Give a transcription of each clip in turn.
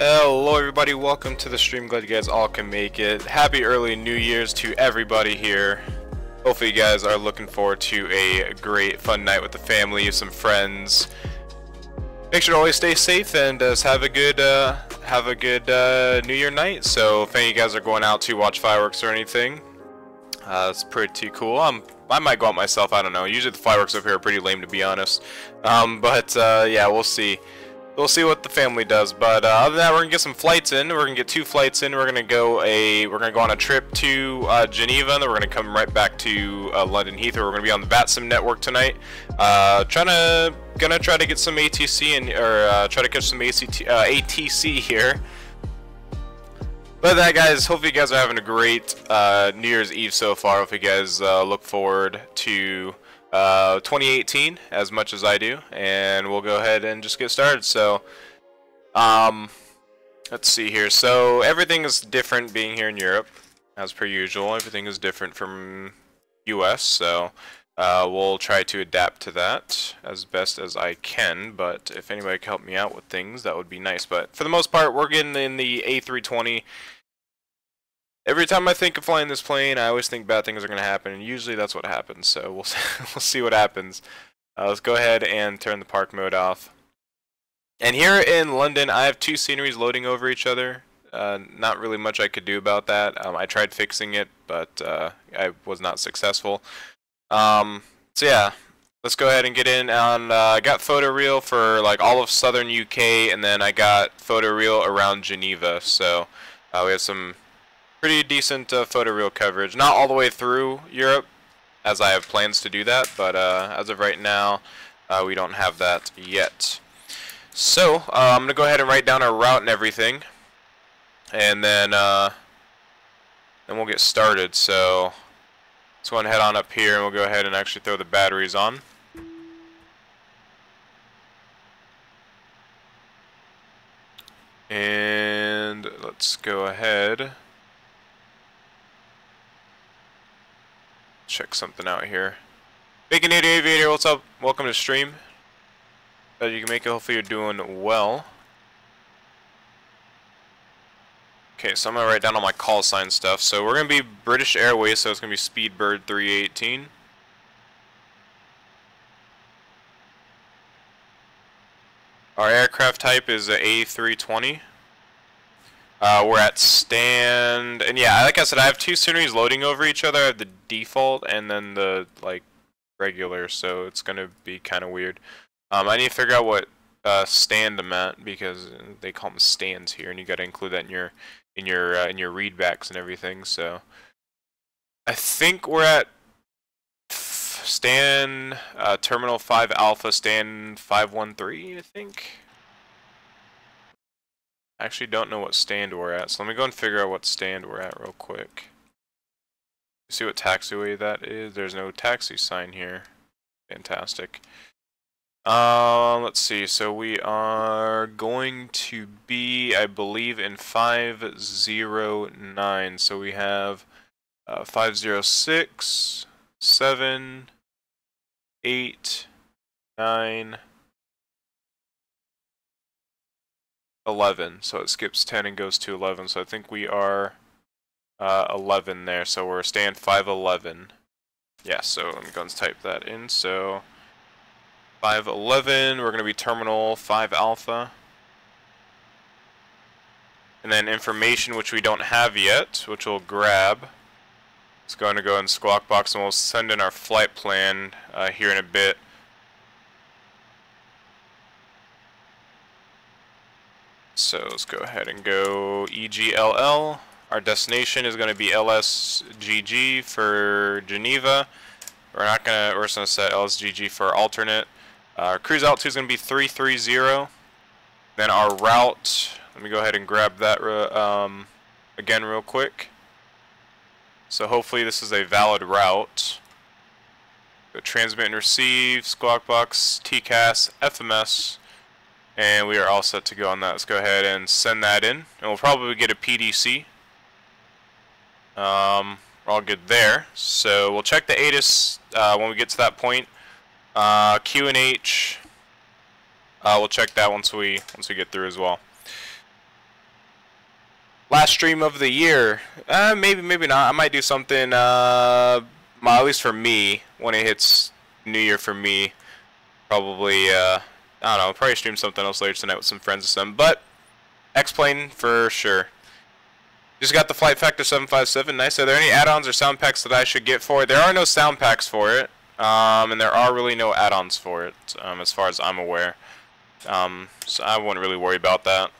Hello everybody, welcome to the stream. Glad you guys all can make it. Happy early New Year's to everybody here. Hopefully you guys are looking forward to a great fun night with the family, some friends. Make sure to always stay safe and have a good New Year night. So if any of you guys are going out to watch fireworks or anything, it's pretty cool. I might go out myself, I don't know. Usually the fireworks up here are pretty lame, to be honest. Yeah, we'll see. We'll see what the family does, but other than that, we're gonna get some flights in. We're gonna get 2 flights in. We're gonna go on a trip to Geneva, and then we're gonna come right back to London Heathrow. We're gonna be on the Vatsim network tonight. Gonna try to get some ATC and try to catch some ATC here. But that, guys, hopefully you guys are having a great New Year's Eve so far. Hopefully you guys look forward to 2018 as much as I do, and we'll go ahead and just get started. So let's see here. So everything is different being here in Europe, as per usual. Everything is different from US, so we'll try to adapt to that as best as I can, but if anybody can help me out with things, that would be nice. But for the most part, we're getting in the A320. Every time I think of flying this plane, I always think bad things are going to happen, and usually that's what happens, so we'll see what happens. Let's go ahead and turn the park mode off. And here in London, I have 2 sceneries loading over each other. Not really much I could do about that. I tried fixing it, but I was not successful. So yeah, let's go ahead and get in on, I got photoreal for like all of southern UK, and then I got photoreal around Geneva, so we have some pretty decent photoreal coverage. Not all the way through Europe, as I have plans to do that, but as of right now, we don't have that yet. So I'm going to go ahead and write down our route and everything, and then we'll get started. So let's go ahead and head on up here, and we'll go ahead and actually throw the batteries on. And let's go ahead. Check something out here. Avid Aviator, what's up? Welcome to stream. Glad you can make it. Hopefully you're doing well. Okay, so I'm gonna write down all my call sign stuff. So we're gonna be British Airways, so it's gonna be Speedbird 318. Our aircraft type is a A320. We're at stand, and yeah, like I said, I have 2 sceneries loading over each other. I have the default and then the like regular, so it's gonna be kind of weird. I need to figure out what stand I'm at, because they call them stands here, and you got to include that in your readbacks and everything. So I think we're at stand terminal 5 Alpha, stand 513, I think. I actually don't know what stand we're at, so let me go and figure out what stand we're at real quick. See what taxiway that is? There's no taxi sign here. Fantastic. Let's see, so we are going to be, I believe, in 509, so we have 506, 7, 8, 9, 11, so it skips 10 and goes to 11, so I think we are 11 there, so we're stand 511. Yeah, so let me go and type that in. So 511, we're going to be terminal 5 Alpha. And then information, which we don't have yet, which we'll grab. It's going to go in Squawk Box, and we'll send in our flight plan here in a bit. So let's go ahead and go EGLL. Our destination is going to be LSGG for Geneva. We're just going to set LSGG for alternate. Our cruise altitude is going to be 330. Then our route, let me go ahead and grab that again real quick. So hopefully this is a valid route. Go transmit and receive, Squawk Box, TCAS, FMS. And we are all set to go on that. Let's go ahead and send that in. And we'll probably get a PDC. We're all good there. So we'll check the ATIS when we get to that point. QNH, we'll check that once we get through as well. Last stream of the year. Maybe, maybe not. I might do something, at least for me, when it hits New Year for me. Probably, I don't know, probably stream something else later tonight with some friends or something. But, X-Plane for sure. Just got the Flight Factor 757. Nice. Are there any add-ons or sound packs that I should get for it? There are no sound packs for it. And there are really no add-ons for it, as far as I'm aware. So I wouldn't really worry about that.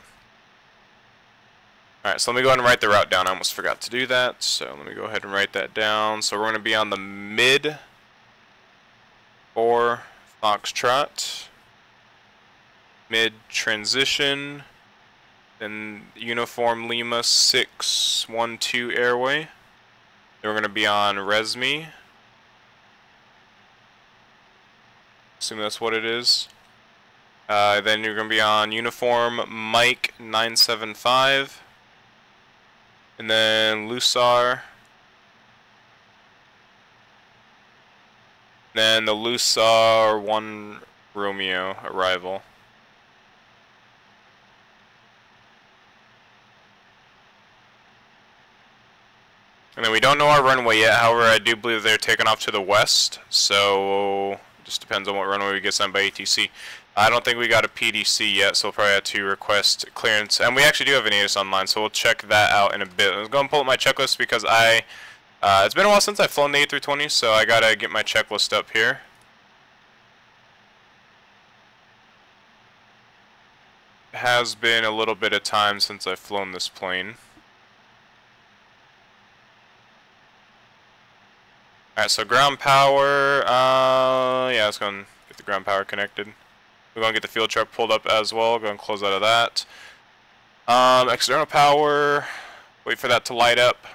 Alright, so let me go ahead and write the route down. I almost forgot to do that, so let me go ahead and write that down. So we're going to be on the mid 4 Foxtrot, mid transition, then Uniform Lima 612 Airway. Then we're going to be on Resmi. Assume that's what it is. Then you're going to be on Uniform Mike 975. And then Lusar. Then the Lusar 1 Romeo arrival. And then we don't know our runway yet, however I do believe they're taking off to the west, so it just depends on what runway we get signed by ATC. I don't think we got a PDC yet, so we'll probably have to request clearance. And we actually do have an ATIS online, so we'll check that out in a bit. Let's go and pull up my checklist because it's been a while since I've flown the A320, so I gotta get my checklist up here. It has been a little bit of time since I've flown this plane. Alright, so ground power, yeah, let's go and get the ground power connected. We're going to get the fuel truck pulled up as well. Go and close out of that. External power. Wait for that to light up.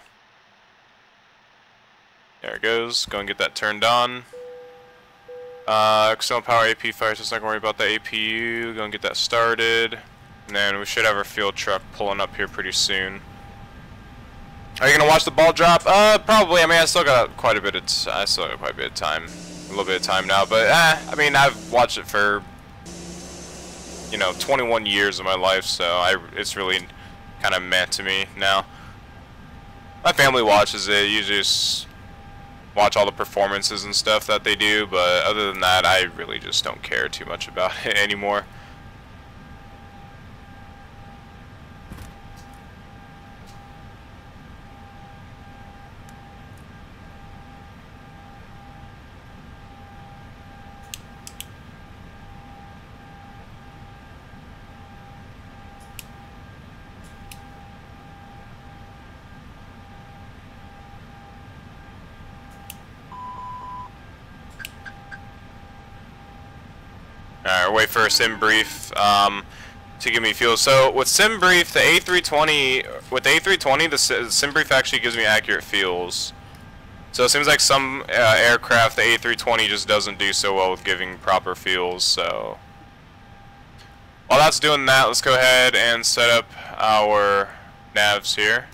There it goes. Go and get that turned on. External power AP fire system. Not going to worry about the APU. Go and get that started. And then we should have our fuel truck pulling up here pretty soon. Are you going to watch the ball drop? Probably. I mean, I still got quite a bit of time. A little bit of time now. But, I mean, I've watched it for, 21 years of my life, so it's really kind of meant to me now. My family watches it. Usually just watch all the performances and stuff that they do, but other than that, I really just don't care too much about it anymore. Alright, wait for a sim brief to give me fuel. So with sim brief, the A320, the sim brief actually gives me accurate fuels. So it seems like some aircraft, the A320 just doesn't do so well with giving proper fuels. So while that's doing that, let's go ahead and set up our navs here.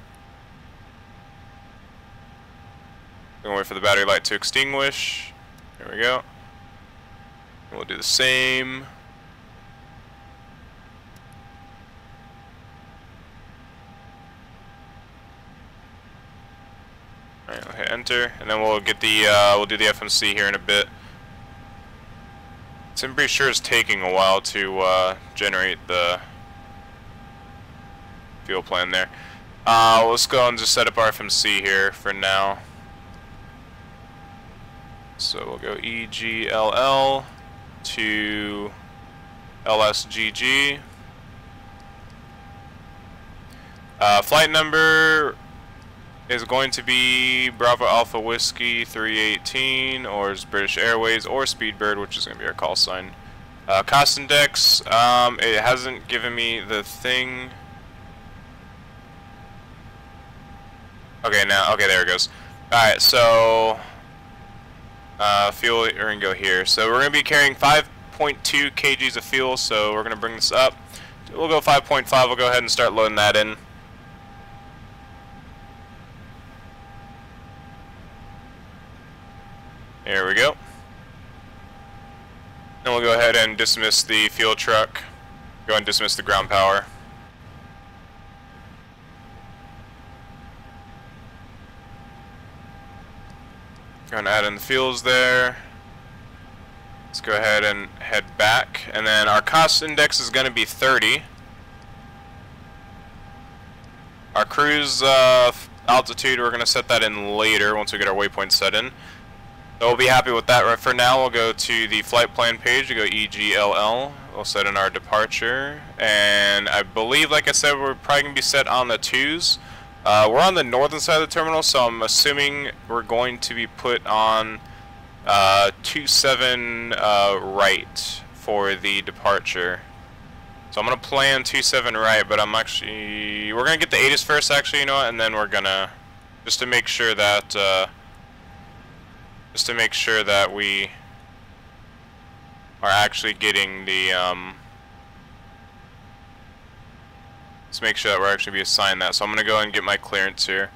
Gonna wait for the battery light to extinguish. There we go. We'll do the same. Alright, we'll hit enter, and then we'll get the we'll do the FMC here in a bit. I'm pretty sure it's taking a while to generate the fuel plan there. Let's go and just set up our FMC here for now. So we'll go EGLL to LSGG. Flight number is going to be Bravo Alpha Whiskey 318, or is British Airways, or Speedbird, which is going to be our call sign. Cost index, it hasn't given me the thing. Okay, okay, there it goes. Alright, so fuel, we're going to go here. So we're going to be carrying 5.2 kgs of fuel, so we're going to bring this up. We'll go 5.5, we'll go ahead and start loading that in. There we go. Then we'll go ahead and dismiss the fuel truck. Go ahead and dismiss the ground power. Gonna add in the fuels there. Let's go ahead and head back. And then our cost index is gonna be 30. Our cruise altitude, we're gonna set that in later once we get our waypoint set in. So we'll be happy with that. Right for now, we'll go to the flight plan page. We'll go EGLL. We'll set in our departure. And I believe, like I said, we're probably going to be set on the 2s. We're on the northern side of the terminal, so I'm assuming we're going to be put on 27 right for the departure. So I'm going to plan 27 right, but we're going to get the ATIS first, actually, you know what? And then we're going to, just to make sure that we are actually getting the, let's make sure that we're actually be assigned that. So I'm going to go and get my clearance here.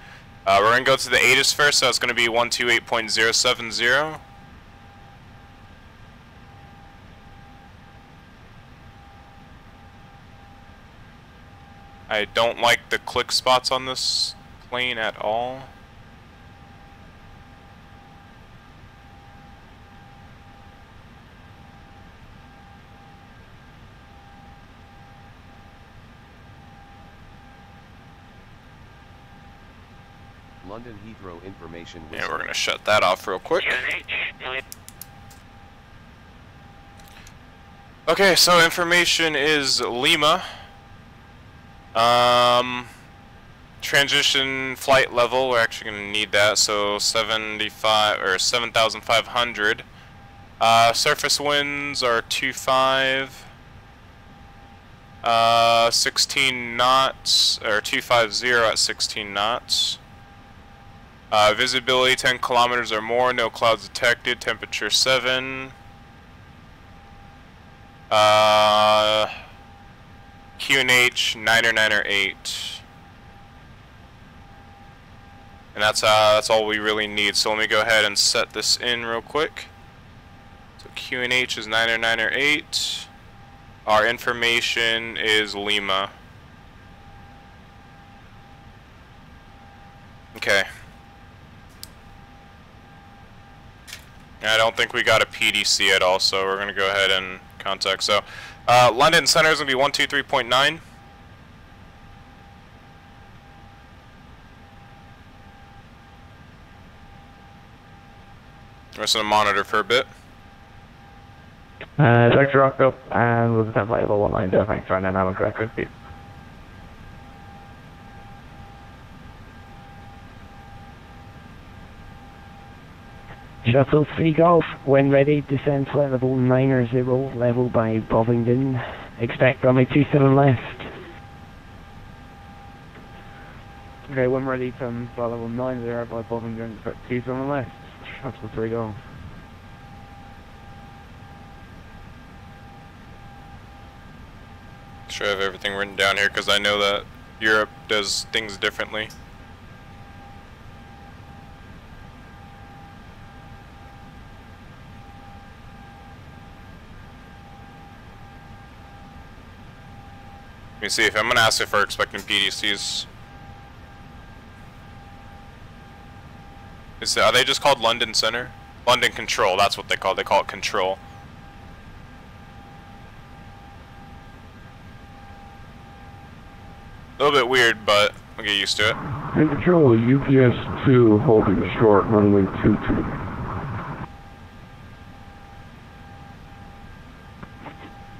We're going to go to the ATIS first, so it's going to be 128.070. I don't like the click spots on this plane at all. London Heathrow information. Yeah, we're gonna shut that off real quick. Okay, so information is Lima. Transition flight level, we're actually gonna need that, so 75 or 7,500. Surface winds are 25. 16 knots, or 250 at 16 knots. Visibility 10 kilometers or more, no clouds detected, temperature 7. QNH 9 or 9 or 8. And that's all we really need. So let me go ahead and set this in real quick. So QNH is 9 or 9 or 8. Our information is Lima. Okay. I don't think we got a PDC at all, so we're going to go ahead and contact. So, London Center is going to be 123.9. We're just going to monitor for a bit. JackMarko, and we'll attempt flight level 19, thanks for an hour correct speed. Shuttle 3 Golf, when ready, descend flight level 90, level by Bovingdon. Expect runway 27 left. Okay, when ready from flight level 90 by Bovingdon, expect 27 left. Shuttle 3 Golf. Sure, I have everything written down here because I know that Europe does things differently. Let me see if I'm gonna ask if we're expecting PDCs. Are they just called London Center? London Control, that's what they call it. They call it Control. A little bit weird, but I'll get used to it. Control, UPS 2 holding short, runway 22.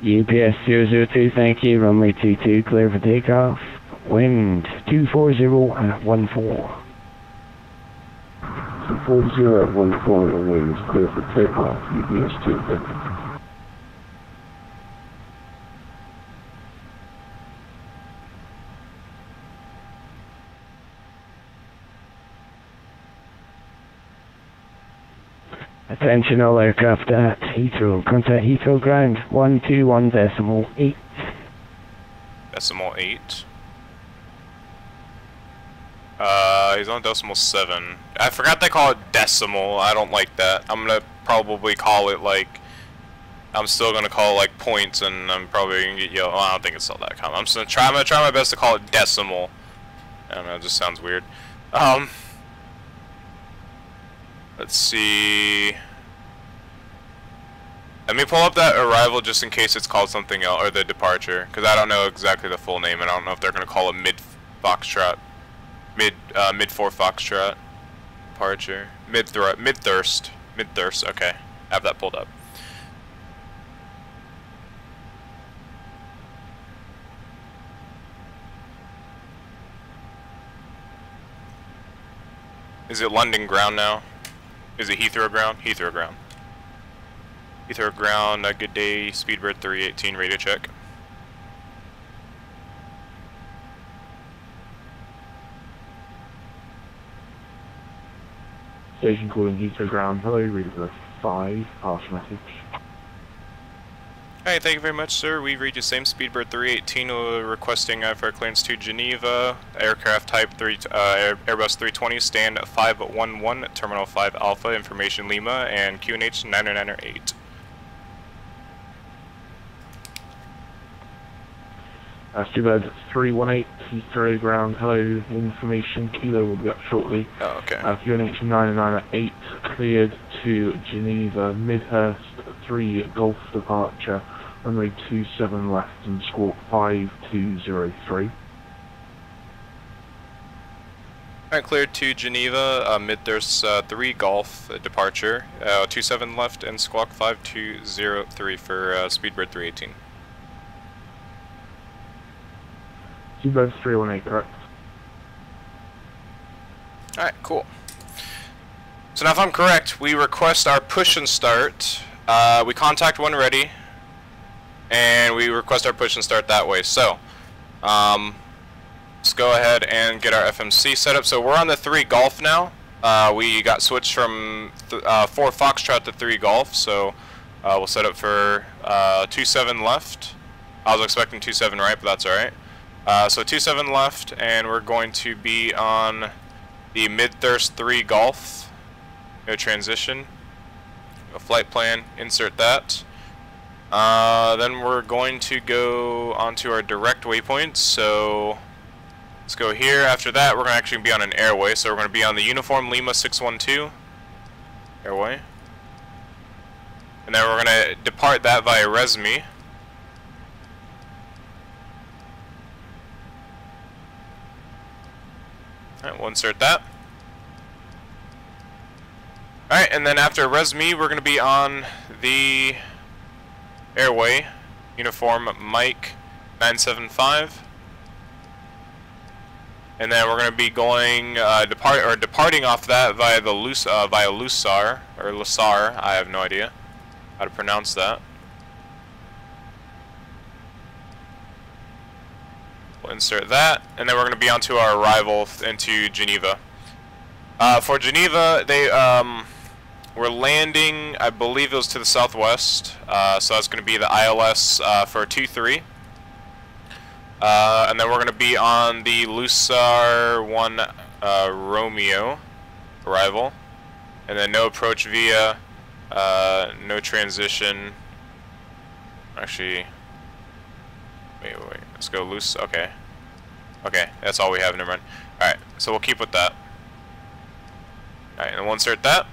UPS 002, thank you, runway 22, clear for takeoff. Wind 240 at 14. 240 at 14, the wind is clear for takeoff, UPS 2, thank you. Attention all aircraft at Heathrow. Contact Heathrow ground 121.8. Decimal 8. He's on decimal 7. I forgot they call it decimal. I don't like that. I'm gonna probably call it like, I'm still gonna call it like points, and I'm probably gonna get yelled. Well, I don't think it's all that common. I'm just gonna try my best to call it decimal. I don't know, it just sounds weird. Let's see. Let me pull up that arrival just in case it's called something else, or the departure, because I don't know exactly the full name, and I don't know if they're going to call it mid-foxtrot, mid-4 foxtrot departure, mid-thirst, okay, I have that pulled up. Is it London ground now? Is it Heathrow ground? Heathrow ground. Heathrow ground, good day, Speedbird 318, radio check. Station calling Heathrow ground, hello, read the 5, pass message. Alright, thank you very much, sir. We read you same Speedbird 318 requesting for clearance to Geneva. Aircraft type Airbus 320, stand 511, Terminal 5 Alpha, information Lima, and QNH 998. Speedbird 318, Heathrow ground, hello, information, Kilo will be up shortly. Oh, okay. QNH 998, cleared to Geneva, Midhurst 3 Golf departure, runway 27 left and squawk 5203. Alright, cleared to Geneva, Midhurst 3 Golf departure, 27 left and squawk 5203 for Speedbird 318. Speedbird 318, correct. Alright, cool. So now if I'm correct, we request our push and start. We contact when ready, and we request our push and start that way. So, let's go ahead and get our FMC set up. So we're on the 3 Golf now. We got switched from 4 Foxtrot to 3 Golf, so we'll set up for 27 left. I was expecting 27 right, but that's alright. So 27 left, and we're going to be on the Midthirst 3 Golf. Go transition. Go flight plan, insert that. Then we're going to go onto our direct waypoints. So let's go here. After that, we're going to actually be on an airway. So we're going to be on the Uniform Lima 612 airway. And then we're going to depart that via Resmi. Alright, we'll insert that. Alright, and then after Resmi, we're going to be on the airway, Uniform Mike 975. And then we're going to be going, departing off that via the Lusar, or Lusar, I have no idea how to pronounce that. We'll insert that, and then we're going to be onto our arrival into Geneva. For Geneva, we're landing, I believe it was to the southwest, so that's going to be the ILS for 23. And then we're going to be on the Lusar 1 Romeo arrival, and then no approach via, no transition. Actually, wait, let's go loose. Okay, that's all we have. Never mind. All right, so we'll keep with that. All right, and we'll insert that.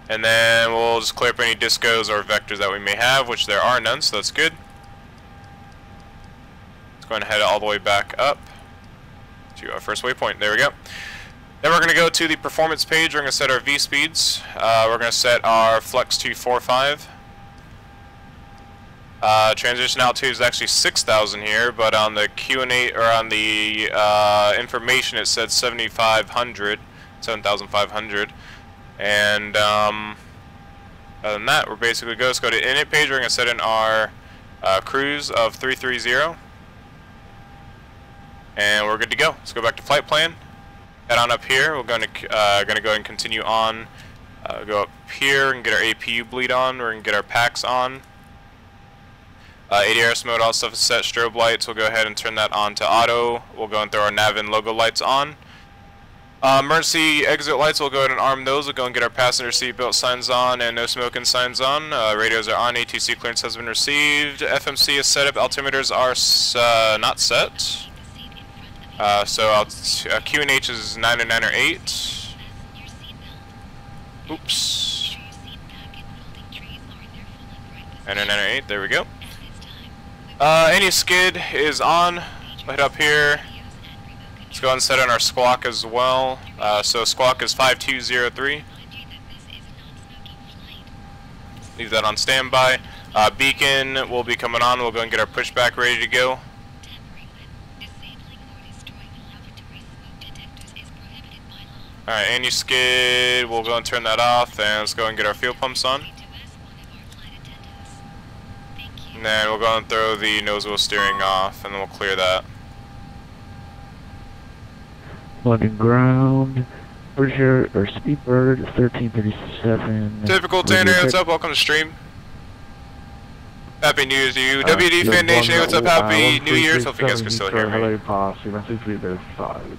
And then we'll just clear up any discos or vectors that we may have, which there are none, so that's good. Let's go ahead and head all the way back up to our first waypoint. There we go. Then we're going to go to the performance page. We're going to set our V speeds. We're going to set our flex to 4.5. Transition altitude is actually 6,000 here, but on the Q&A or on the information it said 7,500. And other than that, we're basically good. Let's go to init page. We're going to set in our cruise of 330, and we're good to go. Let's go back to flight plan. Head on up here. We're going to go ahead and continue on. Go up here and get our APU bleed on. We're going to get our packs on. ADRS mode, all stuff is set. Strobe lights, we'll go ahead and turn that on to auto. We'll go and throw our nav and logo lights on. Emergency exit lights, we'll go ahead and arm those. We'll go and get our passenger seatbelt signs on and no smoking signs on. Radios are on, ATC clearance has been received. FMC is set up, altimeters are not set. So QNH is 9 or 8. Oops. Enter 8, there we go. Any skid is on. We'll hit up here. Let's go ahead and set on our squawk as well. So squawk is 5203. Leave that on standby. Beacon will be coming on. We'll go and get our pushback ready to go. Alright, any skid, we'll go and turn that off, and let's go and get our fuel pumps on. And then we'll go and throw the nose wheel steering off, and then we'll clear that. London ground, Berkshire or Speedbird 1337. Typical Tanner, what's up? Welcome to stream. Happy New Year's to you. WD Fan Nation, what's up? Happy New Year's. Hope you guys can still hear me. Hello, pass. You message me those 5.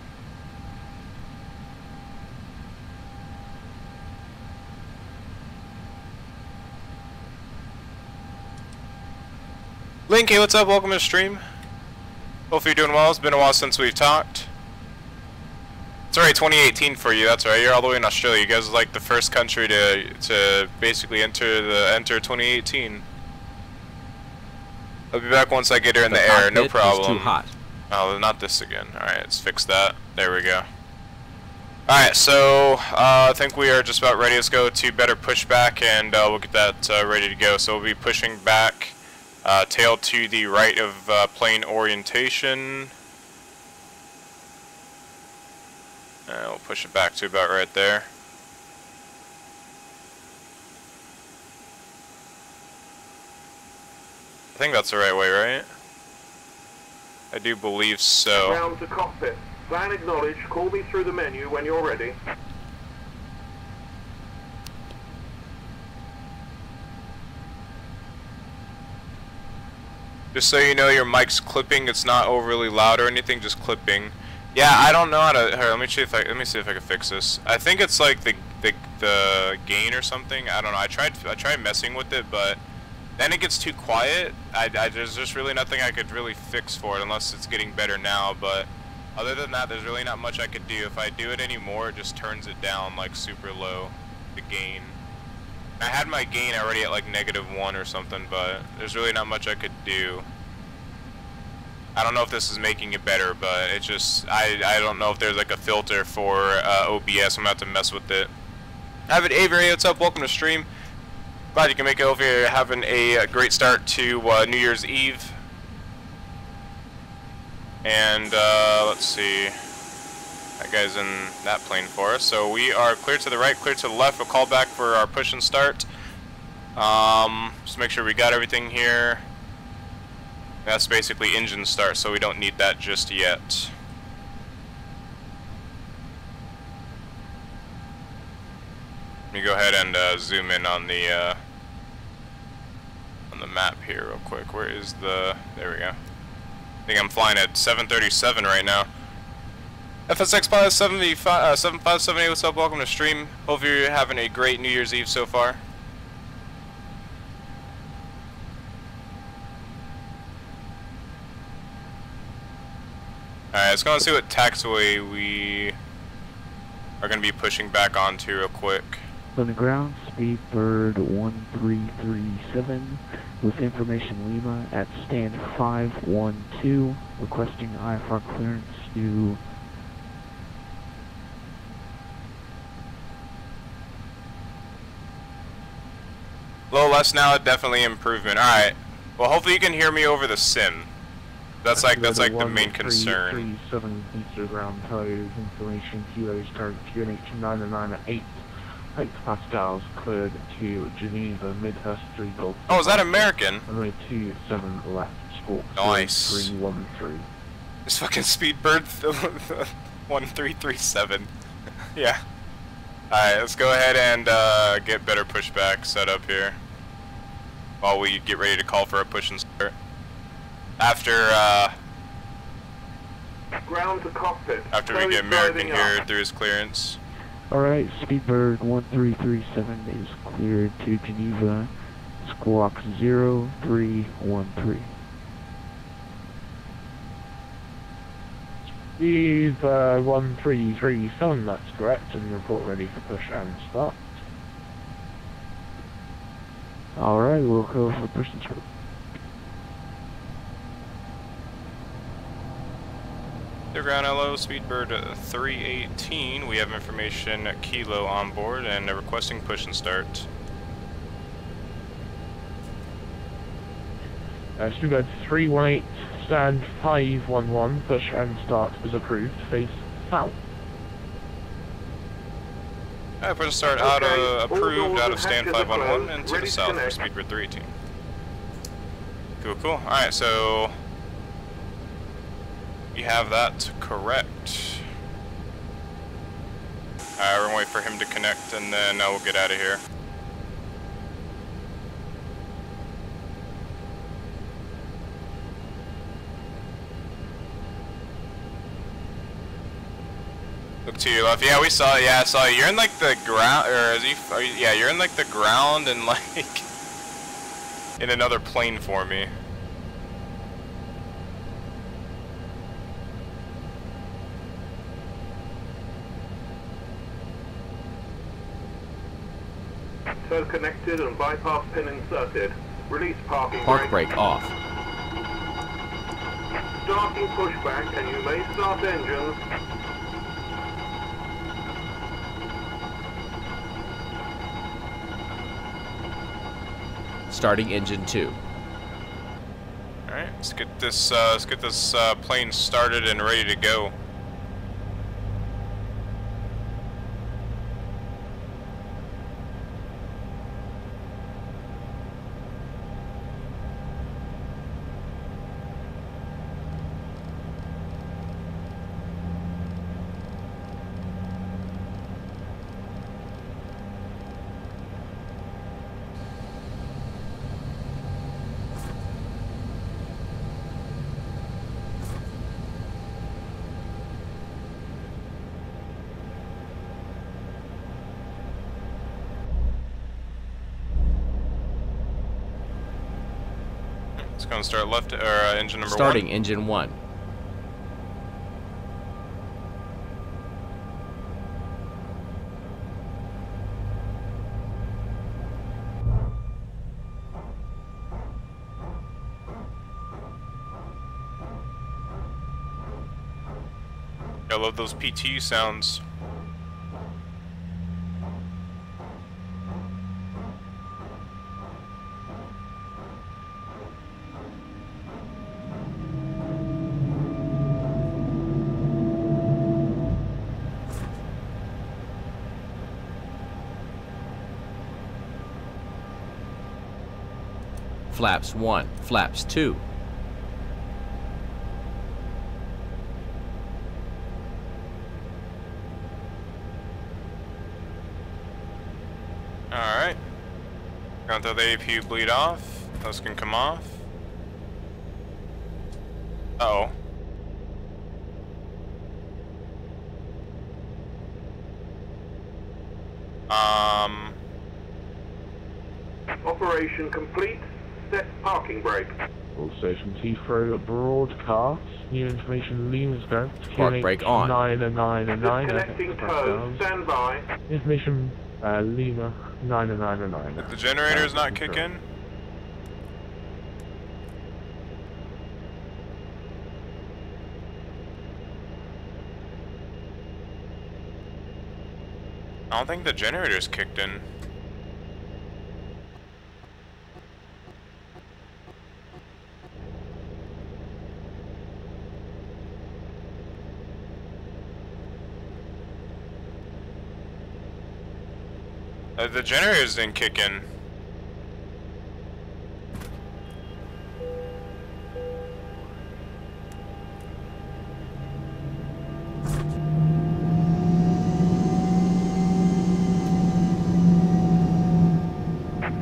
Link, hey, what's up? Welcome to the stream. Hopefully you're doing well. It's been a while since we've talked. It's alright, 2018 for you. That's right. You're all the way in Australia. You guys are like the first country to basically enter 2018. I'll be back once I get her in the air. No problem. Too hot. Oh, not this again. Alright, let's fix that. There we go. Alright, so I think we are just about ready. Let's go to better pushback, and we'll get that ready to go. So we'll be pushing back. Tail to the right of plane orientation. We'll push it back to about right there. I think that's the right way, right? I do believe so. Ground to cockpit. Plan acknowledged. Call me through the menu when you're ready. Just so you know, your mic's clipping. It's not overly loud or anything, just clipping. Yeah, I don't know how to. Here, let me see if I can fix this. I think it's like the gain or something. I don't know. I tried messing with it, but then it gets too quiet. There's just really nothing I could really fix for it unless it's getting better now. But other than that, there's really not much I could do. If I do it anymore, it just turns it down like super low, the gain. I had my gain already at like -1 or something, but there's really not much I could do. I don't know if this is making it better, but it just, I don't know if there's like a filter for OBS. I'm gonna have to mess with it. Avid Aviator, what's up? Welcome to stream. Glad you can make it over here. Having a great start to New Year's Eve. And let's see. That guy's in that plane for us. So we are clear to the right, clear to the left. We'll call back for our push and start. Just make sure we got everything here. That's basically engine start, so we don't need that just yet. Let me go ahead and zoom in on the map here real quick. Where is the? There we go. I think I'm flying at 737 right now. FSX Pilot 7578, what's up? Welcome to stream. Hope you're having a great New Year's Eve so far. Alright, let's go and see what taxiway we are going to be pushing back onto real quick. On the ground, Speedbird 1337 with information Lima at stand 512, requesting IFR clearance to A little less now, definitely improvement. Alright. Well, hopefully you can hear me over the sim. That's like the main concern. 7 Instagram toes information kilos target QNH 909 at 8 pascals cleared to Geneva Midhurst 3 Golf. Oh, is that American? Runway 27 left squawk. Nice. 313. This fucking Speedbird 1337. Yeah. Alright, let's go ahead and get better pushback set up here while we get ready to call for a push and start. After Ground to cockpit. After we get American here through his clearance. Alright, Speedbird 1337 is cleared to Geneva, squawk 0313. Steve 1337, that's correct, and report ready for push and start. Alright, we'll go for push and through. The ground LO, Speedbird 318. We have information Kilo on board and requesting push and start. Speedbird 318, stand 511, push and start is approved, face south. Alright, push and start out of approved out of stand 511 and to the south for Speedbird 318. Cool, cool. Alright, so we have that correct. Alright, we're gonna wait for him to connect and then we'll get out of here. Look to your left. Yeah, we saw. Yeah, I saw you. You're in like the ground, or is he? Yeah, you're in like the ground and like in another plane for me. So connected and bypass pin inserted. Release parking Park brake off. Starting pushback, and you may start engines. Starting engine 2. All right, let's get this plane started and ready to go. It's gonna start left, or engine number Starting 1. engine 1. I love those PT sounds. Flaps 1. Flaps 2. Alright. Gonna throw the APU bleed off. Those can come off. Uh oh. Operation complete. Set parking brake. All stations Heathrow broadcast. New information Lima's go. Park brake on. 999. Disconnecting tow. Stand by. Information Lima 999. Did the generators not kick in? I don't think the generators kicked in. The generators didn't kick in.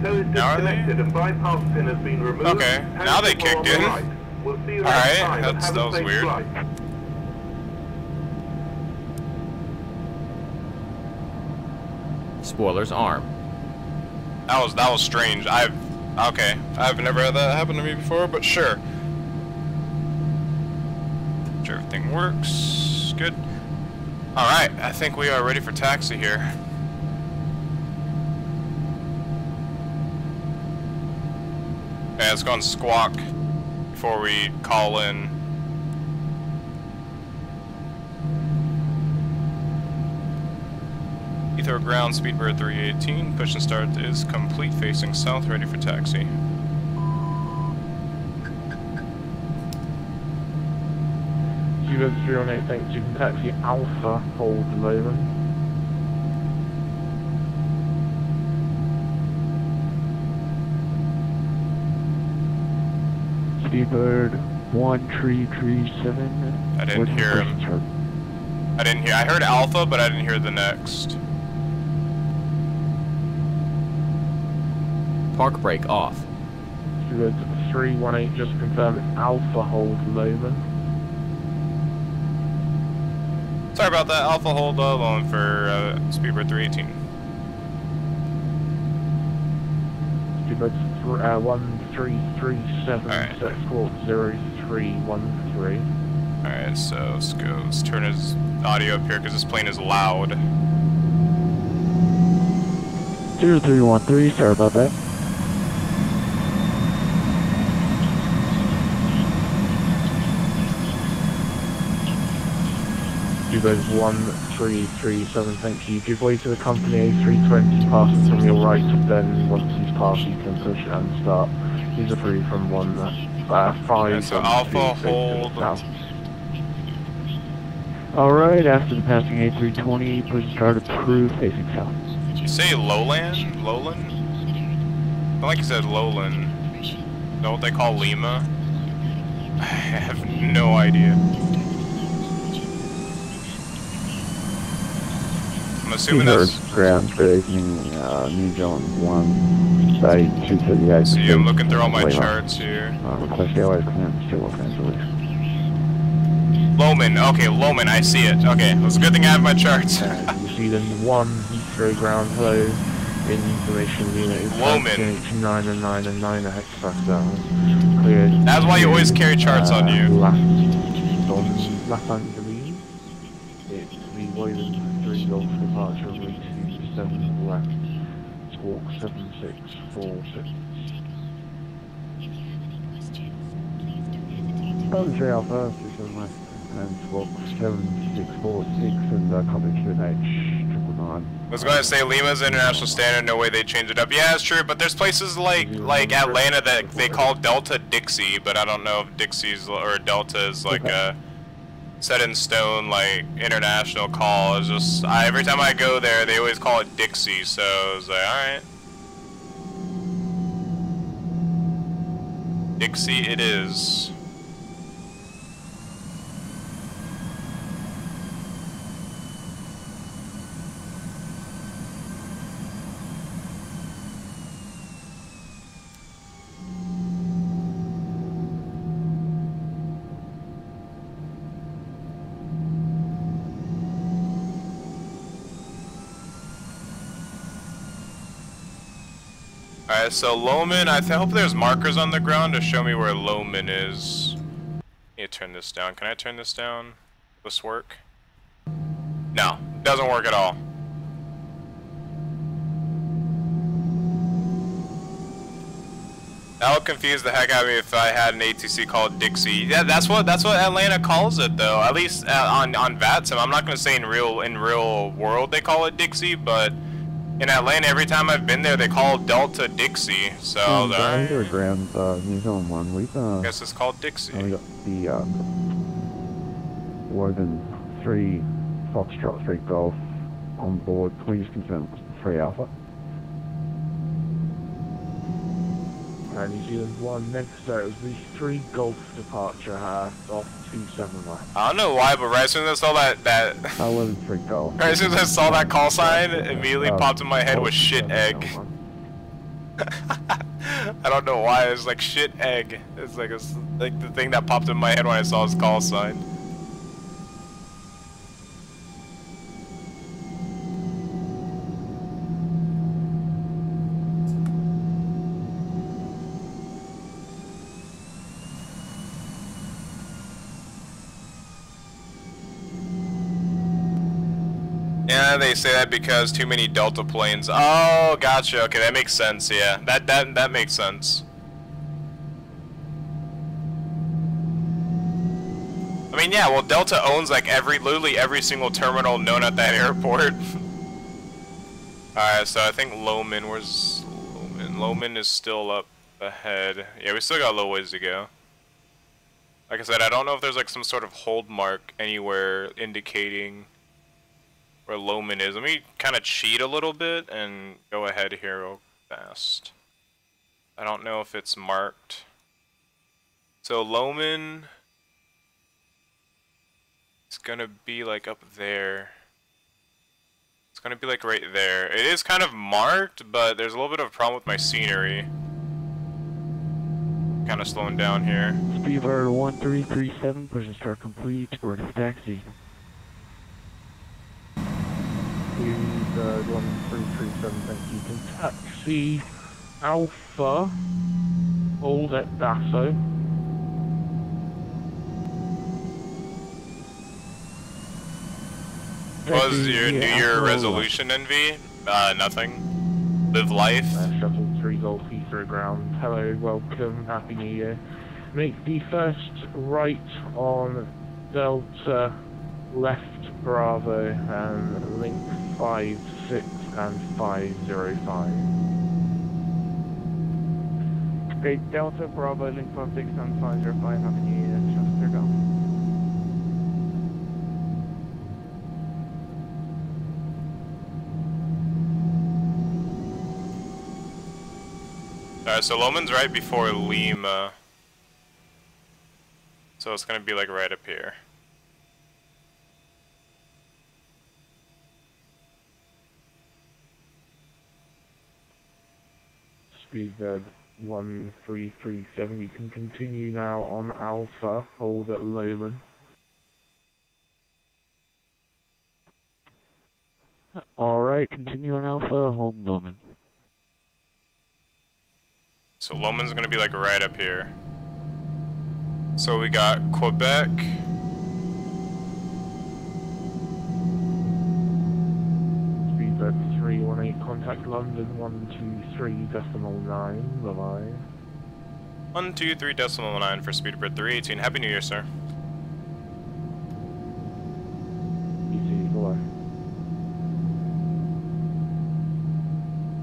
So it's disconnected and bypass pin has been removed. Okay, now they kicked in. Right. We'll see you Alright, next time. that Have a was safe weird. flight. Spoilers arm. That was strange. I've never had that happen to me before, but sure. Sure, everything works. Good. Alright, I think we are ready for taxi here. Yeah, let's go on squawk before we call in. Heathrow ground, Speedbird 318. Push and start is complete, facing south, ready for taxi. Kilo 318, thanks. You can taxi Alpha, hold Lowman. Speedbird 1337. I didn't hear him. I heard Alpha, but I didn't hear the next. Park brake off. Kilo 318, just confirm Alpha, hold Lowman. Sorry about that, Alpha hold loan for Speedbird 318. Speedbird 1337, set squawk 0313. Alright, so let's go. Let's turn his audio up here because this plane is loud. 0313, sorry about that. Speedbird 1337, thank you. Give way to the company A320, passing from your right, then once he's passed you can push and start. These are free from 5. So Alpha hold. Alright, after the passing A320, push start approved, facing south. Did you say lowland? Lowland? I like you said lowland. Is that what they call Lima? I have no idea. I'm assuming that's... ground facing New Zealand 1, Bay 238. See, I'm looking through all my charts here. Request airways clearance, still Los Angeles. Lowman, okay, Lowman, I see it. Okay, it was a good thing I have my charts. New Zealand 1, Heathrow ground, hello. Information unit is Lowman. 9 and 9 and 9 hectopascals. Cleared. That's why you always carry charts on you. Last Angeles. It's the Wayland 3 Golf departure, route 27 left. Squawk 7646. Brother 3 Alpha, 37 left, and squawk 7646, and copy QNH 999. I was going to say Lima's international standard, no way they change it up. Yeah, it's true, but there's places like Atlanta that they call Delta Dixie, but I don't know if Dixie's or Delta is like a set in stone like international call. It's just every time I go there, they always call it Dixie, so I was like, all right, Dixie it is. Alright, so Lowman, I hope there's markers on the ground to show me where Lowman is. I need to turn this down. Can I turn this down? Will this work? No, doesn't work at all. That would confuse the heck out of me if I had an ATC called Dixie. Yeah, that's what Atlanta calls it though. At least on Vatsim. I'm not gonna say in real world they call it Dixie, but in Atlanta, every time I've been there, they call Delta Dixie, so... Underground, New Zealand 1, we've, I guess it's called Dixie. We got the, Woven 3 Foxtrot 3 Golf on board. Please confirm 3 Alpha. New Zealand 1, next it was the 3 Golf departure, off 27 left. I don't know why, but right as soon as I saw that 11 3 Golf. right as soon as I saw that call sign, it immediately popped in my head with shit egg. I don't know why, it's like shit egg. It's like the thing that popped in my head when I saw his call sign. Yeah, they say that because too many Delta planes. Oh, gotcha. Okay, that makes sense. Yeah, that makes sense. mean, yeah, well, Delta owns like literally every single terminal known at that airport. Alright, so I think Lohman, where's Lohman? Lohman is still up ahead. Yeah, we still got a little ways to go. Like I said, I don't know if there's like some sort of hold mark anywhere indicating where Lohman is. Let me kind of cheat a little bit and go ahead here real fast. I don't know if it's marked. So Lohman is gonna be like up there. It's gonna be like right there. It is kind of marked, but there's a little bit of a problem with my scenery. Kind of slowing down here. Speedbird 1337, push start complete, ready for taxi. Speedbird 1337, thank you. Can taxi Alpha, hold at Dasso. What was your resolution, NV? Nothing. Live life. Shuttle 3 Golf Heathrow ground. Hello, welcome, Happy New Year. Make the first right on Delta, left Bravo, and link 56 and 505. Great, Delta, Bravo, link 56 and 505, Happy New Year, shuttle 3 Golf. Alright, so Lohman's right before Lima. So it's gonna be like right up here. Speedbird 1337, you can continue now on Alpha, hold at Lohman. Alright, continue on Alpha, hold Lohman. So Lohman's gonna be like right up here. So we got Quebec. Speedbird 318, contact London 123.9, bye-bye. 123.9 for Speedbird 318. Happy New Year, sir. You too, bye-bye.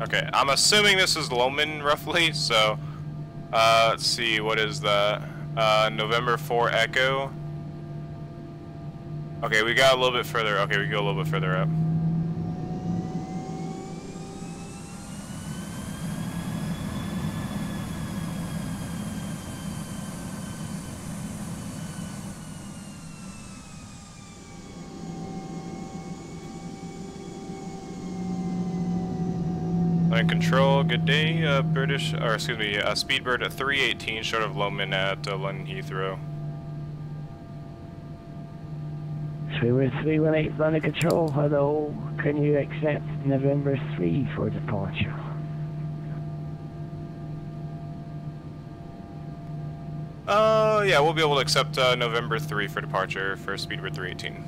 Okay, I'm assuming this is Lohman roughly, so let's see, what is that? November 4 Echo. Okay, we got a little bit further. Okay, we go a little bit further up. Line control, good day, Speedbird at 318, short of Lohman at London Heathrow. Speedbird 318, London control, hello. Can you accept November 3 for departure? Yeah, we'll be able to accept November 3 for departure for Speedbird 318.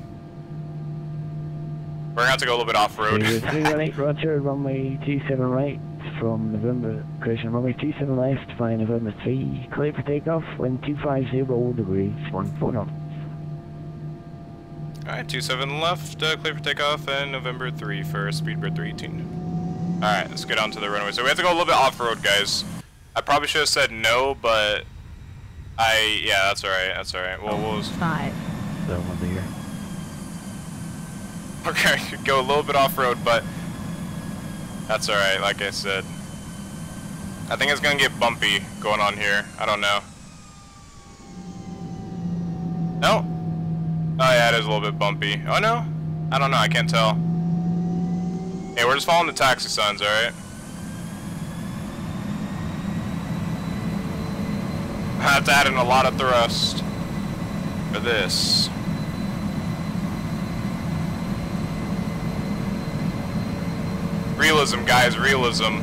We're gonna have to go a little bit off-road. 318, roger, runway 27 right from November, correction, runway 27 left by November 3, clear for takeoff, wind 250 degrees, 14 knots. Alright, 27 left, clear for takeoff, and November 3 for Speedbird 318. Alright, let's get on to the runway. So we have to go a little bit off-road, guys. I probably should have said no, but yeah, that's alright, that's alright. We'll 5. So, I'll be here. Okay, go a little bit off-road, but that's alright, like I said. I think it's gonna get bumpy going on here. I don't know. No? Oh yeah, it is a little bit bumpy. Oh no? I don't know, I can't tell. Hey, we're just following the taxi signs, alright? I have to add in a lot of thrust for this. Realism, guys, realism.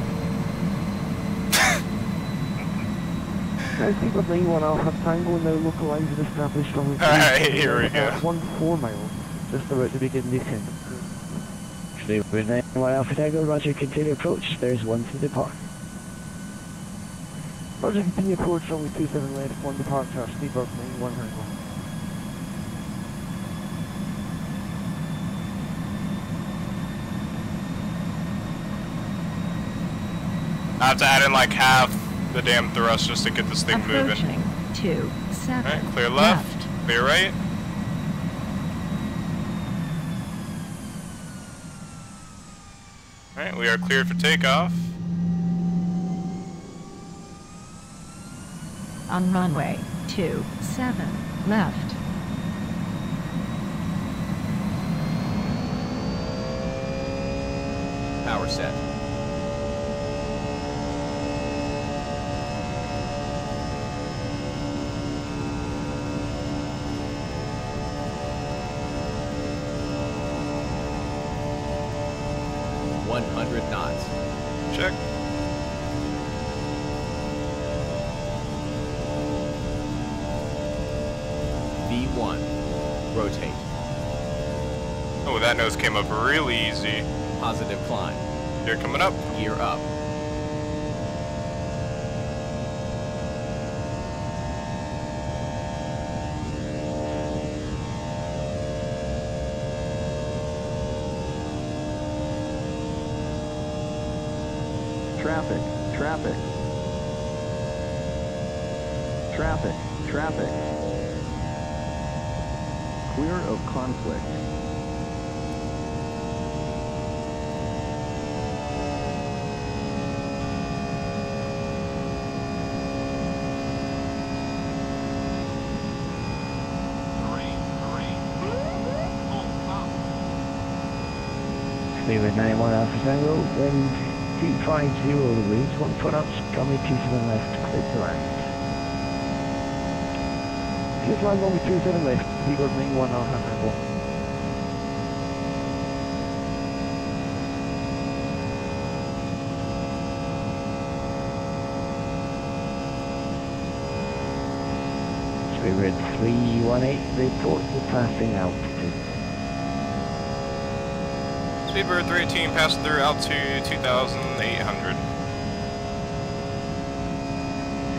People may want Alpha Tango now localized and established on the Alright, here we go. 1-4 miles, just about to begin descent. Speedbird 91 Alpha Tango, roger, continue approach, there's one to depart. Roger, continue approach, runway 27 left, 1 departure, Speedbird 91 Tango. I have to add in like half the damn thrust just to get this thing moving. Approaching 27. Alright, clear left, clear right. Alright, we are cleared for takeoff. On runway 27 left. Power set. knots. Check. V1. Rotate. Oh, that nose came up really easy. Positive climb. You're coming up. Gear up. Traffic, traffic. Traffic, traffic. Clear of conflict. Leeward 91 Alpha Tango, wind 250 degrees, 1 foot up, coming 2 to the left, clear to land. Just land only 27 left, Leeward 91 Alpha Tango. Leeward 318, report to passing altitude. Speedbird 318 passed through altitude 2,800.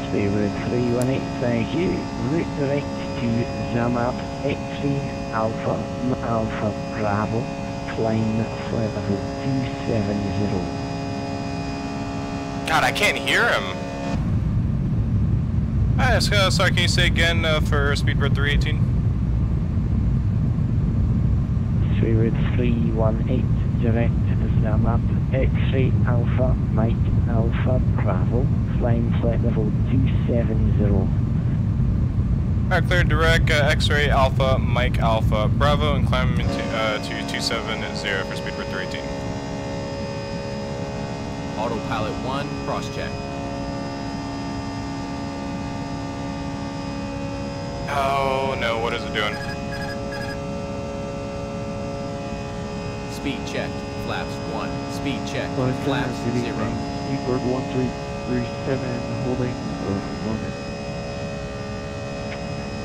Speedbird 318, thank you. Route direct to Zamap X3 Alpha Alpha Bravo, climb flight level 270. God, I can't hear him. Alright, sorry, can you say again for Speedbird 318? Speedbird 318. Direct to the Zamap X3 Alpha Mike Alpha Bravo, flying flight level 270. Alright, clear direct X-ray Alpha Mike Alpha Bravo and climb into, to 270 for Speedbird 318. Autopilot 1, cross-check. Oh no, what is it doing? Speed checked. Flaps 1. Speed checked. Flaps 0. Speedbird 1337 holding London.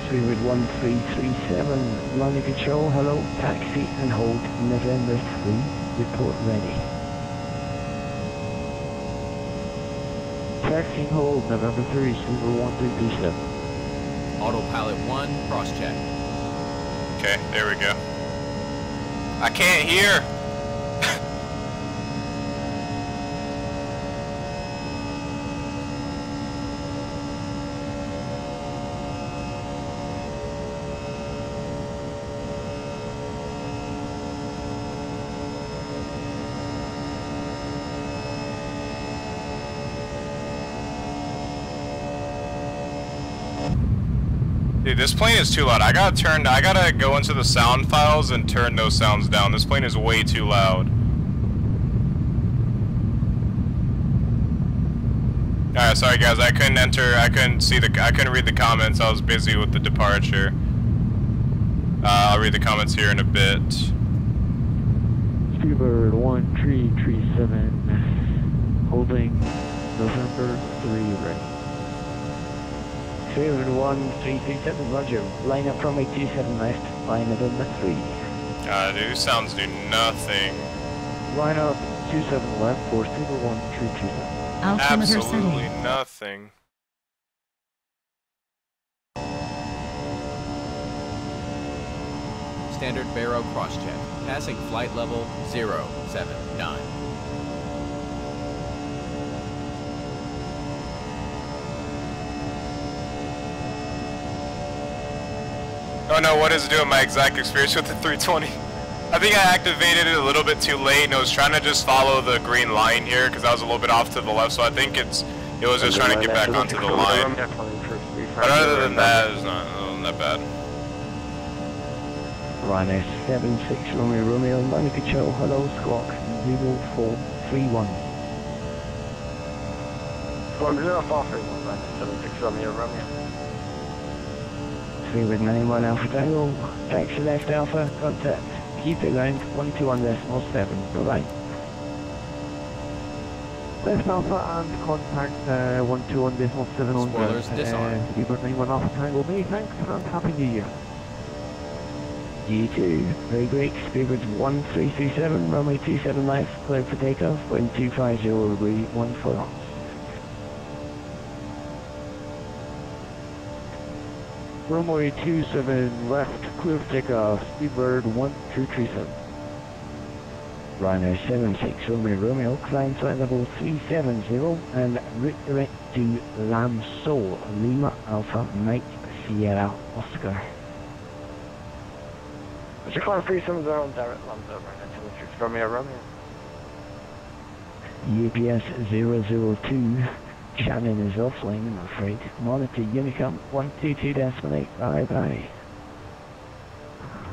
Speedbird 1337, landing control, hello, taxi and hold November 3, report ready. Taxi and hold November 3, Speedbird 1337. Autopilot 1, cross-check. Okay, there we go. I can't hear! Dude, this plane is too loud. I gotta go into the sound files and turn those sounds down. This plane is way too loud. Alright, sorry guys, I couldn't read the comments. I was busy with the departure. I'll read the comments here in a bit. Speedbird 1337, holding November 3 right. Speedbird 1337, roger, line up runway 27 left, line November 3. Dude, sounds do nothing. Line up 27 left for Speedbird 1337. Altimeter Absolutely setting. nothing. Standard Barrow cross-check. Passing flight level 079. Oh no, what is it doing? My exact experience with the 320. I think I activated it a little bit too late, and I was trying to just follow the green line here because I was a little bit off to the left. So I think it was just trying to get back onto the line. But other than that, it wasn't that bad. Ryanair 76 Romeo Romeo, Monica Cho, hello, squawk 0431. Squawk 0431, Ryanair 76 Romeo Romeo. 3 with 91 Alpha Tango, taxi left Alpha, contact, keep it line 121.7, bye-bye. Left Alpha and contact 121.7 on Spoilers disarmed. Speedbird 91 Alpha Tango, many thanks and Happy New Year. You too. Very great. Speedbird 1337, runway 27 left, clear for takeoff, wind 250, degree 14 knots. Runway 27 left, clear for takeoff, Speedbird 1237. Ryanair 76 Romeo Romeo, climb flight level 370 and route direct to Lam Seoul, Lima Alpha Mike Sierra Oscar. Mr. Climb 370 direct Lam Seoul, Ryanair 76 Romeo Romeo. UPS 002, Shannon is offline, I'm afraid. Monitor Unicom 122.8, bye bye.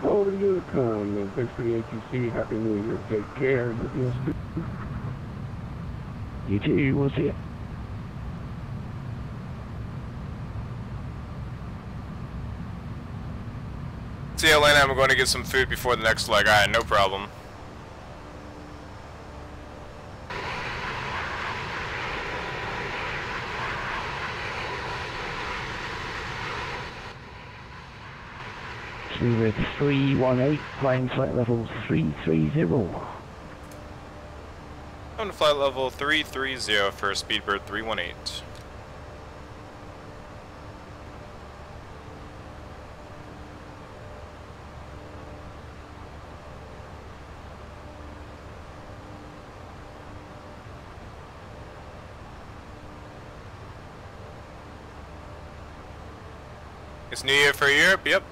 Oh, Unicom, thanks for the ATC, Happy New Year, take care. You too, we'll see you. See you, Elena. I'm going to get some food before the next leg. Alright, no problem. With 318, flying flight level 330. On to flight level 330 for Speedbird 318. It's New Year for Europe, yep.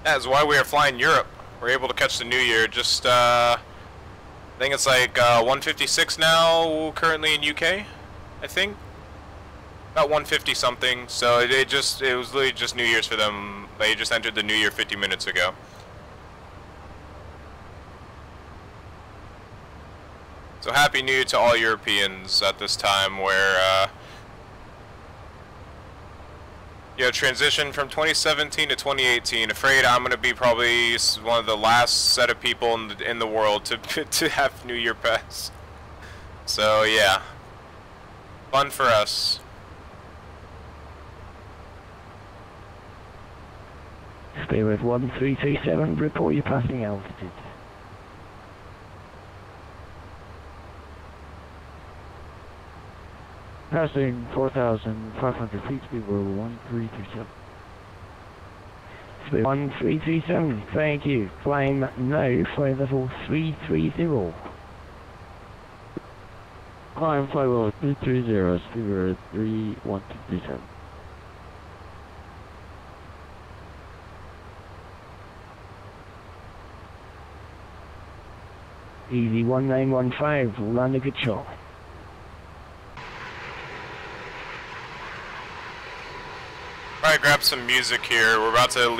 That's why we are flying Europe. We're able to catch the New Year. Just, I think it's like 156 now, currently in UK. I think about 150 something. So it was literally just New Year's for them. They just entered the New Year 50 minutes ago. So happy New Year to all Europeans at this time, where transition from 2017 to 2018. Afraid I'm gonna be probably one of the last set of people in the world to have New Year pass. So yeah, fun for us. Stay with 1337, report your passing altitude. Passing 4,500 feet, speed level 1337. Speed 1337, thank you. Climb now, flight level 330. Climb flight level 330, speed 31237. Easy 1915, land a good shot. Alright, grab some music here. We're about to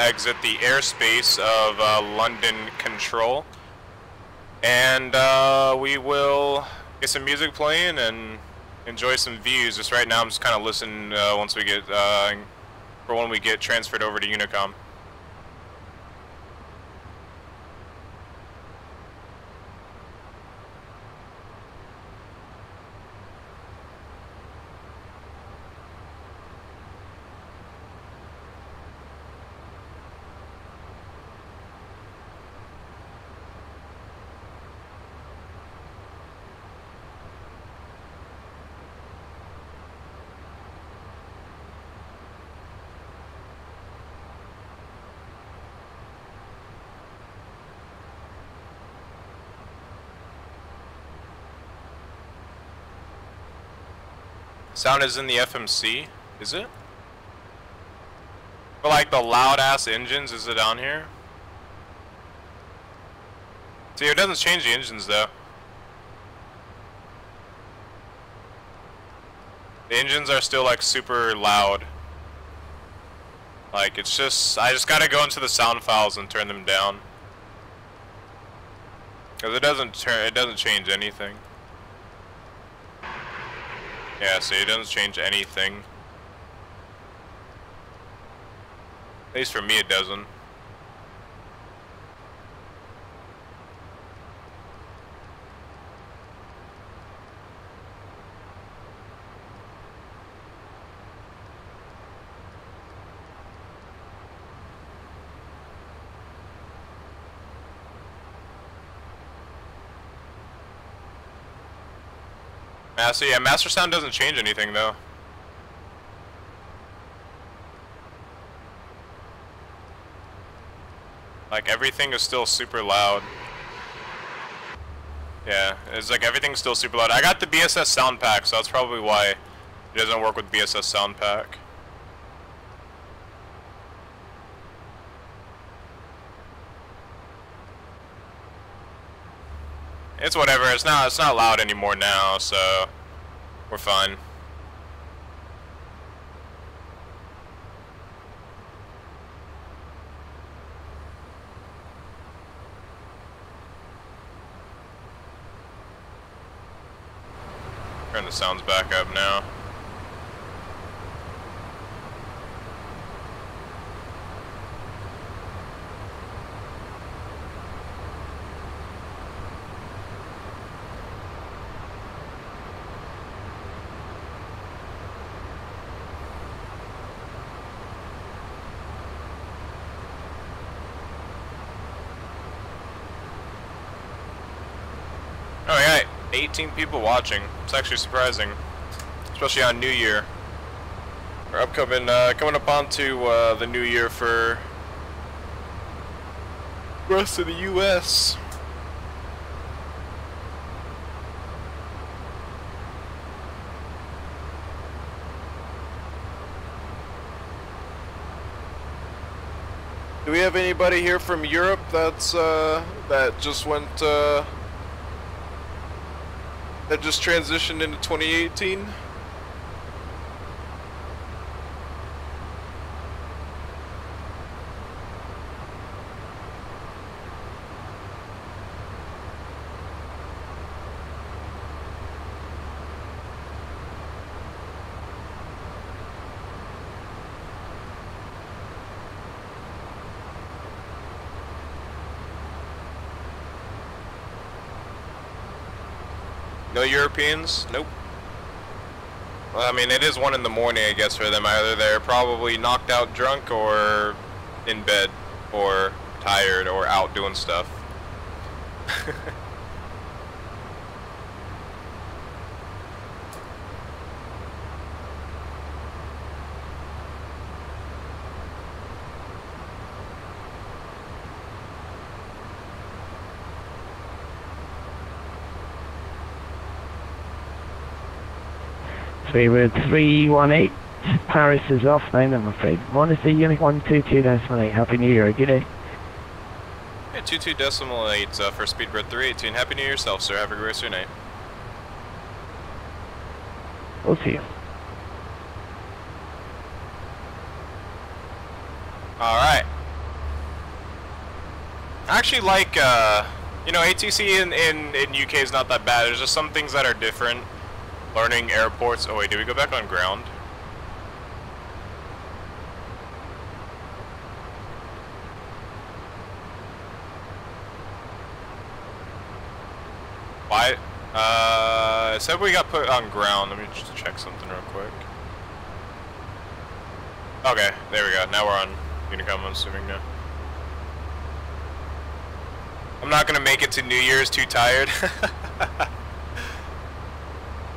exit the airspace of London Control. And we will get some music playing and enjoy some views. Just right now I'm just kind of listening once we get, for when we get transferred over to Unicom. Sound is in the FMC. Is it? But like the loud ass engines, is it on here? See, it doesn't change the engines though. The engines are still like super loud. Like it's just, I just gotta go into the sound files and turn them down. Cause it doesn't change anything. Yeah, see, it doesn't change anything. At least for me it doesn't. So yeah, master sound doesn't change anything though. Like everything is still super loud. Yeah, it's like everything's still super loud. I got the BSS sound pack, so that's probably why it doesn't work with BSS sound pack. It's whatever. It's not loud anymore now, so we're fine. Turn the sounds back up now. Oh yeah, 18 people watching. It's actually surprising, especially on New Year. We're upcoming, coming up onto the New Year for the rest of the U.S. Do we have anybody here from Europe that's that just went that just transitioned into 2018? No Europeans? Nope. Well, I mean, it is 1 in the morning, I guess, for them. Either they're probably knocked out drunk or in bed or tired or out doing stuff. Favorite 318, Paris is off now, I'm afraid. Monitor Unit 122.8, Happy New Year, good day. Yeah, 22.8 for Speedbird 318. Happy New Year yourself, sir. Have a great rest of your night. We'll see you. Alright. I actually like, you know, ATC in UK is not that bad. There's just some things that are different. Learning airports. Oh wait, did we go back on ground? Why? It said we got put on ground. Let me just check something real quick. Okay, there we go. Now we're on Unicom, I'm assuming now. I'm not gonna make it to New Year's, too tired.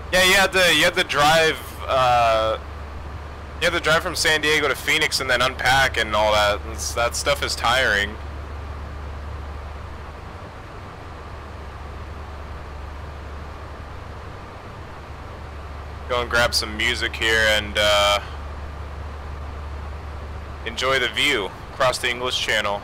Yeah, you had to drive from San Diego to Phoenix and then unpack and all that. That stuff is tiring. Go and grab some music here and enjoy the view across the English Channel.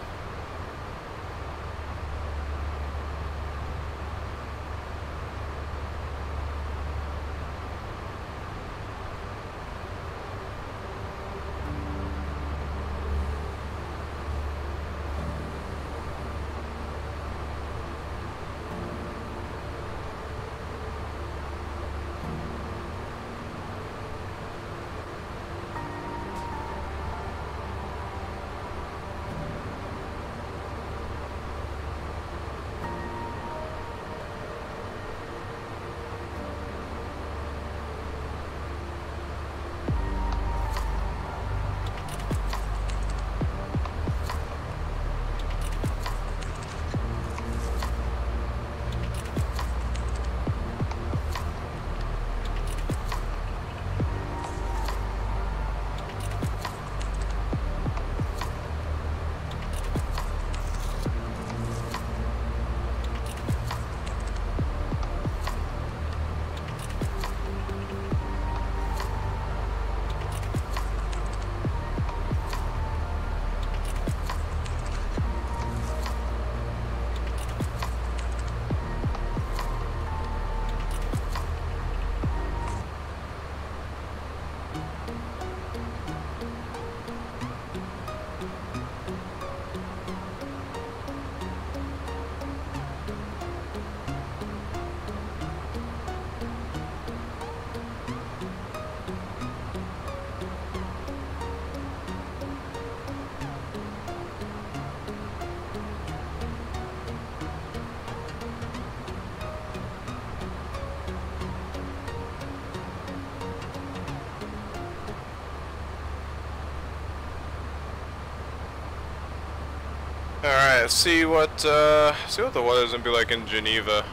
Alright, see what the weather's gonna be like in Geneva.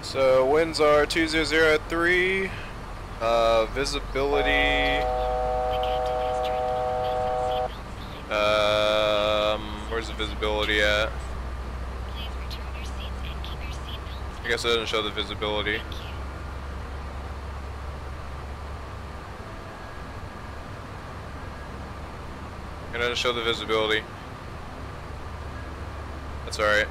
So winds are 200 at 3. Visibility. Where's the visibility at? I guess it doesn't show the visibility. It doesn't show the visibility. That's alright.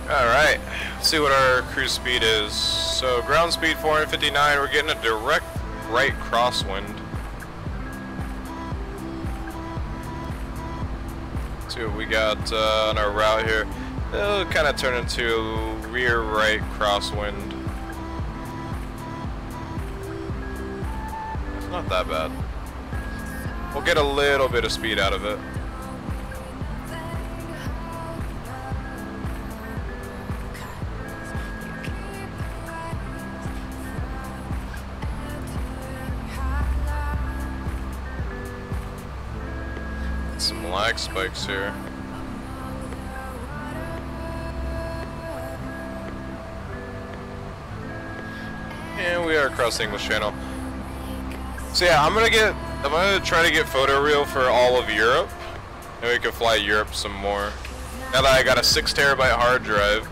Alright, let's see what our cruise speed is. So ground speed 459, we're getting a direct right crosswind. Let's see what we got on our route here. It'll kind of turn into a rear right crosswind. It's not that bad. We'll get a little bit of speed out of it. Some lag spikes here. And we are across the English Channel. So yeah, I'm gonna try to get photo reel for all of Europe, and we can fly Europe some more. Now that I got a 6 terabyte hard drive,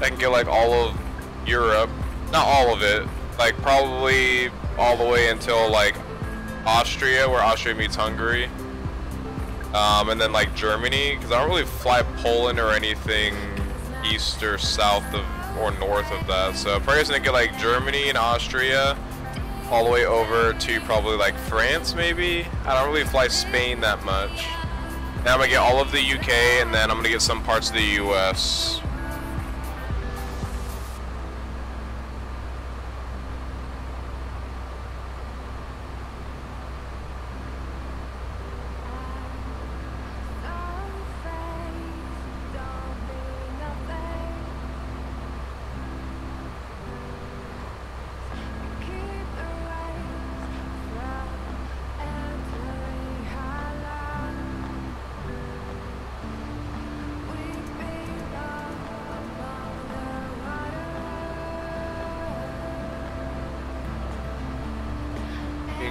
I can get like all of Europe, not all of it, like probably all the way until like Austria, where Austria meets Hungary. And then like Germany, because I don't really fly Poland or anything east or south of or north of that. So probably just gonna get like Germany and Austria all the way over to probably like France maybe. I don't really fly Spain that much. Then I'm gonna get all of the UK, and then I'm gonna get some parts of the US.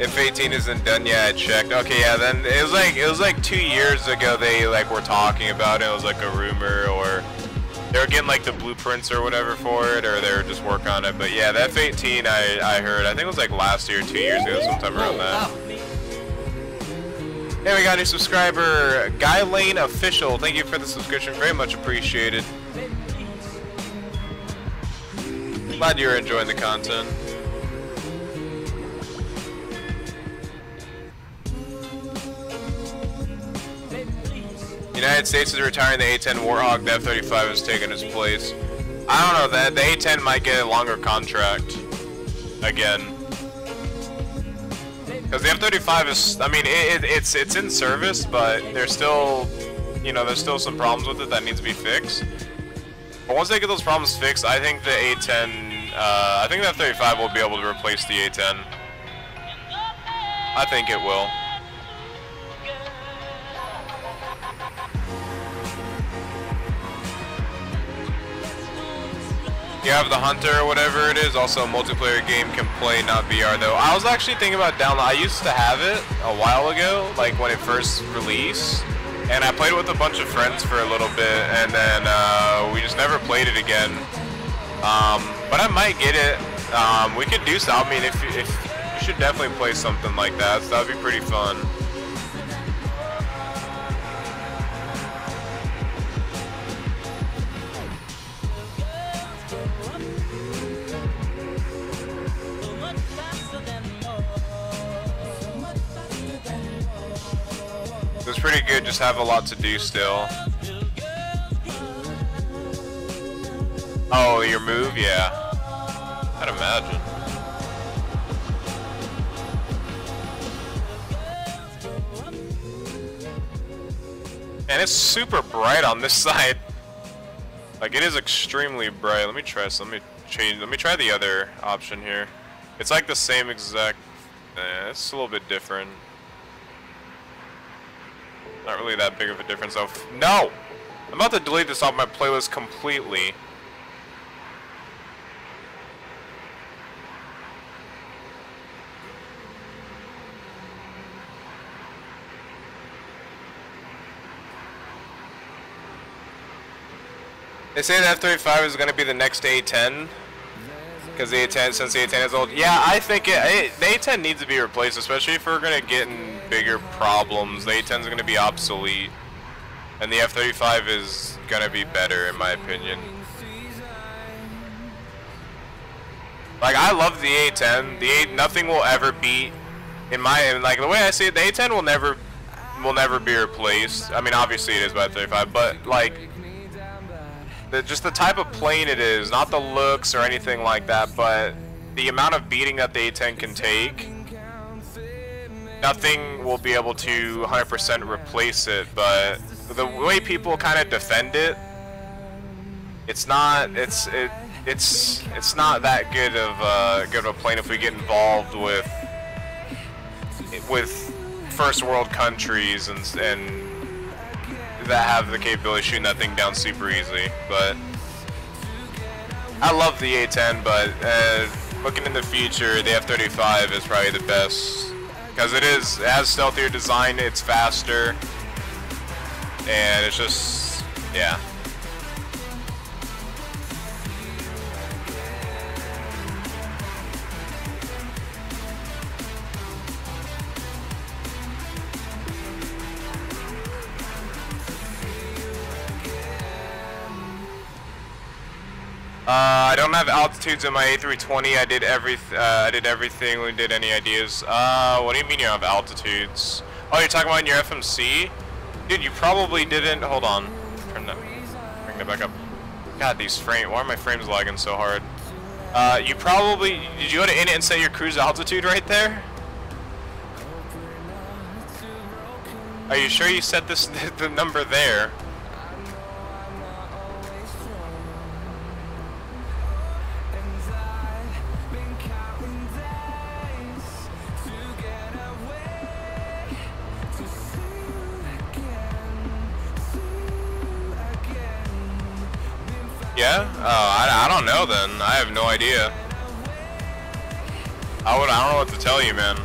F-18 isn't done yet. I checked. Okay, yeah. Then it was like 2 years ago. They like were talking about it. It was like a rumor, or they were getting like the blueprints or whatever for it, or they were just working on it. But yeah, the F-18 I heard. I think it was like last year, 2 years ago, sometime around that. Hey, we got a new subscriber, Guy Lane Official. Thank you for the subscription. Very much appreciated. Glad you're enjoying the content. United States is retiring the A-10 Warhawk. The F-35 has taken its place. I don't know, that the A-10 might get a longer contract again. Because the F-35 is, I mean, it's in service, but there's still, you know, there's still some problems with it that needs to be fixed. But once they get those problems fixed, I think the A-10, I think the F-35 will be able to replace the A-10. I think it will. You have the Hunter or whatever it is, also a multiplayer game, can play, not VR though. I was actually thinking about download. I used to have it a while ago, like when it first released, and I played with a bunch of friends for a little bit, and then we just never played it again. But I might get it. We could do so. I mean, if you should definitely play something like that. So that'd be pretty fun. It's pretty good, just have a lot to do still. Oh, your move? Yeah. I'd imagine. And it's super bright on this side. Like, it is extremely bright. Let me try some. Let me try the other option here. It's like the same exact. It's a little bit different. Not really that big of a difference though. No! I'm about to delete this off my playlist completely. They say the F-35 is going to be the next A-10. Because the A-10, since the A-10 is old. Yeah, I think the A-10 needs to be replaced, especially if we're going to get in bigger problems. The A-10 is going to be obsolete. And the F-35 is going to be better, in my opinion. Like, I love the A-10. Nothing will ever beat, like, the way I see it, the A-10 will never be replaced. I mean, obviously it is by the F-35, but, like, just the type of plane it is, not the looks or anything like that, but the amount of beating that the A-10 can take, nothing will be able to 100% replace it. But the way people kind of defend it, it's not that good of a plane if we get involved with first world countries and that have the capability of shooting that thing down super easy. But I love the A-10, but looking in the future, the F-35 is probably the best because it has stealthier design, it's faster, and it's just, yeah. I don't have altitudes in my A320. I did everything. We did any ideas? What do you mean you don't have altitudes? Oh, you're talking about in your FMC? Dude, you probably didn't. Hold on. Bring that back up. God, these frames. Why are my frames lagging so hard? You probably did. You go to init and set your cruise altitude right there? Are you sure you set the number there? Yeah? Oh, I don't know then. I have no idea. I don't know what to tell you, man.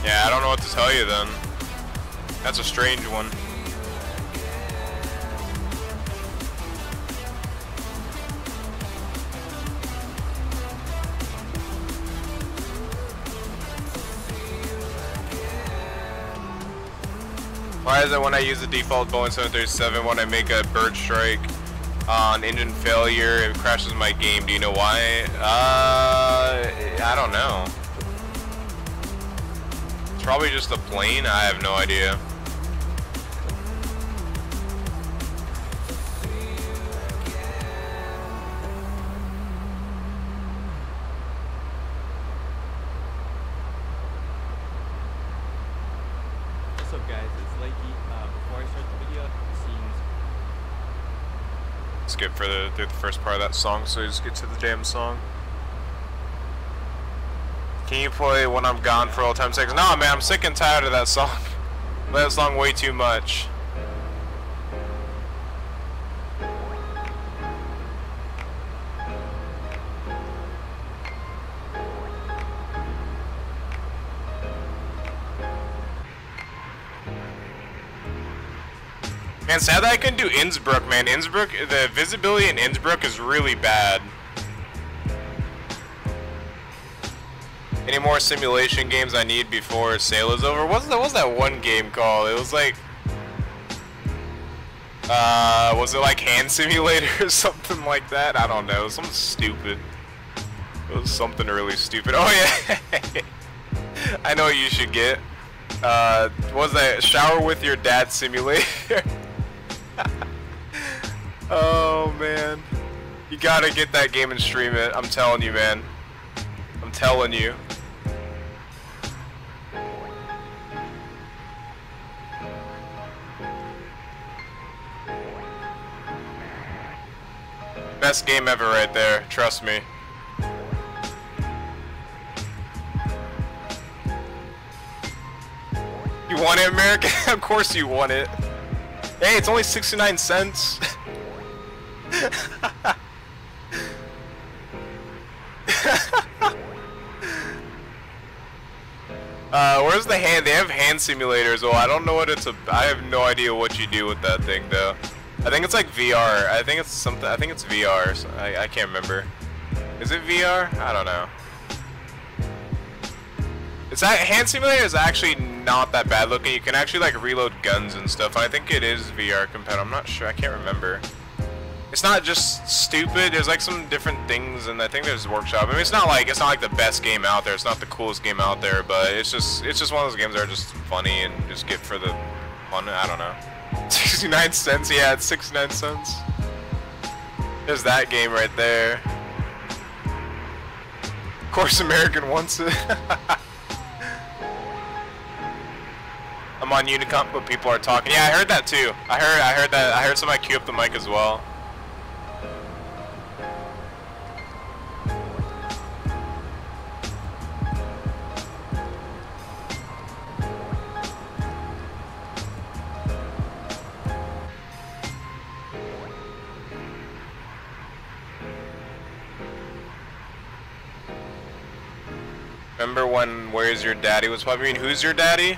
Yeah, I don't know what to tell you then. That's a strange one. Why is it when I use the default Boeing 737, when I make a bird strike on engine failure, it crashes my game? Do you know why? I don't know. It's probably just the plane. I have no idea. What's up, guys? It's Lakey. Before I start the video, it seems. Skip through the first part of that song, so just get to the damn song. Can you play When I'm Gone for all time sakes? No, man, I'm sick and tired of that song. I play that song way too much. Man, sad that I couldn't do Innsbruck, man. Innsbruck, the visibility in Innsbruck is really bad. Any more simulation games I need before sale is over? What was that one game called? It was like, was it like Hand Simulator or something like that? I don't know. Something stupid. It was something really stupid. Oh yeah, I know what you should get. What was that? Shower with Your Dad Simulator. Oh man, you gotta get that game and stream it. I'm telling you, man. I'm telling you. Best game ever right there, trust me. You want it, America? Of course you want it. Hey, it's only 69 cents. Where's the hand? They have hand simulators. Oh, I don't know what it's a. I have no idea what you do with that thing, though. I think it's like VR. I think it's something. I think it's VR. So I can't remember. Is it VR? I don't know. It's that hand simulator is actually not that bad looking. You can actually like reload guns and stuff. I think it is VR compatible. I'm not sure. I can't remember. It's not just stupid. There's like some different things, and I think there's workshop. I mean, it's not like the best game out there. It's not the coolest game out there, but it's just one of those games that are just funny and just get for the fun. I don't know. 69 cents. Yeah, it's 69 cents. There's that game right there. Of course, American wants it. I'm on Unicomp, but people are talking. Yeah, I heard that too. I heard that. I heard somebody cue up the mic as well. Remember when Where's Your Daddy was popular? I mean, Who's Your Daddy?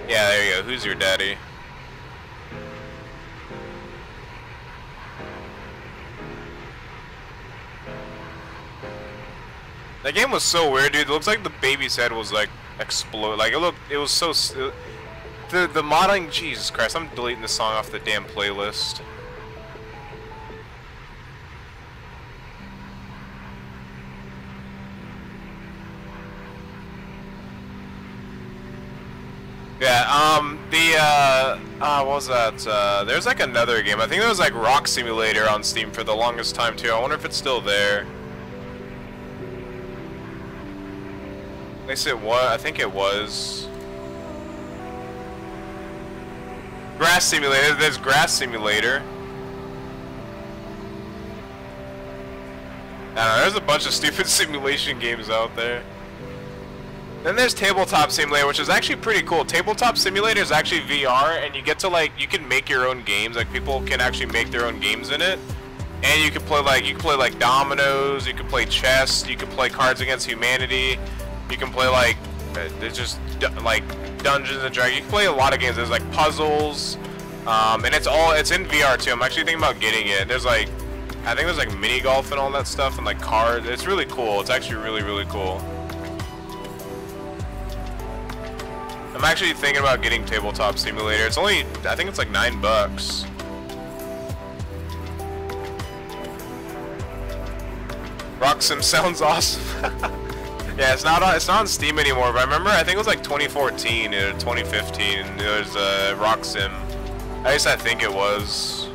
Yeah, there you go. Who's Your Daddy? That game was so weird, dude. It looks like the baby's head was like explode. Like it was so. The modeling. Jesus Christ! I'm deleting this song off the damn playlist. Yeah, what was that? There's like another game. I think there was like Rock Simulator on Steam for the longest time too. I wonder if it's still there. At least it was. I think it was. Grass Simulator. There's Grass Simulator. I don't know, there's a bunch of stupid simulation games out there. Then there's Tabletop Simulator, which is actually pretty cool. Tabletop Simulator is actually VR, and you get to like, you can make your own games. Like people can actually make their own games in it, and you can play like dominoes. You can play chess. You can play Cards Against Humanity. You can play like It's just like Dungeons and Dragons. You can play a lot of games. There's like puzzles, and it's in VR too. I'm actually thinking about getting it. There's like, I think there's like mini golf and all that stuff, and like cards. It's really cool. It's actually really, really cool. I'm actually thinking about getting Tabletop Simulator. It's only, I think it's like $9. Roxim sounds awesome. Yeah, it's not on Steam anymore, but I remember, I think it was like 2014 or 2015. There was Roxim. At least I think it was.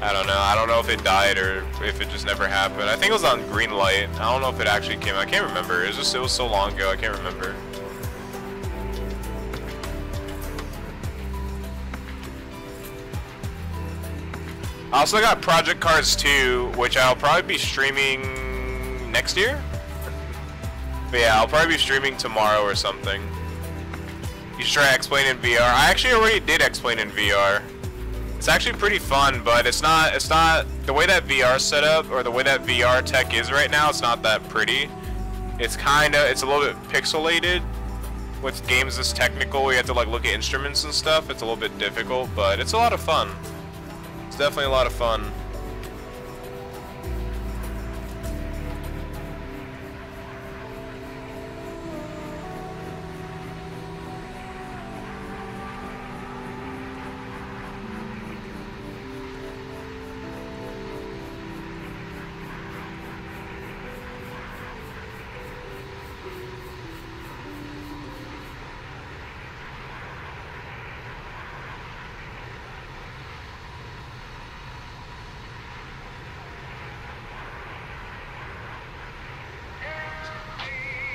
I don't know. I don't know if it died or if it just never happened. I think it was on Greenlight. I don't know if it actually came out. I can't remember. It was so long ago. I can't remember. I also got Project Cars 2, which I'll probably be streaming next year. But yeah, I'll probably be streaming tomorrow or something. You should try X-Plane in VR. I actually already did X-Plane in VR. It's actually pretty fun, but it's not the way that VR set up or the way that VR tech is right now. It's not that pretty. It's a little bit pixelated. With games this technical, you have to like look at instruments and stuff. It's a little bit difficult, but it's a lot of fun. It's definitely a lot of fun.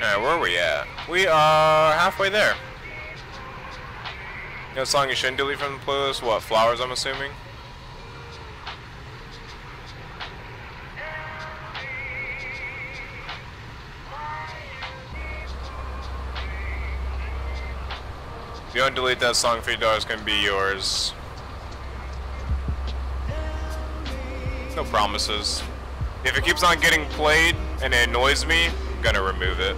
Alright, where are we at? We are halfway there. You know, a song you shouldn't delete from the playlist? What, Flowers, I'm assuming? If you don't delete that song, $50 can be yours. No promises. If it keeps on getting played and it annoys me, I'm gonna remove it.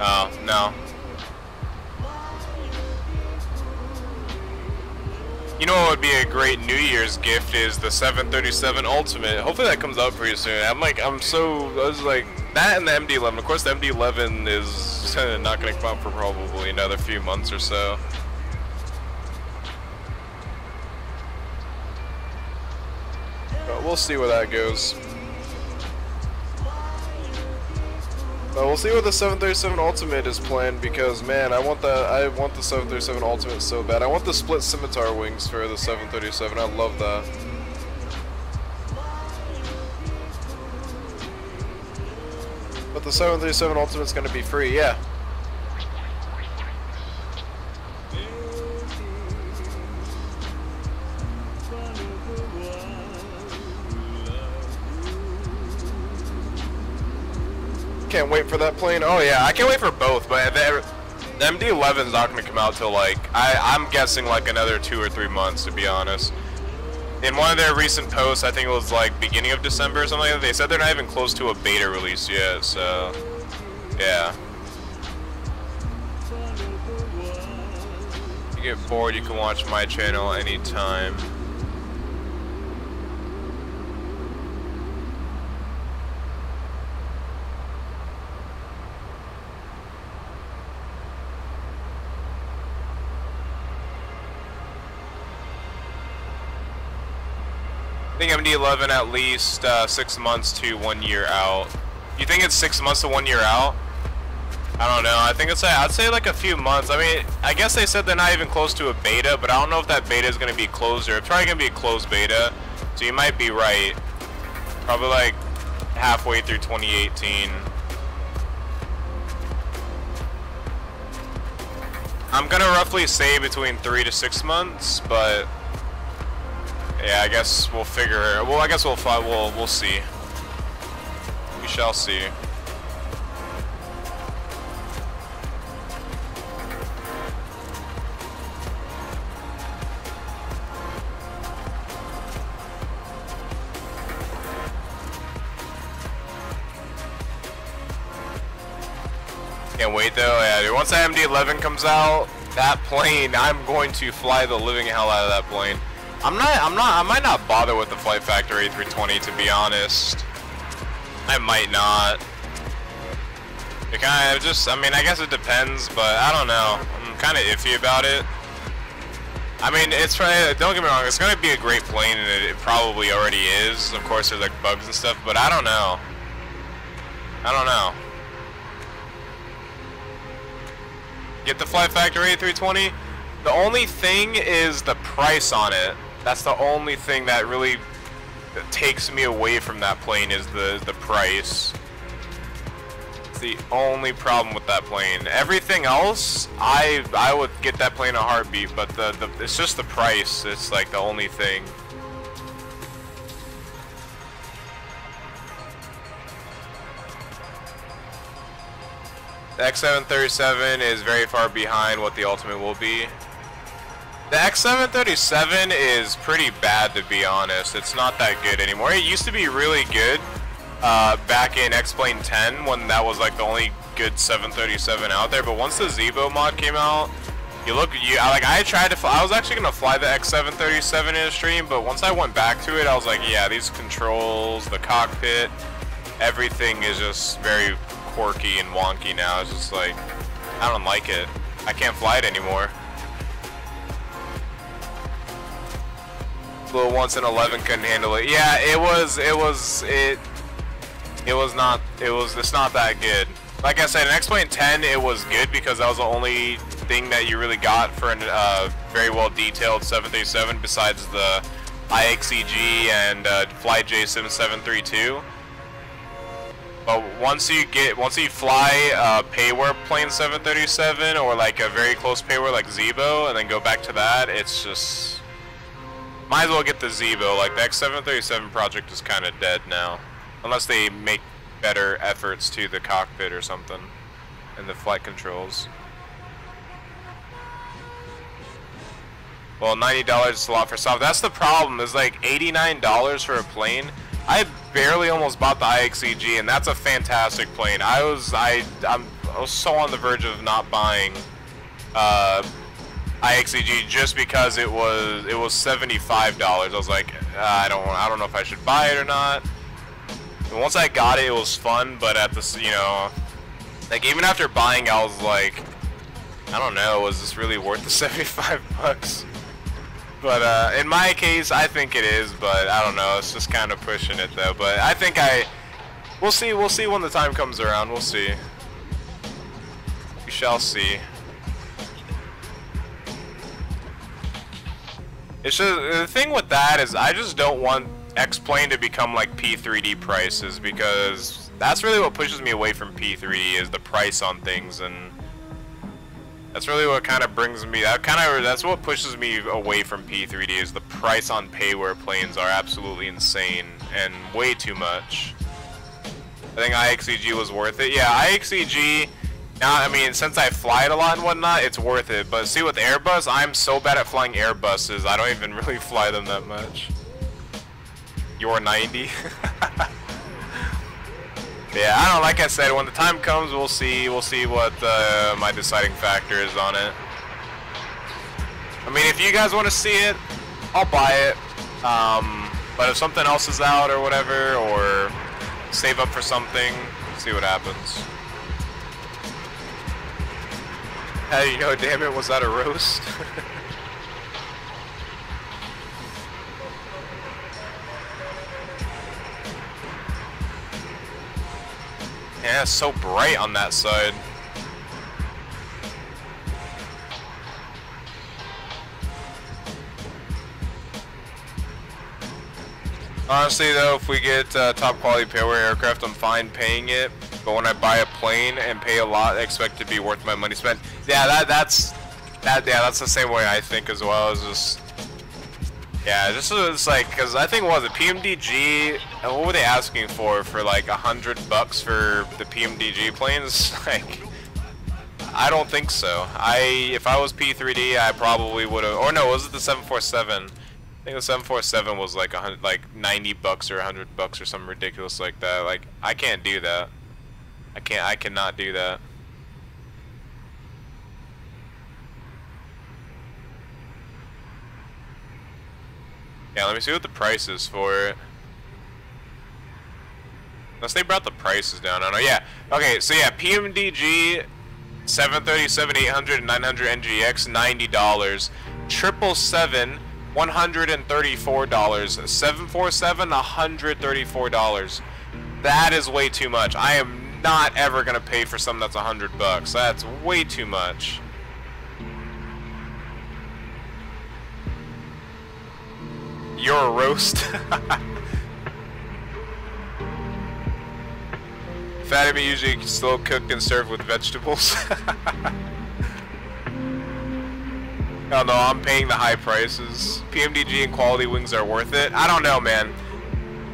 Oh, no. You know what would be a great New Year's gift is the 737 Ultimate. Hopefully that comes out pretty soon. I was like, that and the MD-11. Of course the MD-11 is not gonna come out for probably another few months or so. But we'll see where that goes. But we'll see what the 737 Ultimate is planned because, man, I want the 737 Ultimate so bad. I want the split scimitar wings for the 737. I love that. But the 737 Ultimate's gonna be free, yeah. Can't wait for that plane. Oh yeah, I can't wait for both, but the MD-11 is not going to come out till like, I'm guessing like another 2 or 3 months, to be honest. In one of their recent posts, I think it was like beginning of December or something like that, they said they're not even close to a beta release yet, so yeah. If you get bored, you can watch my channel anytime. I think MD-11 at least 6 months to 1 year out. You think it's 6 months to 1 year out? I don't know. I think I'd say like a few months. I mean, I guess they said they're not even close to a beta, but I don't know if that beta is going to be closed or it's probably going to be a closed beta. So you might be right. Probably like halfway through 2018. I'm going to roughly say between 3 to 6 months, but yeah, I guess we'll figure it. Well, I guess we'll see. We shall see. Can't wait though. Yeah, dude, once that MD-11 comes out, that plane, I'm going to fly the living hell out of that plane. I might not bother with the Flight Factor A320, to be honest. I might not. It kind of just, I mean, I guess it depends, but I don't know. I'm kind of iffy about it. I mean, it's probably, don't get me wrong, it's going to be a great plane, and it probably already is. Of course, there's like bugs and stuff, but I don't know. I don't know. Get the Flight Factor A320. The only thing is the price on it. That's the only thing that really takes me away from that plane is the price. It's the only problem with that plane. Everything else, I would get that plane in a heartbeat, but it's just the price. It's like the only thing. The X737 is very far behind what the Ultimate will be. The X737 is pretty bad, to be honest. It's not that good anymore. It used to be really good back in X-Plane 10 when that was like the only good 737 out there. But once the Zebo mod came out, I was actually gonna fly the X737 in a stream, but once I went back to it, I was like, yeah, these controls, the cockpit, everything is just very quirky and wonky now. It's just like, I don't like it. I can't fly it anymore. Little once in 11 couldn't handle it. Yeah, it's not that good. Like I said, in X-Plane 10 it was good because that was the only thing that you really got for a very well detailed 737 besides the IXEG and FlyJ Sim 732. But once you fly a payware plane 737 or like a very close payware like Zebo and then go back to that, it's just, might as well get the Zebo. Like the X737 project is kind of dead now, unless they make better efforts to the cockpit or something and the flight controls. Well, $90 is a lot for soft. That's the problem, is like $89 for a plane. I barely almost bought the IXEG, and that's a fantastic plane. I was so on the verge of not buying IXEG just because it was $75. I was like, I don't know if I should buy it or not. And once I got it, it was fun, but at this, you know, like even after buying, I was like, I don't know, was this really worth the 75 bucks? But in my case, I think it is, but I don't know. It's just kind of pushing it though. But I think we'll see when the time comes around. We'll see. We shall see. It's just, the thing with that is I just don't want X-Plane to become like P3D prices, because that's really what pushes me away from P3D is the price on things, and that's really what kind of brings me, that's what pushes me away from P3D is the price on payware planes are absolutely insane and way too much. I think IXEG was worth it. Yeah, IXEG, now, I mean, since I fly it a lot and whatnot, it's worth it. But see, with Airbus, I'm so bad at flying Airbuses, I don't even really fly them that much. You're 90? Yeah, I don't know, like I said, when the time comes, we'll see what my deciding factor is on it. I mean, if you guys want to see it, I'll buy it. But if something else is out or whatever, or save up for something, see what happens. Hey, you know, damn it, was that a roast? Yeah, it's so bright on that side. Honestly though, if we get top quality payware aircraft, I'm fine paying it. But when I buy a plane and pay a lot, I expect it to be worth my money spent. Yeah, that's the same way I think as well. It's just, yeah, just it's like, because I think, what was it, PMDG, what were they asking for like $100 for the PMDG planes? Like, I don't think so. If I was P3D, I probably would have, or no, was it the 747? I think the 747 was like $90 or $100 or something ridiculous like that. Like, I can't do that. I cannot do that. Yeah, let me see what the price is for it. Unless they brought the prices down. I don't know. Yeah. Okay, so yeah, PMDG 737, 800, 900 NGX, $90. 777, $134. 747, $134. That is way too much. I am not ever gonna pay for something that's $100. That's way too much. You're a roast. Fatty meat usually slow cooked and served with vegetables. Hell no, I'm paying the high prices. PMDG and quality wings are worth it. I don't know, man.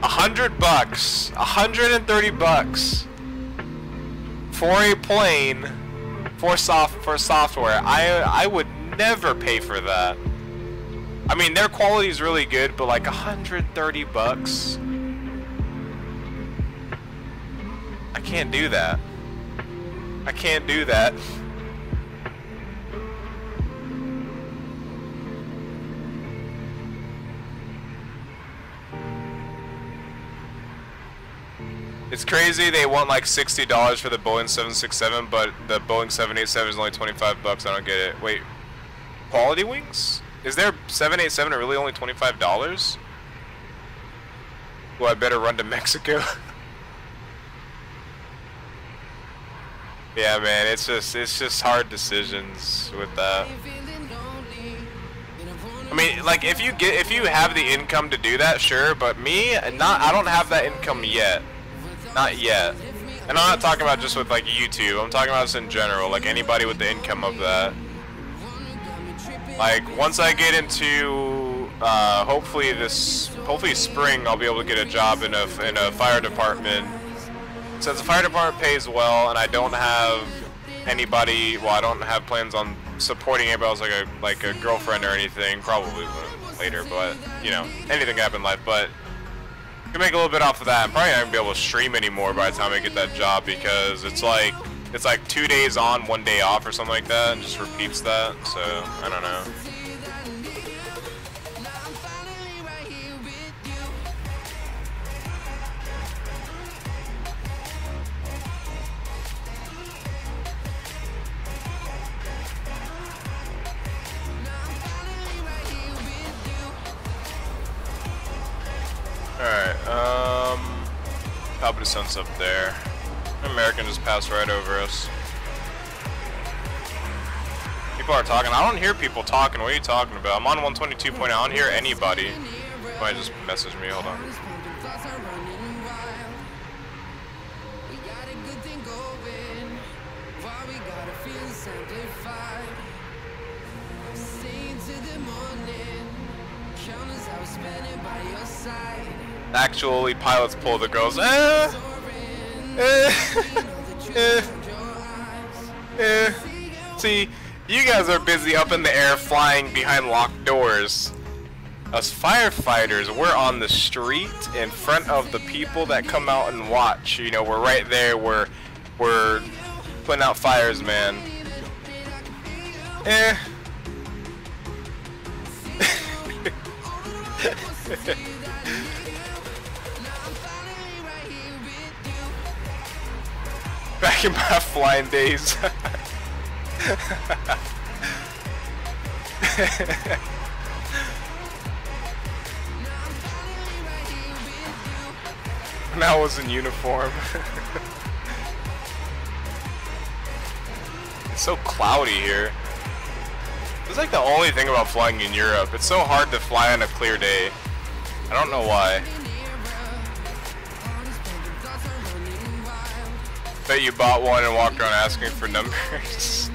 $100, $130 for a plane for software. I would never pay for that. I mean, their quality is really good, but like $130. I can't do that. I can't do that. It's crazy they want like $60 for the Boeing 767, but the Boeing 787 is only $25. I don't get it. Wait, quality wings? Is their 787 really only $25? Well, I better run to Mexico. Yeah, man, it's just hard decisions with that. I mean, like if you have the income to do that, sure, but me, I don't have that income yet. Not yet. And I'm not talking about just with like YouTube. I'm talking about this in general, like anybody with the income of that. Like once I get into hopefully spring, I'll be able to get a job in a fire department. Since the fire department pays well, and I don't have anybody, well, I don't have plans on supporting anybody else like a girlfriend or anything. Probably later, but you know, anything can happen in life. But I can make a little bit off of that. I'm probably not gonna be able to stream anymore by the time I get that job because it's like 2 days on, 1 day off or something like that, and just repeats that. So I don't know. Alright, top of the sun's up there. American just passed right over us. People are talking. I don't hear people talking. What are you talking about? I'm on 122.0. I don't hear anybody. Might just message me. Hold on. Actually, pilots pull the girls. See, you guys are busy up in the air flying behind locked doors. Us firefighters, we're on the street in front of the people that come out and watch. You know, we're right there. We're putting out fires, man. Back in my flying days. When I was in uniform. It's so cloudy here. It's like the only thing about flying in Europe. It's so hard to fly on a clear day. I don't know why. Bet you bought one and walked around asking for numbers.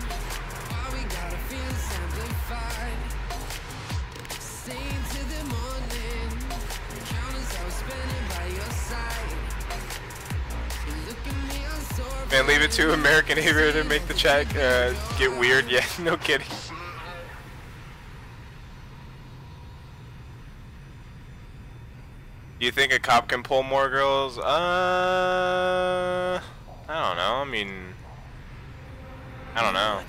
Man, leave it to American Aviator to make the chat get weird. Yeah, no kidding. Do you think a cop can pull more girls? I don't know. I mean, I don't know.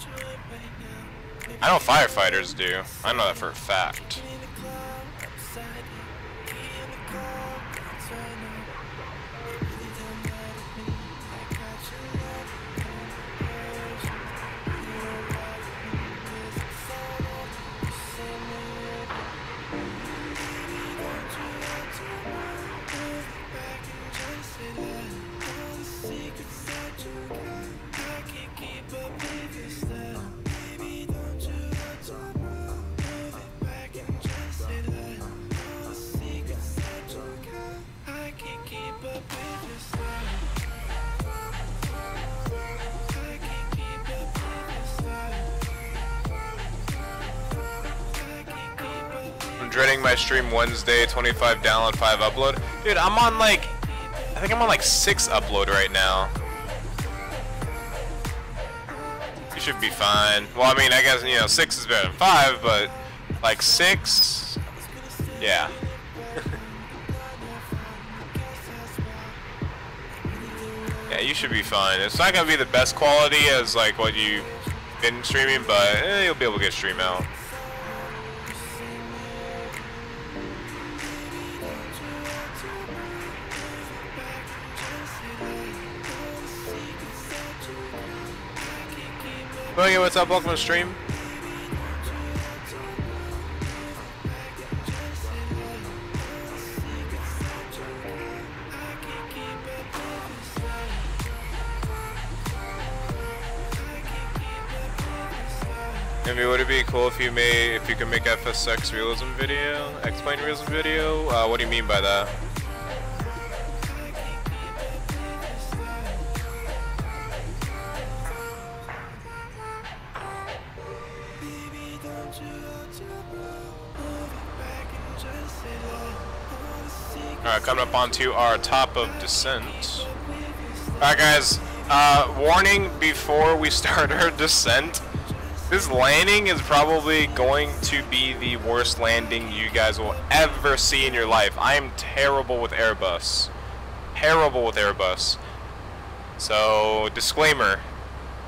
I know firefighters do. I know that for a fact. dreading my stream Wednesday, 25 download, 5 upload. Dude, I'm on like, I think I'm on like 6 upload right now. You should be fine. Well, I mean, I guess, you know, 6 is better than 5, but like 6, yeah. Yeah, you should be fine. It's not gonna be the best quality as like what you've been streaming, but you'll be able to get stream out. Boogie, what's up? Welcome to stream. Maybe would it be cool if you could make FSX realism video, X-Plane realism video? What do you mean by that? Alright, coming up onto our top of descent. Alright guys, warning before we start our descent. This landing is probably going to be the worst landing you guys will ever see in your life. I am terrible with Airbus. Terrible with Airbus. So, disclaimer.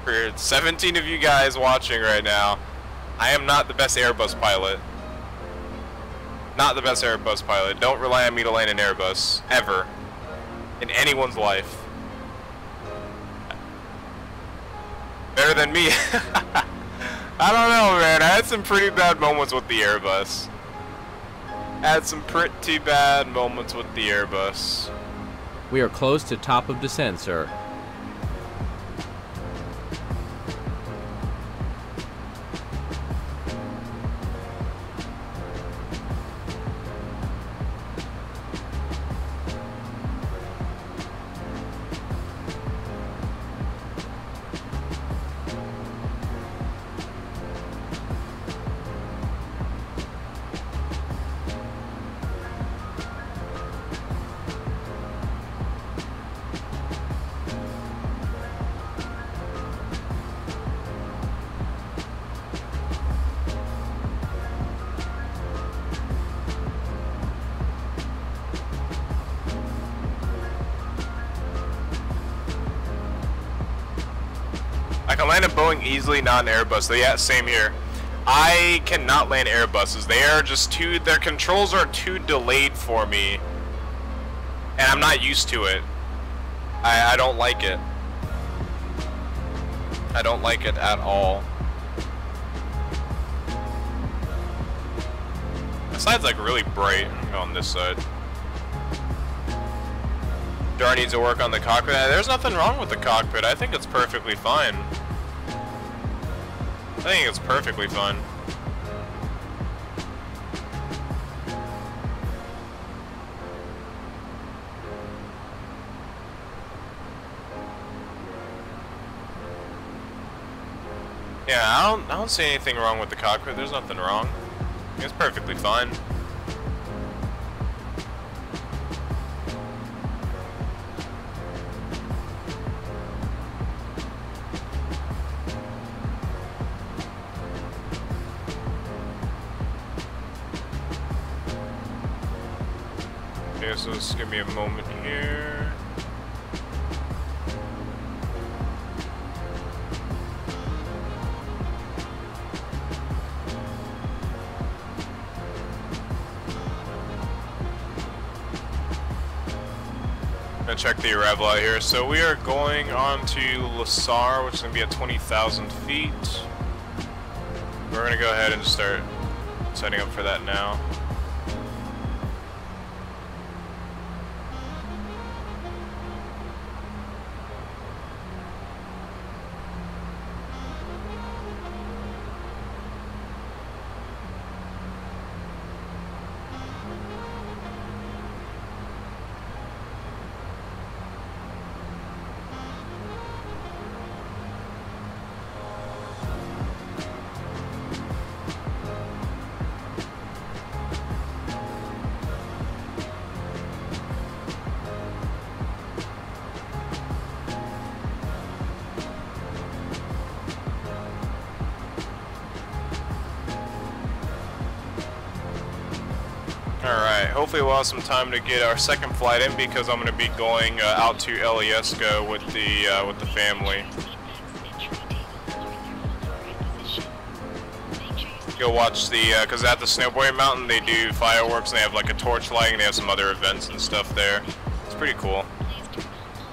For 17 of you guys watching right now, I am not the best Airbus pilot. Not the best Airbus pilot. Don't rely on me to land an Airbus. Ever. In anyone's life. Better than me. I don't know, man. I had some pretty bad moments with the Airbus. We are close to top of descent, sir. I can land a Boeing easily, not an Airbus. So yeah, same here. I cannot land Airbuses. They are just too, their controls are too delayed for me. And I'm not used to it. I don't like it. I don't like it at all. The side's like really bright on this side. Dar needs to work on the cockpit. There's nothing wrong with the cockpit. I think it's perfectly fine. I think it's perfectly fine. Yeah, I don't see anything wrong with the cockpit. There's nothing wrong. It's perfectly fine. Okay, so just give me a moment here. Gonna check the arrival out here. So we are going on to Lasar, which is gonna be at 20,000 feet. We're gonna go ahead and start setting up for that now. hopefully we'll have some time to get our second flight in because I'm going to be going out to LESCO with the family. Go watch the, because at the Snowboarding Mountain they do fireworks and they have like a torch lighting and they have some other events and stuff there. It's pretty cool.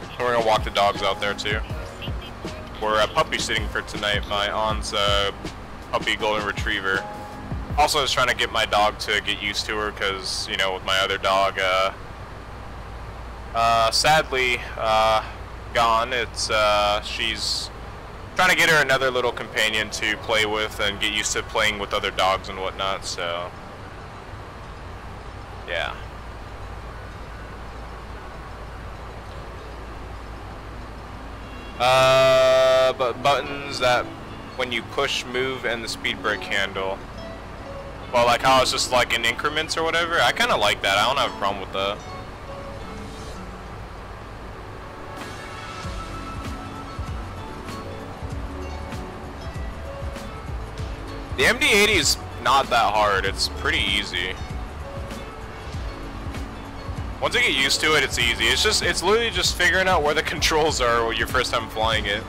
And we're going to walk the dogs out there too. We're puppy sitting for tonight. My aunt's puppy golden retriever. Also, I was trying to get my dog to get used to her because, you know, with my other dog, sadly, gone. It's, she's trying to get her another little companion to play with and get used to playing with other dogs and whatnot, so, yeah. But buttons that when you push, move, and the speed brake handle. Well, like how it's just like in increments or whatever. I kind of like that. I don't have a problem with that. The MD-80 is not that hard. It's pretty easy. Once you get used to it, it's easy. It's literally just figuring out where the controls are when your first time flying it.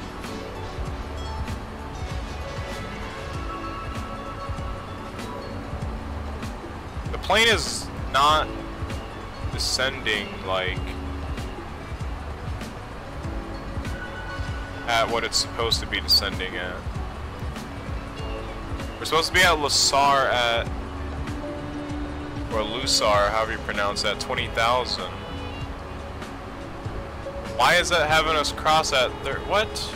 The plane is not descending like at what it's supposed to be descending at. We're supposed to be at Lusar at, or Lusar, however you pronounce that, 20,000. Why is that having us cross at what?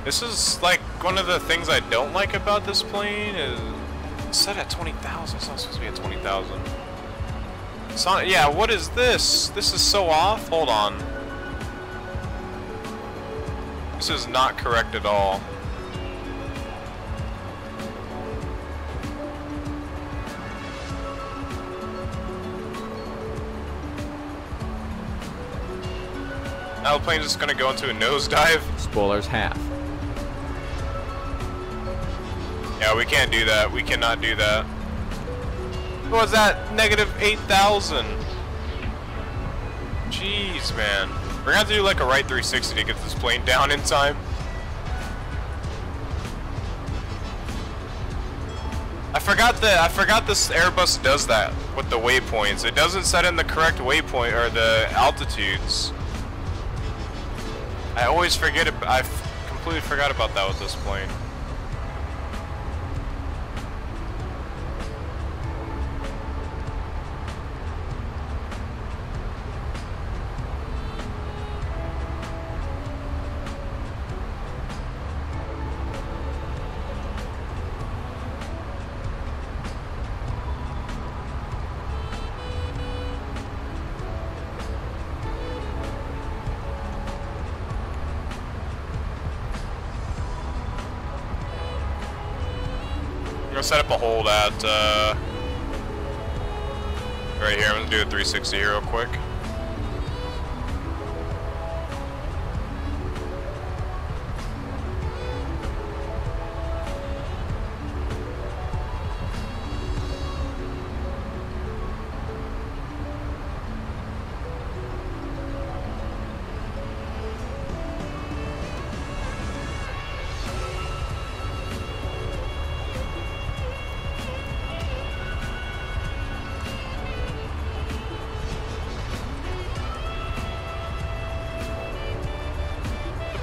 This is like one of the things I don't like about this plane is it's set at 20,000. It's not supposed to be at 20,000. Yeah, what is this? This is so off. Hold on. This is not correct at all. Now the plane's just gonna go into a nosedive. Spoilers half. Yeah, we can't do that. We cannot do that. What was that? Negative 8,000. Jeez, man. We're gonna have to do like a right 360 to get this plane down in time. I forgot this Airbus does that with the waypoints. It doesn't set in the correct waypoint or the altitudes. I always forget it. I completely forgot about that with this plane. Set up a hold at right here. I'm gonna do a 360 here real quick.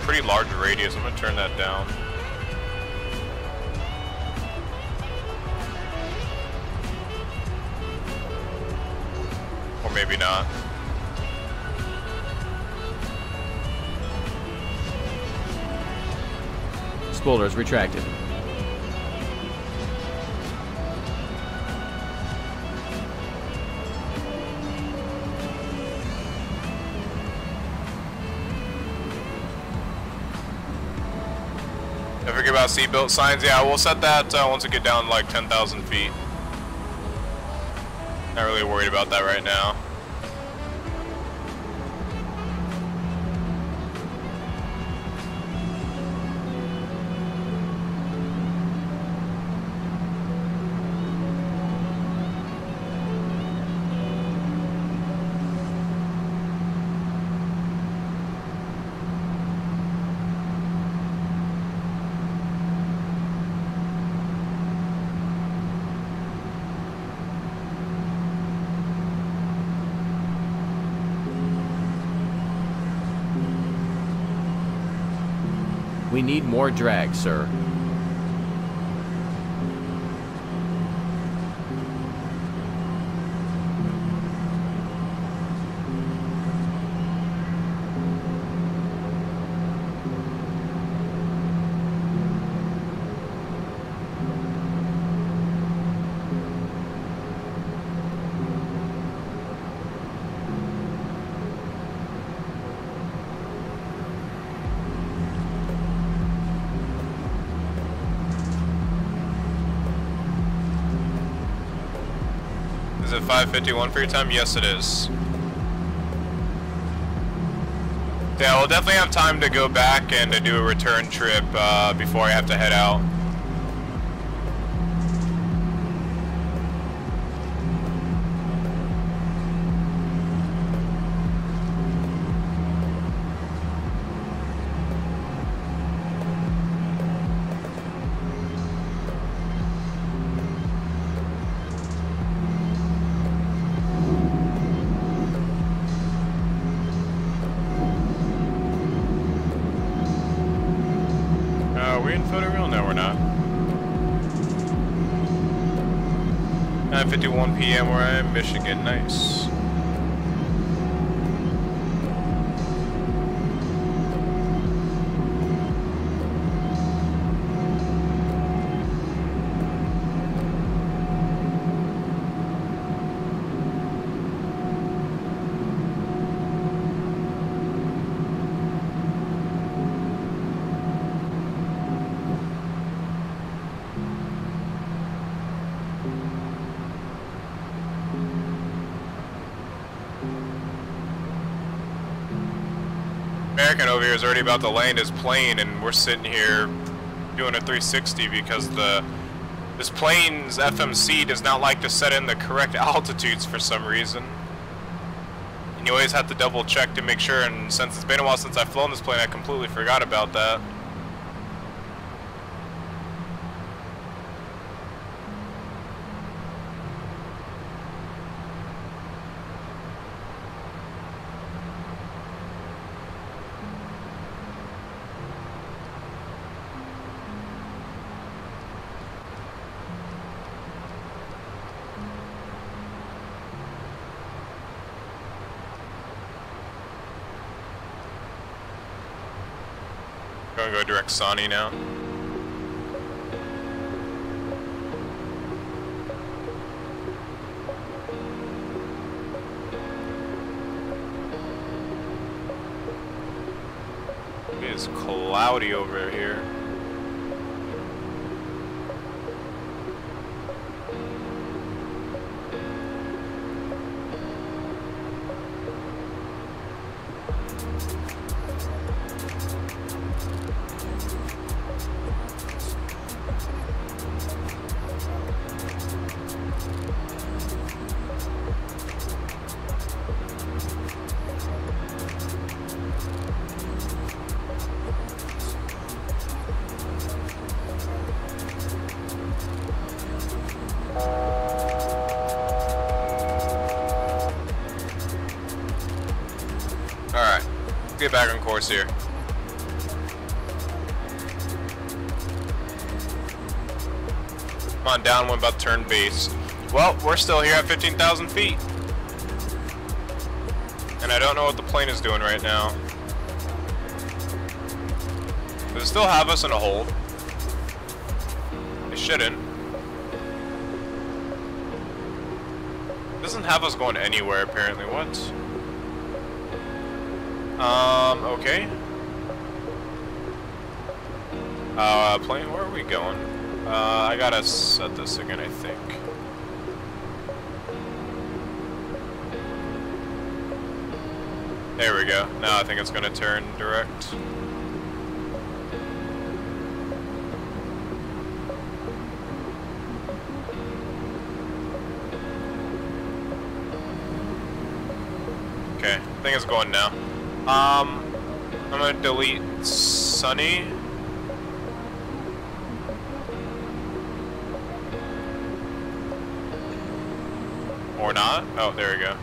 Pretty large radius. I'm gonna turn that down. Or maybe not. Spoilers retracted. Don't forget about seatbelt signs. Yeah, we'll set that once we get down like 10,000 feet. Not really worried about that right now. We need more drag, sir. Is it 5:51 for your time? Yes, it is. Yeah, we'll definitely have time to go back and to do a return trip before I have to head out. Are we in photo reel? No, we're not. 9:51 p.m. where I am, Michigan. Nice. American over here is already about to land his plane, and we're sitting here doing a 360 because this plane's FMC does not like to set in the correct altitudes for some reason. And you always have to double check to make sure, and since it's been a while since I've flown this plane, I completely forgot about that. Gonna go direct Sani now. It's cloudy over here. Alright, get back on course here. Come on, downwind, about to turn base. Well, we're still here at 15,000 feet. And I don't know what the plane is doing right now. Does it still have us in a hold? It shouldn't. It doesn't have us going anywhere, apparently. What? Okay. Plane, where are we going? I gotta set this again, I think. There we go. Now I think it's gonna turn direct. Okay, I think it's going now. I'm gonna delete Sunny. Or not? Oh, there we go.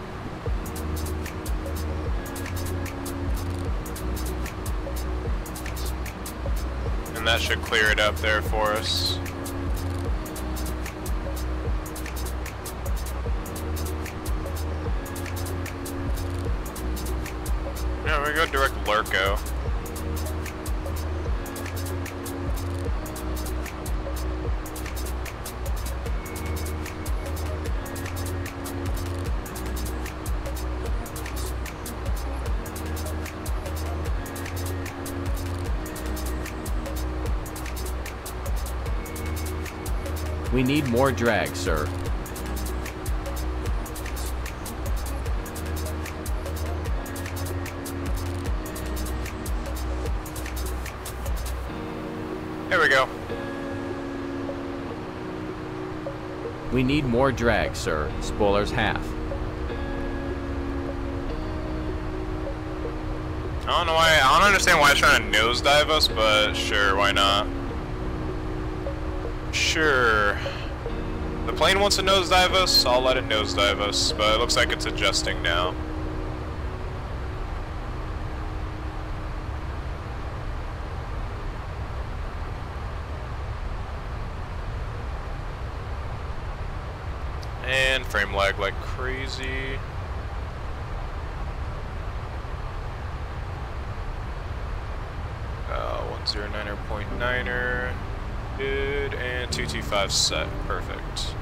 and that should clear it up there for us. Yeah, we're gonna go direct Lurko. We need more drag, sir. There we go. We need more drag, sir. Spoilers half. I don't know why. I don't understand why it's trying to nosedive us, but sure, why not? Sure. The plane wants to nosedive us, I'll let it nosedive us, but it looks like it's adjusting now. And frame lag like crazy. Uh, 109er.9er. Good, and 225 set. Perfect.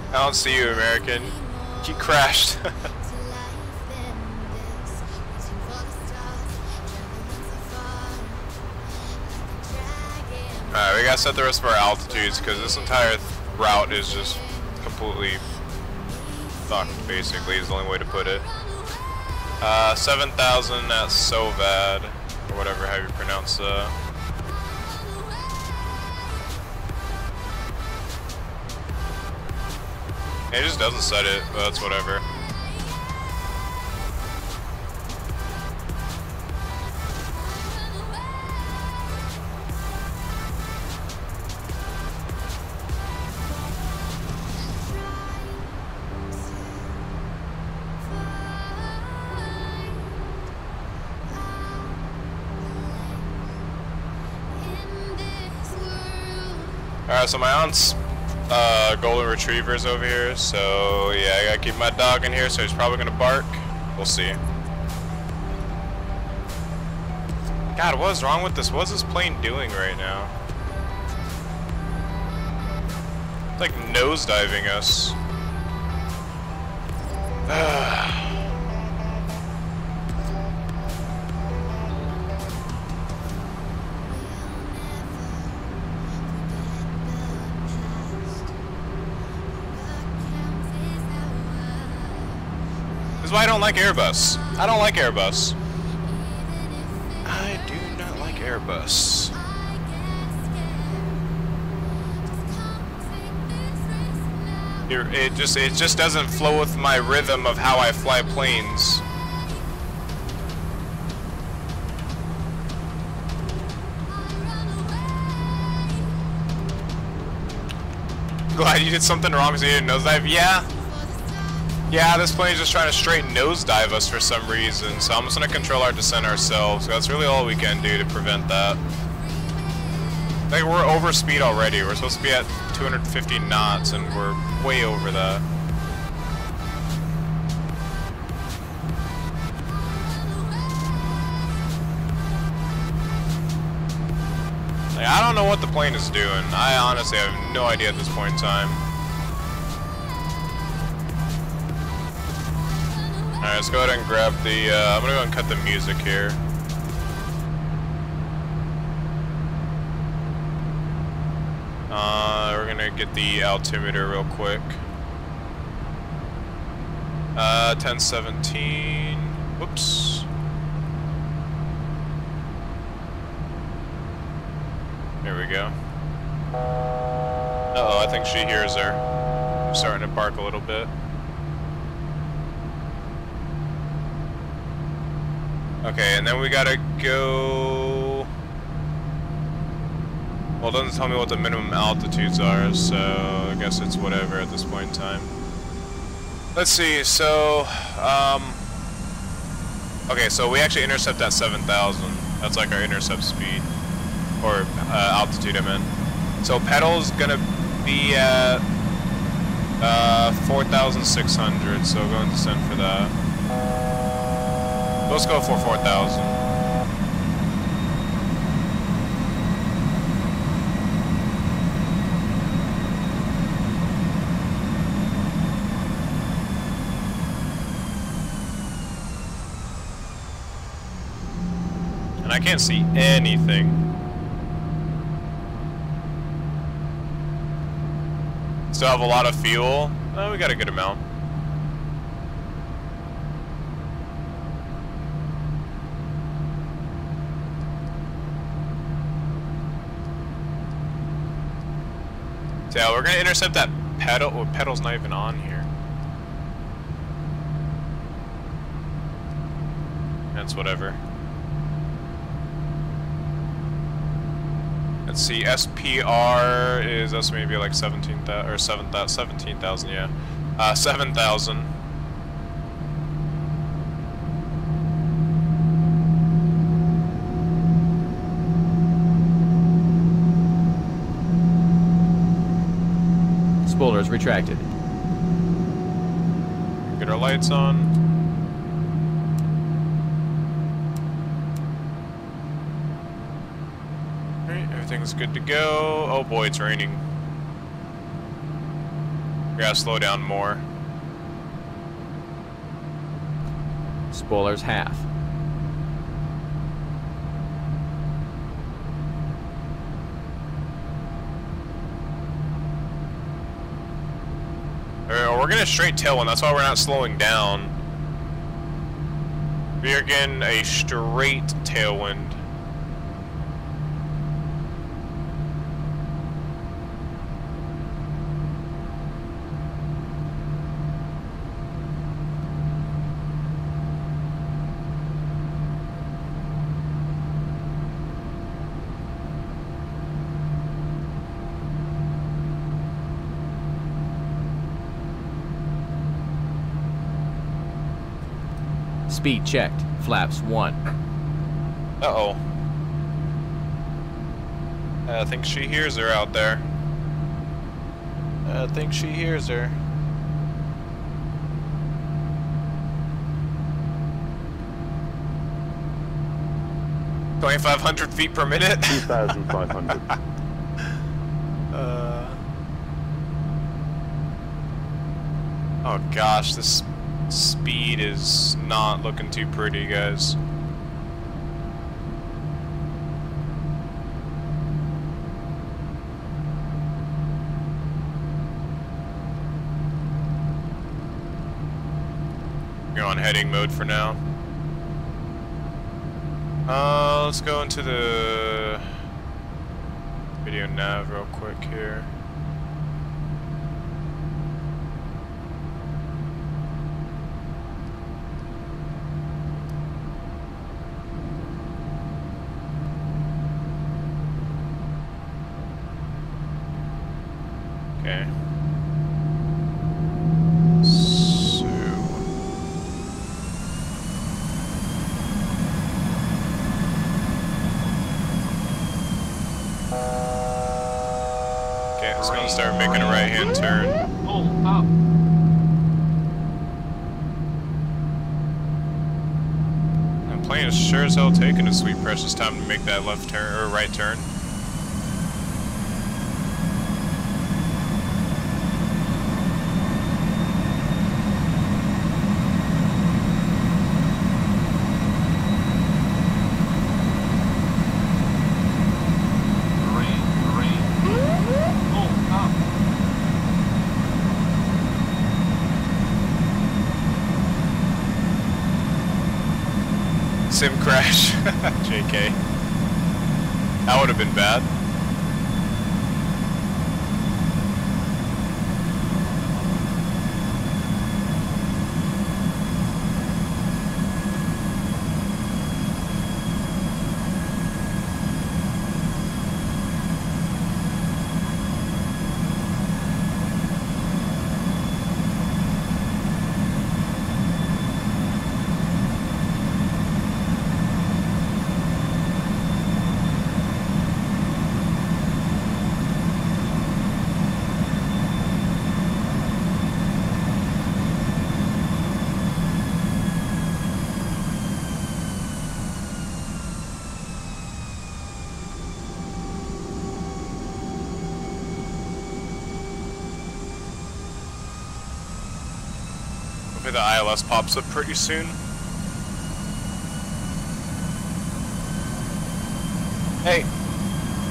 I don't see you, American. You crashed. Alright, we gotta set the rest of our altitudes because this entire route is just completely fucked, basically, is the only way to put it. 7,000 at Sovad, or whatever, how you pronounce it just doesn't set it, but that's whatever. Alright, so my aunt's golden retrievers over here, so yeah, I gotta keep my dog in here, so he's probably gonna bark. We'll see. God, what is wrong with this? What's this plane doing right now? It's like nosediving us. Why I don't like Airbus. I don't like Airbus. I do not like Airbus. It just doesn't flow with my rhythm of how I fly planes. Glad you did something wrong so you didn't nosedive. Yeah, this plane's just trying to straight nosedive us for some reason, so I'm just gonna control our descent ourselves. That's really all we can do to prevent that. Like, we're over speed already. We're supposed to be at 250 knots, and we're way over that. Like, I don't know what the plane is doing. I honestly have no idea at this point in time. Alright, let's go ahead and grab the, I'm gonna go and cut the music here. We're gonna get the altimeter real quick. 1017, whoops. There we go. Uh-oh, I think she hears her. I'm starting to bark a little bit. Okay, and then we gotta go... Well, it doesn't tell me what the minimum altitudes are, so I guess it's whatever at this point in time. Let's see, so, okay, so we actually intercept at 7,000. That's like our intercept speed. Or, altitude, I meant. So pedal's gonna be at, 4,600, so go and descend for that. Let's go for 4,000. I can't see anything. Still have a lot of fuel. Oh, we got a good amount. So yeah, we're gonna intercept that pedal. Well, pedal's not even on here. That's whatever. Let's see, SPR is estimated to be like 17,000 or 17,000, yeah. 7,000. Spoilers retracted. Get our lights on. Everything's good to go. Oh boy, it's raining. We gotta slow down more. Spoilers half. We're gonna straight tailwind, that's why we're not slowing down. We are getting a straight tailwind. Speed checked. Flaps 1. Uh-oh. I think she hears her out there. I think she hears her. $2,500 feet per minute? 2,500. Oh gosh, this speed is not looking too pretty, guys. Go on heading mode for now. Let's go into the video nav real quick here. Okay. So okay, it's gonna start making a right-hand turn. Oh, up. The plane is sure as hell taking a sweet precious time to make that left turn or right turn. Sim crash. JK. That would have been bad. Hopefully the ILS pops up pretty soon. Hey,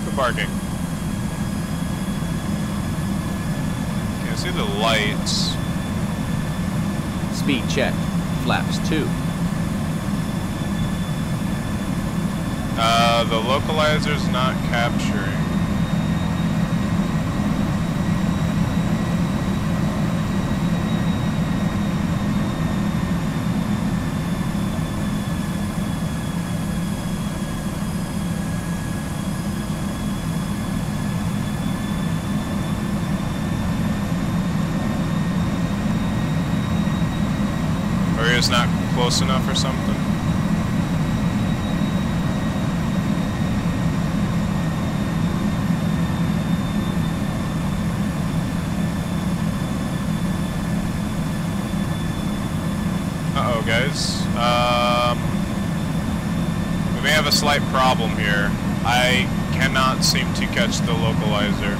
quit barking. Can't see the lights. Speed check. Flaps 2. The localizer's not capturing. Or it's not close enough or something. Uh-oh, guys. We may have a slight problem here. I cannot seem to catch the localizer.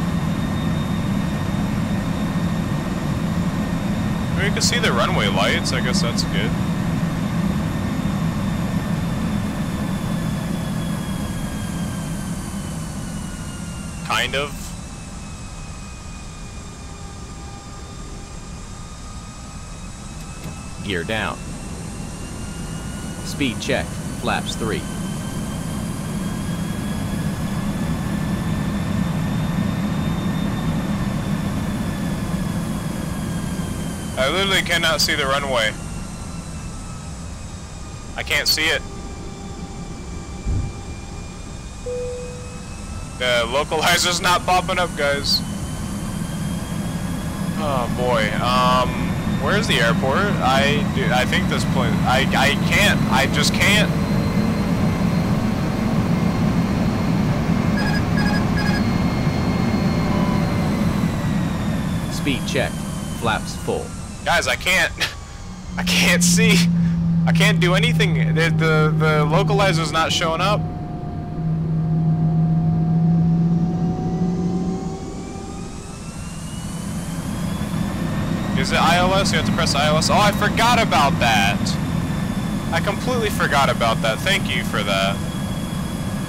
I mean, you can see the runway lights. I guess that's good. Kind of. Gear down. Speed check. Flaps 3. I literally cannot see the runway. I can't see it. The localizer's not popping up, guys. Oh boy. Where's the airport? I think this plane. I can't. I just can't. Speed check. Flaps full. Guys, I can't. I can't see. I can't do anything. The localizer's not showing up. Is it ILS? You have to press ILS. Oh, I forgot about that. I completely forgot about that. Thank you for that.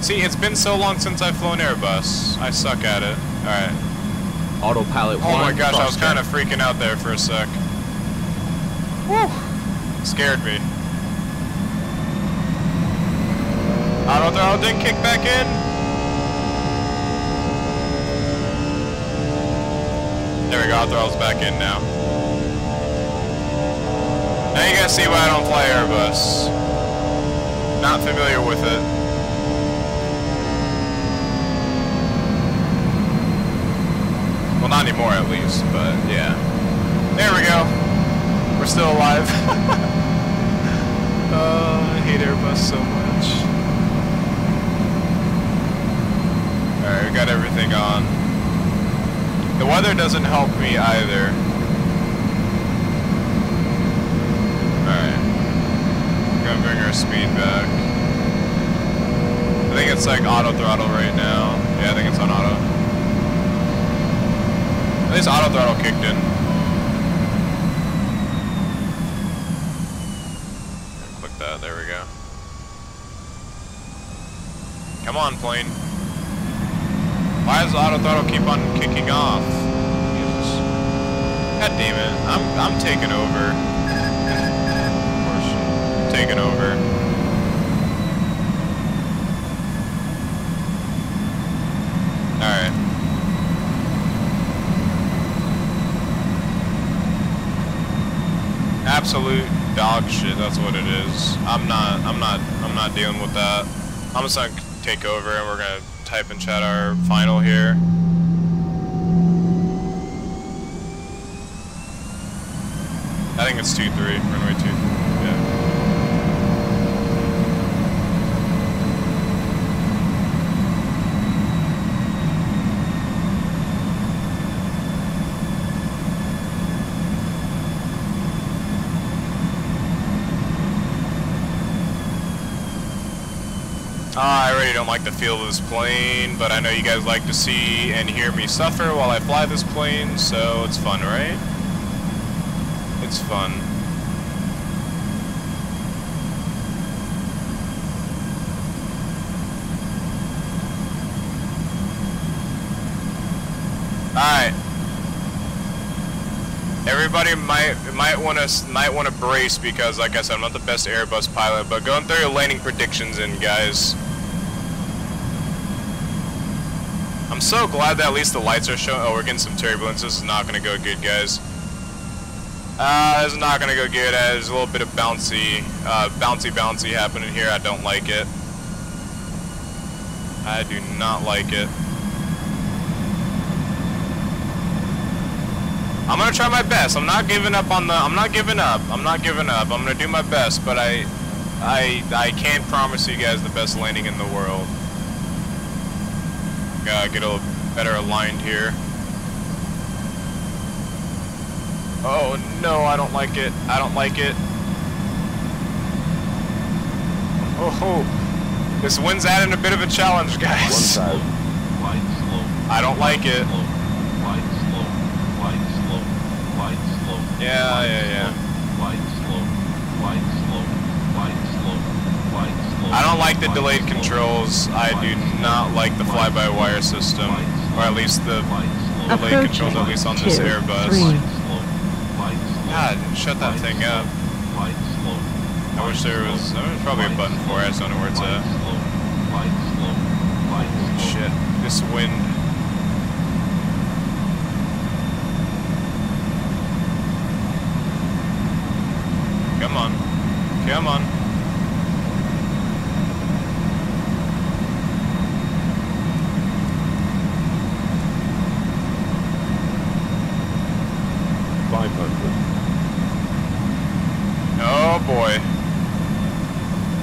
See, it's been so long since I've flown Airbus. I suck at it. Alright. Autopilot 1. Oh my gosh, I was kind of freaking out there for a sec. Woo! Scared me. Auto throttle didn't kick back in. There we go, auto throttle's back in now. Now you guys see why I don't fly Airbus. Not familiar with it. Well, not anymore at least, but yeah. There we go. We're still alive. Oh, I hate Airbus so much. Alright, we got everything on. The weather doesn't help me either. Alright. We're gonna bring our speed back. I think it's like auto throttle right now. Yeah, I think it's on auto. At least auto throttle kicked in. Click that, there we go. Come on, plane. Why does the auto throttle keep on kicking off? Jesus. God damn it. I'm taking over. Of course, taking over. Alright. Absolute dog shit, that's what it is. I'm not dealing with that. I'm just gonna take over and we're gonna type in chat our final here. I think it's 2-3, runway 2. Yeah. I already don't like the feel of this plane, but I know you guys like to see and hear me suffer while I fly this plane, so it's fun, right? It's fun. Alright. Everybody might want to brace because, like I said, I'm not the best Airbus pilot, but go and throw your landing predictions in, guys. I'm so glad that at least the lights are showing. Oh, we're getting some turbulence. This is not going to go good, guys. This is not going to go good. There's a little bit of bouncy happening here. I don't like it. I do not like it. I'm gonna try my best. I'm not giving up on the. I'm not giving up. I'm gonna do my best, but I can't promise you guys the best landing in the world. Gotta get a little better aligned here. Oh no, I don't like it. I don't like it. Oh, this wind's adding a bit of a challenge, guys. I don't like it. Yeah. I don't like the delayed controls. I do not like the fly-by-wire system, or at least the delayed controls, at least on this Airbus. God, shut that thing up. I wish there was probably a button for it. I just don't know where it's at. Shit, this wind. Come on. Come on. Oh boy.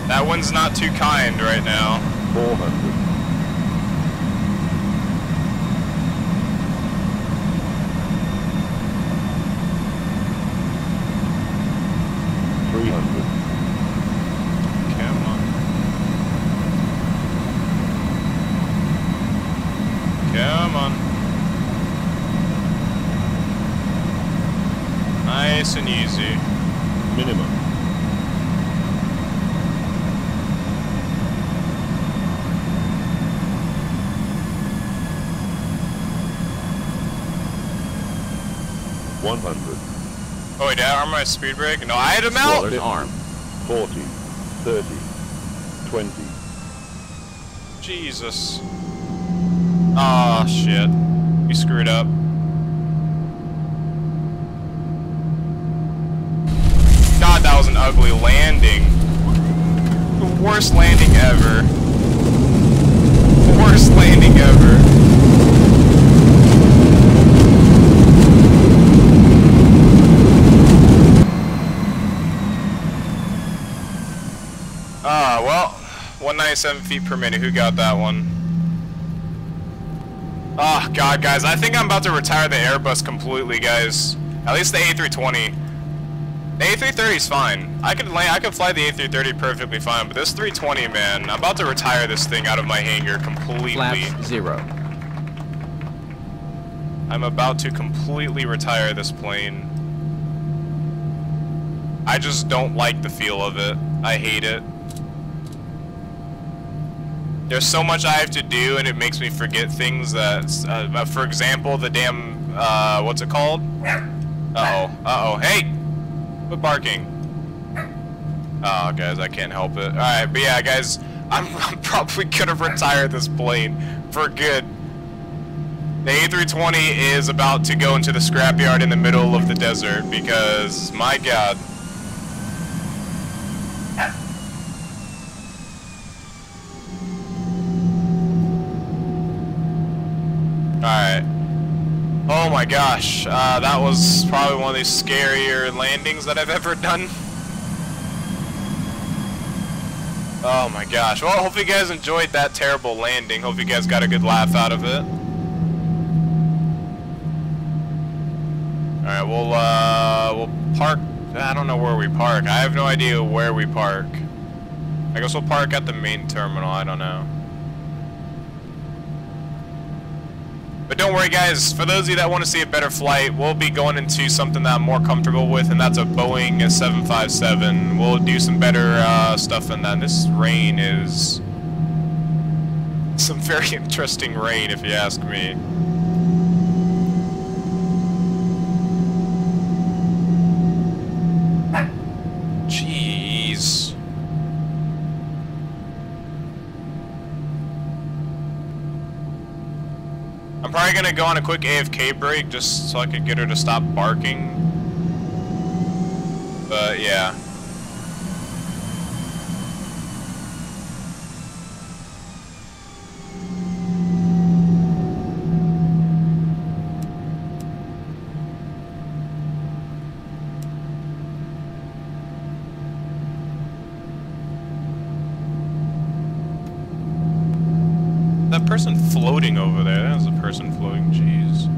That one's not too kind right now. 400. 300. Come on. Come on. Nice and easy. Minimum. Oh wait, did I arm my speed brake? No, I had him out! There's arm. 40, 30, 20. Jesus. Aw, shit. We screwed up. God, that was an ugly landing. The worst landing ever. Worst landing ever. Well, 197 feet per minute. Who got that one? Oh, God, guys. I think I'm about to retire the Airbus completely, guys. At least the A320. The A330 is fine. I could fly the A330 perfectly fine, but this 320, man, I'm about to retire this thing out of my hangar completely. Flaps 0. I'm about to completely retire this plane. I just don't like the feel of it. I hate it. There's so much I have to do, and it makes me forget things that, for example, the damn, what's it called? Uh-oh, hey! Quit barking. Oh, guys, I can't help it. Alright, but yeah, guys, I'm probably gonna retire this plane for good. The A320 is about to go into the scrapyard in the middle of the desert, because, my God. Alright. Oh my gosh, that was probably one of the scarier landings that I've ever done. Oh my gosh. Well, hope you guys enjoyed that terrible landing. Hope you guys got a good laugh out of it. Alright, we'll park. I don't know where we park. I have no idea where we park. I guess we'll park at the main terminal. I don't know. But don't worry, guys, for those of you that want to see a better flight, we'll be going into something that I'm more comfortable with, and that's a Boeing 757. We'll do some better stuff in that. This rain is some very interesting rain, if you ask me. I'm probably gonna go on a quick AFK break just so I could get her to stop barking. But yeah. That person floating over there, that was a person floating, jeez.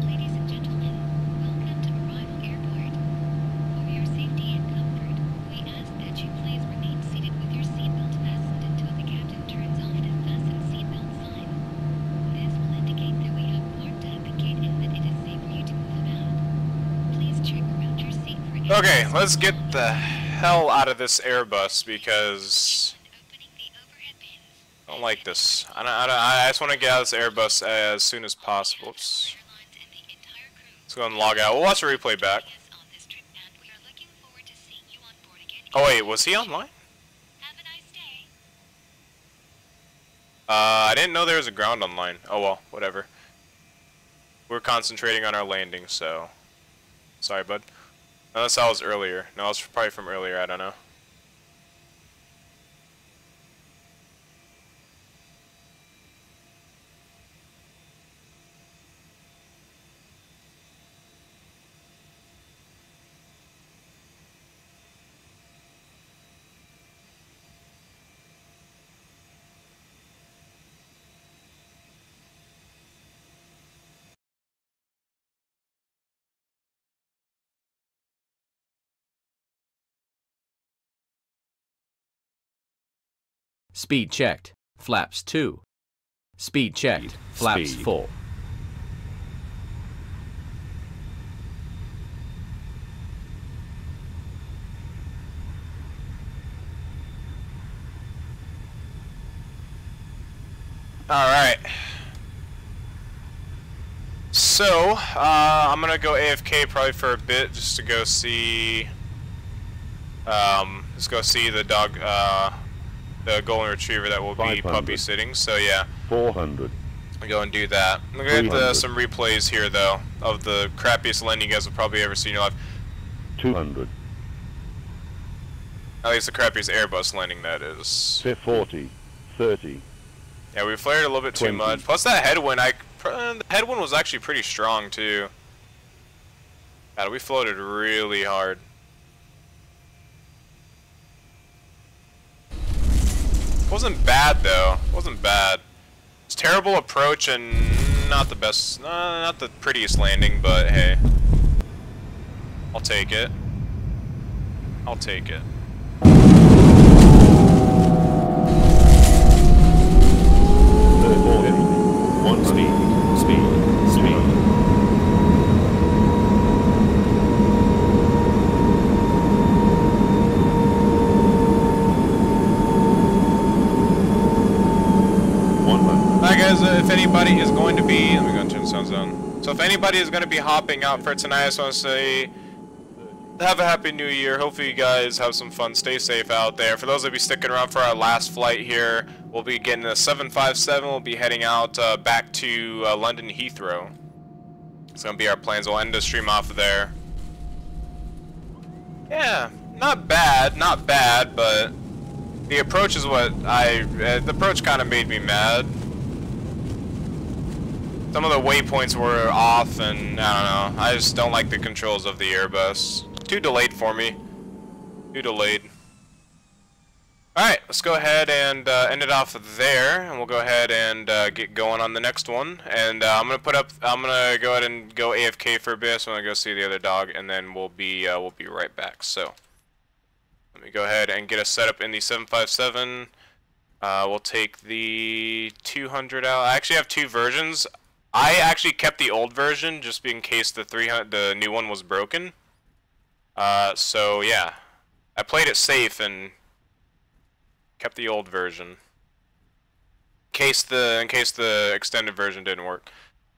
Ladies and gentlemen, welcome to Arrival Airport. For your safety and comfort, we ask that you please remain seated with your seatbelt fastened until the captain turns off the fasten seatbelt sign. This will indicate that we have marked at the gate and that it is safe for you to move about. Please check around your seat for any... Okay, let's get the hell out of this Airbus because I don't like this. I just want to get out of this Airbus as soon as possible. Let's go and log out. We'll watch the replay back. Oh wait, was he online? I didn't know there was a ground online. Oh well, whatever. We're concentrating on our landing, so sorry, bud. Unless that was earlier. No, it was probably from earlier, I don't know. Speed checked. Flaps 2. Speed checked. Flaps Speed. full. Alright. So, I'm gonna go AFK probably for a bit just to go see the dog, the golden retriever that will be puppy sitting, so yeah. 400. I'll go and do that. I'm gonna get some replays here though, of the crappiest landing you guys have probably ever seen in your life. 200. At least the crappiest Airbus landing, that is. 40. 30. Yeah, we flared a little bit too 20. much. Plus that headwind, the headwind was actually pretty strong too. God, we floated really hard. Wasn't bad though. Wasn't bad. It's terrible approach and not the best, not the prettiest landing, but hey, I'll take it. I'll take it. 1 speed. Alright guys, if anybody is going to be, let me go and turn the sounds on. So if anybody is going to be hopping out for tonight, I just want to say, have a happy new year. Hopefully you guys have some fun. Stay safe out there. For those that be sticking around for our last flight here, we'll be getting a 757. We'll be heading out back to London Heathrow. It's going to be our plans. We'll end the stream off of there. Yeah, not bad, but the approach is what the approach kind of made me mad. Some of the waypoints were off, and I don't know. I just don't like the controls of the Airbus. Too delayed for me. Too delayed. Alright, let's go ahead and end it off there, and we'll go ahead and get going on the next one. And I'm gonna go ahead and go AFK for a bit, so I'm gonna go see the other dog, and then we'll be right back. So let me go ahead and get us set up in the 757. We'll take the 200 out. I actually have two versions. I actually kept the old version just in case the new one was broken. So yeah, I played it safe and kept the old version in case the extended version didn't work.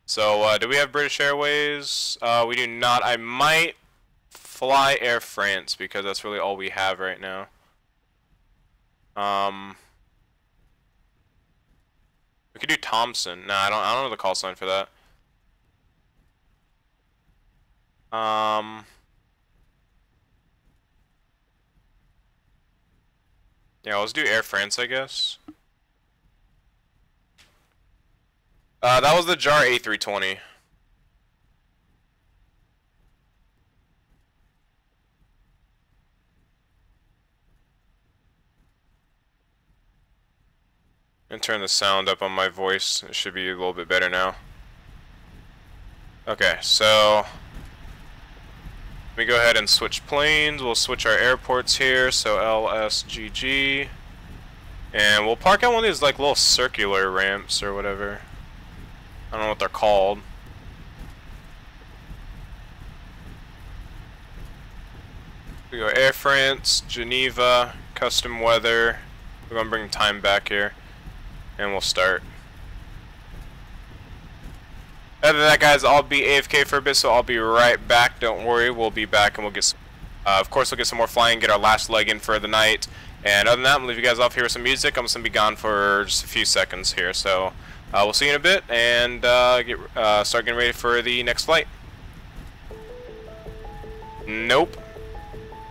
So do we have British Airways? We do not. I might fly Air France because that's really all we have right now. do Thompson. Nah, I don't know the call sign for that. Yeah, let's do Air France, I guess. That was the JAR A320. And turn the sound up on my voice. It should be a little bit better now. Okay, so let me go ahead and switch planes. We'll switch our airports here. So LSGG, and we'll park at one of these like little circular ramps or whatever. I don't know what they're called. We go Air France, Geneva, custom weather. We're gonna bring time back here, and we'll start. Other than that, guys, I'll be AFK for a bit, so I'll be right back. Don't worry, we'll be back, and we'll get some, of course, we'll get some more flying, get our last leg in for the night. And other than that, I'm gonna leave you guys off here with some music. I'm just gonna be gone for just a few seconds here, so we'll see you in a bit, and start getting ready for the next flight. Nope.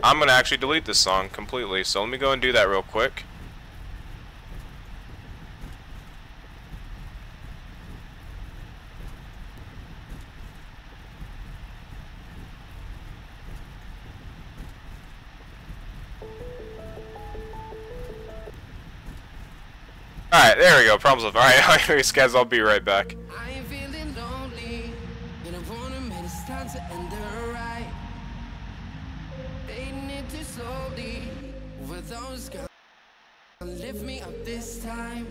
I'm gonna actually delete this song completely, so let me go and do that real quick. Alright, there we go. Problems solved. Alright, anyways, guys, I'll be right back. I ain't feeling lonely, and I want a minute, it's time to end the ride. Fading it too slowly, with those guys lift me up this time.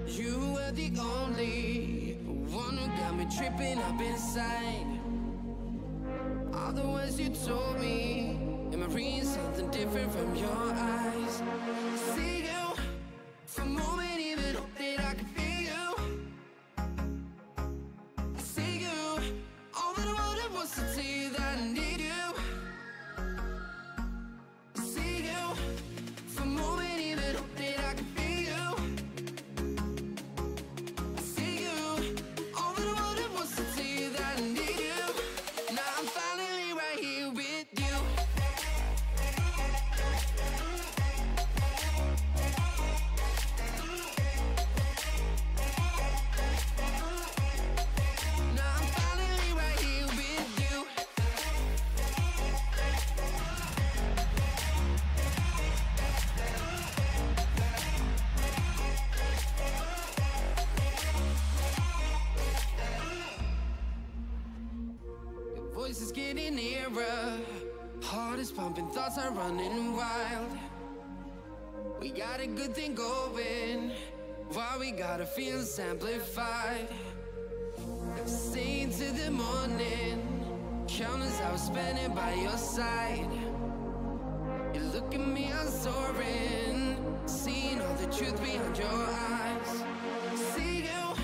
You were the only one who got me tripping up inside. All the words you told me, am I reading something different from your eyes? See you. For a moment, even hope that I can feel you. I see you. All that I wanted was to tell you that I need you. I see you. For a moment, even hope that I can feel you. I see you. All that I wanted was to tell you that I need you. Now I'm finally right here with you. Voice is getting nearer, heart is pumping, thoughts are running wild. We got a good thing going, why we gotta feel amplified. Staying to the morning, countless hours spending by your side. You look at me, I'm soaring, seeing all the truth behind your eyes. See you,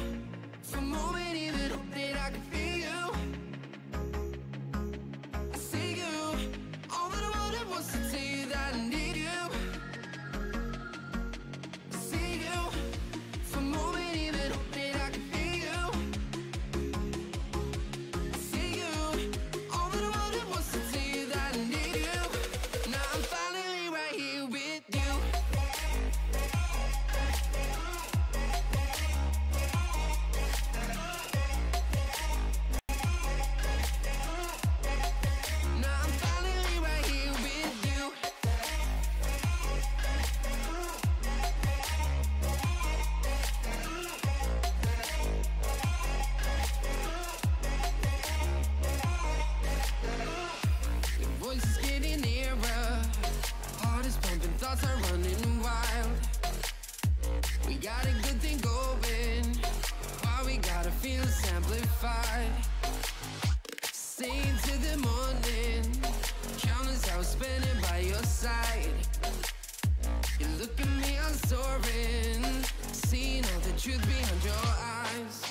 for a moment even hope that I can feel you. Thoughts are running wild. We got a good thing going, why we gotta feel amplified. Staying to the morning, countless hours spending by your side. You look at me, I'm soaring, seeing all the truth behind your eyes.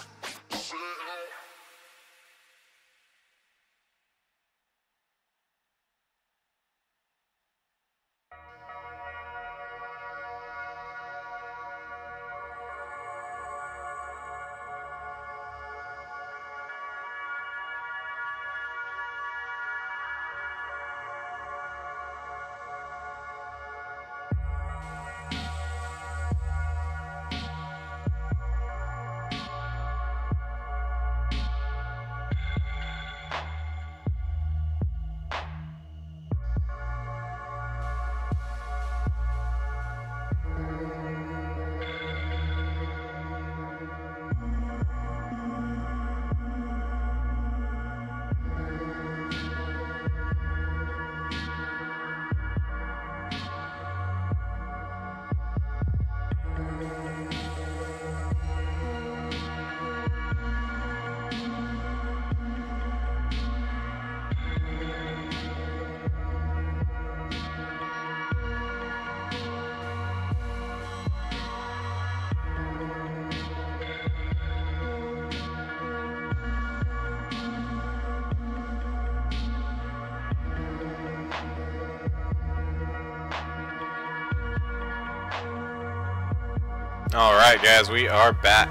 Alright guys, we are back.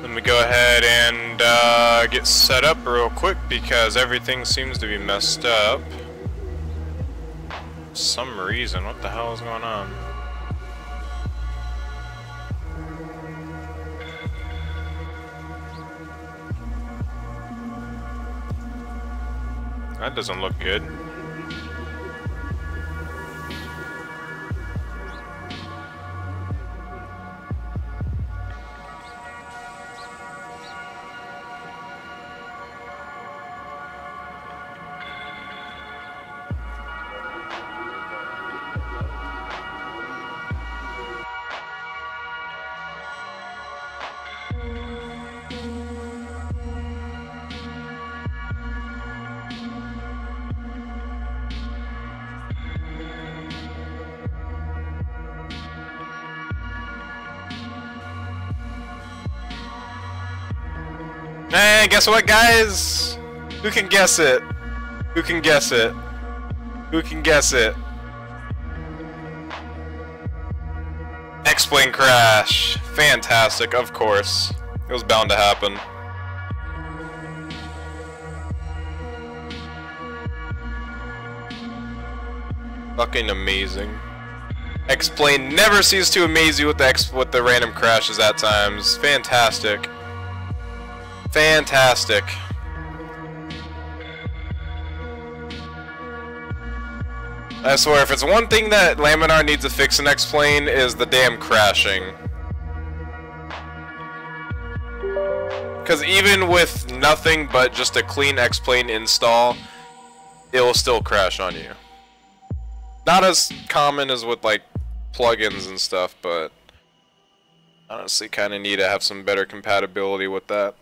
Let me go ahead and get set up real quick because everything seems to be messed up. For some reason, what the hell is going on? That doesn't look good. Hey, guess what, guys? Who can guess it? Who can guess it? Who can guess it? X-plane crash. Fantastic, of course. It was bound to happen. Fucking amazing. X-plane never ceases to amaze you with the random crashes at times. Fantastic. Fantastic. I swear, if it's one thing that Laminar needs to fix in X-plane is the damn crashing. Because even with nothing but just a clean X-plane install, it will still crash on you. Not as common as with like plugins and stuff, but honestly kind of need to have some better compatibility with that.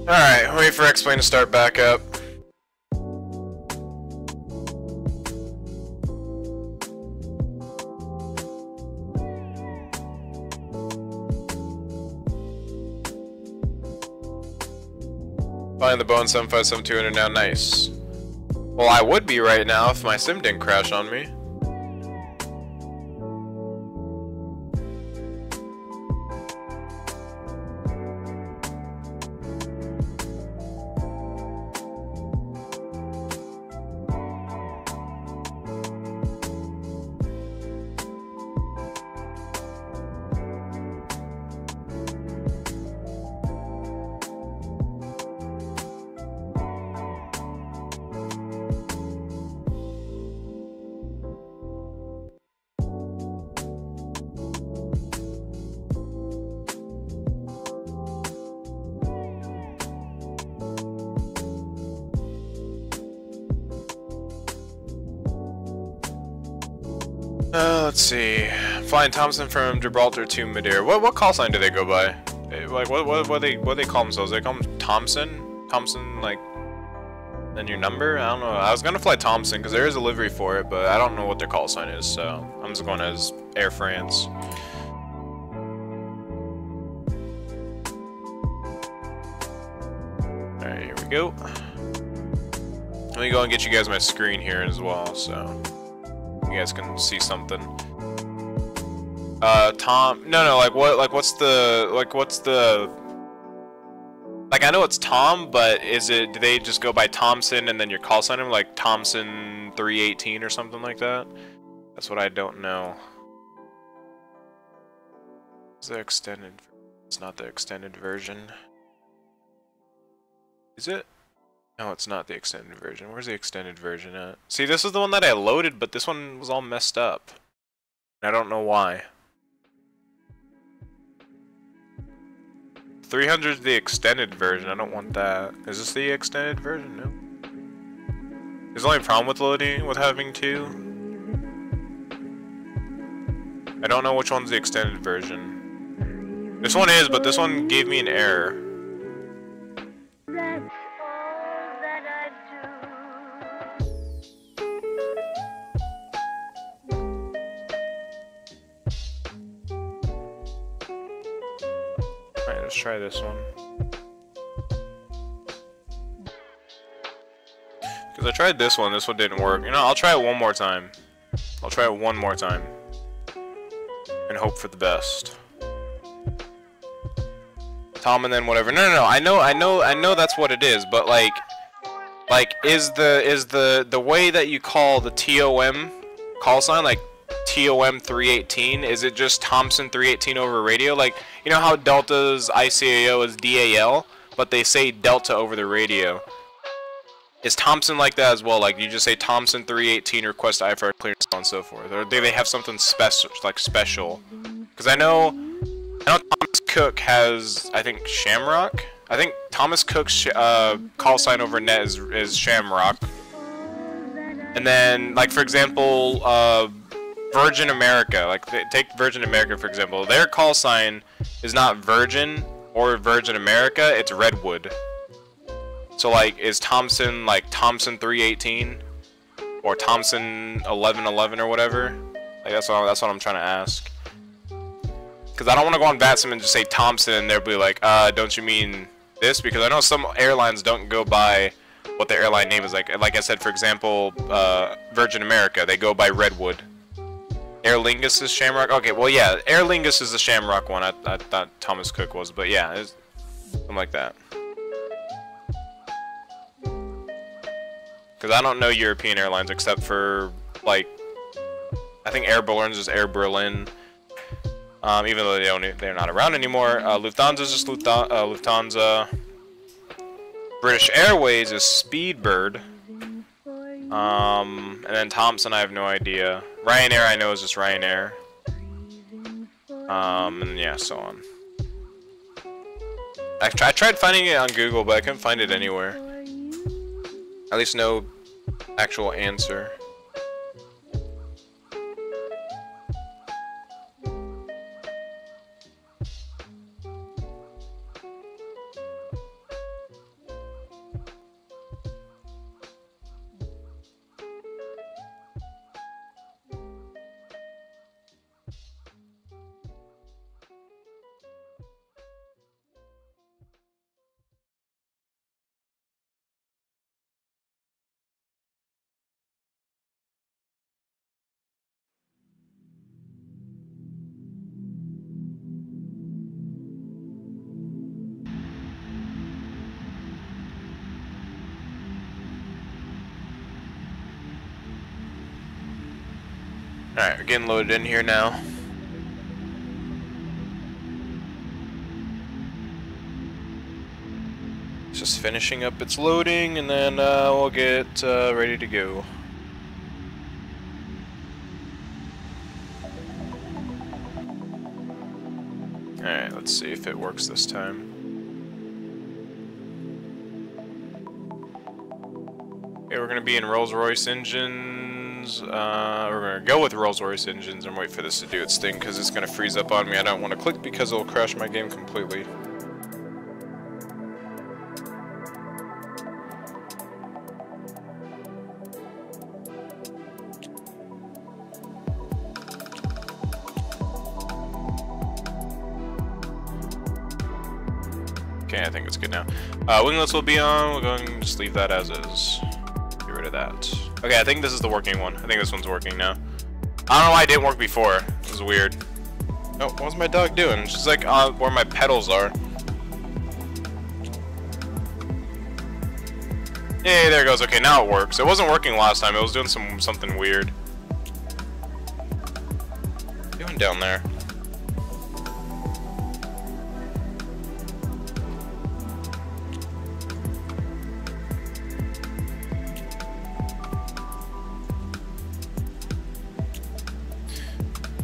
Alright, wait for X-plane to start back up. Find the Boeing 757-200 now, nice. Well, I would be right now if my sim didn't crash on me. Let's see. Flying Thompson from Gibraltar to Madeira. What call sign do they go by? Like what they call themselves? They call them Thompson? Thompson, like, then your number? I don't know. I was gonna fly Thompson because there is a livery for it, but I don't know what their call sign is, so I'm just going as Air France. Alright, here we go. Let me go and get you guys my screen here as well, so you guys can see something. No, what's the, like, I know it's Tom, but do they just go by Thompson and then your call sign him, like Thompson 318 or something like that? That's what I don't know. Is the extended? It's not the extended version. Is it? No, it's not the extended version. Where's the extended version at? See, this is the one that I loaded, but this one was all messed up. I don't know why. 300 is the extended version. I don't want that. Is this the extended version? No. There's only a problem with loading with having 2. I don't know which one's the extended version. This one is, but this one gave me an error. Alright, let's try this one. Because I tried this one didn't work. You know, I'll try it one more time. I'll try it one more time. And hope for the best. Tom and then whatever. No, I know that's what it is, but like is the way that you call the TOM call sign, like TOM 318, is it just Thompson 318 over radio? Like, you know how Delta's ICAO is DAL, but they say Delta over the radio. Is Thompson like that as well? Like, you just say Thompson 318 request IFR clearance, so on and so forth, or do they have something special? Because I know Thomas Cook has, I think, Shamrock. I think Thomas Cook's call sign over net is Shamrock. And then, like, for example, Virgin America. Like, take Virgin America for example. Their call sign is not Virgin or Virgin America. It's Redwood. So, like, is Thompson like Thompson 318 or Thompson 1111 or whatever? Like, that's what I'm trying to ask. Because I don't want to go on Vatsim and just say Thompson and they'll be like, don't you mean this? Because I know some airlines don't go by what the airline name is. Like I said, for example, Virgin America, they go by Redwood. Aer Lingus is Shamrock? Okay, well, yeah, Aer Lingus is the Shamrock one. I thought Thomas Cook was, but yeah, it's something like that. Because I don't know European airlines except for, like, I think Air Berlin's just Air Berlin. Even though they're not around anymore. Lufthansa is just Lufthansa. British Airways is Speedbird. And then Thompson, I have no idea. Ryanair, I know, is just Ryanair. And yeah, so on. I tried finding it on Google, but I couldn't find it anywhere. At least no actual answer. Alright, we're getting loaded in here now. It's just finishing up its loading, and then we'll get ready to go. Alright, let's see if it works this time. Okay, we're going to be in Rolls-Royce engines. We're going to go with Rolls-Royce engines and wait for this to do its thing because it's going to freeze up on me. I don't want to click because it'll crash my game completely. Okay, I think it's good now. Winglets will be on. We're going to just leave that as is. Get rid of that. Okay, I think this is the working one. I think this one's working now. I don't know why it didn't work before. It was weird. Oh, what's my dog doing? She's like where my pedals are. Hey, there it goes. Okay, now it works. It wasn't working last time. It was doing something weird. What are you doing down there?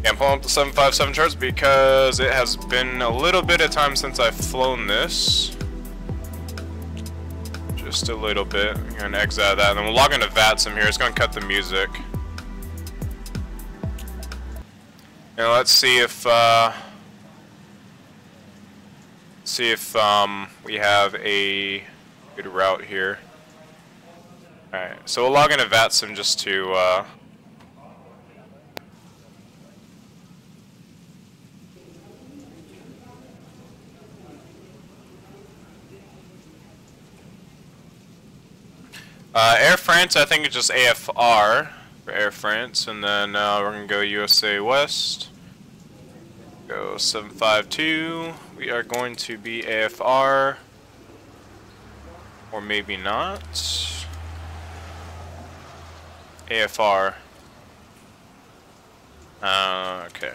I'm pulling up the 757 charts because it has been a little bit of time since I've flown this. Just just a little bit. I'm gonna exit out of that, and then we'll log into Vatsim here. It's gonna cut the music. And let's see if we have a good route here. Alright, so we'll log into Vatsim just to Air France, I think it's just AFR for Air France, and then we're gonna go USA West. Go 752. We are going to be AFR, or maybe not. AFR. Okay.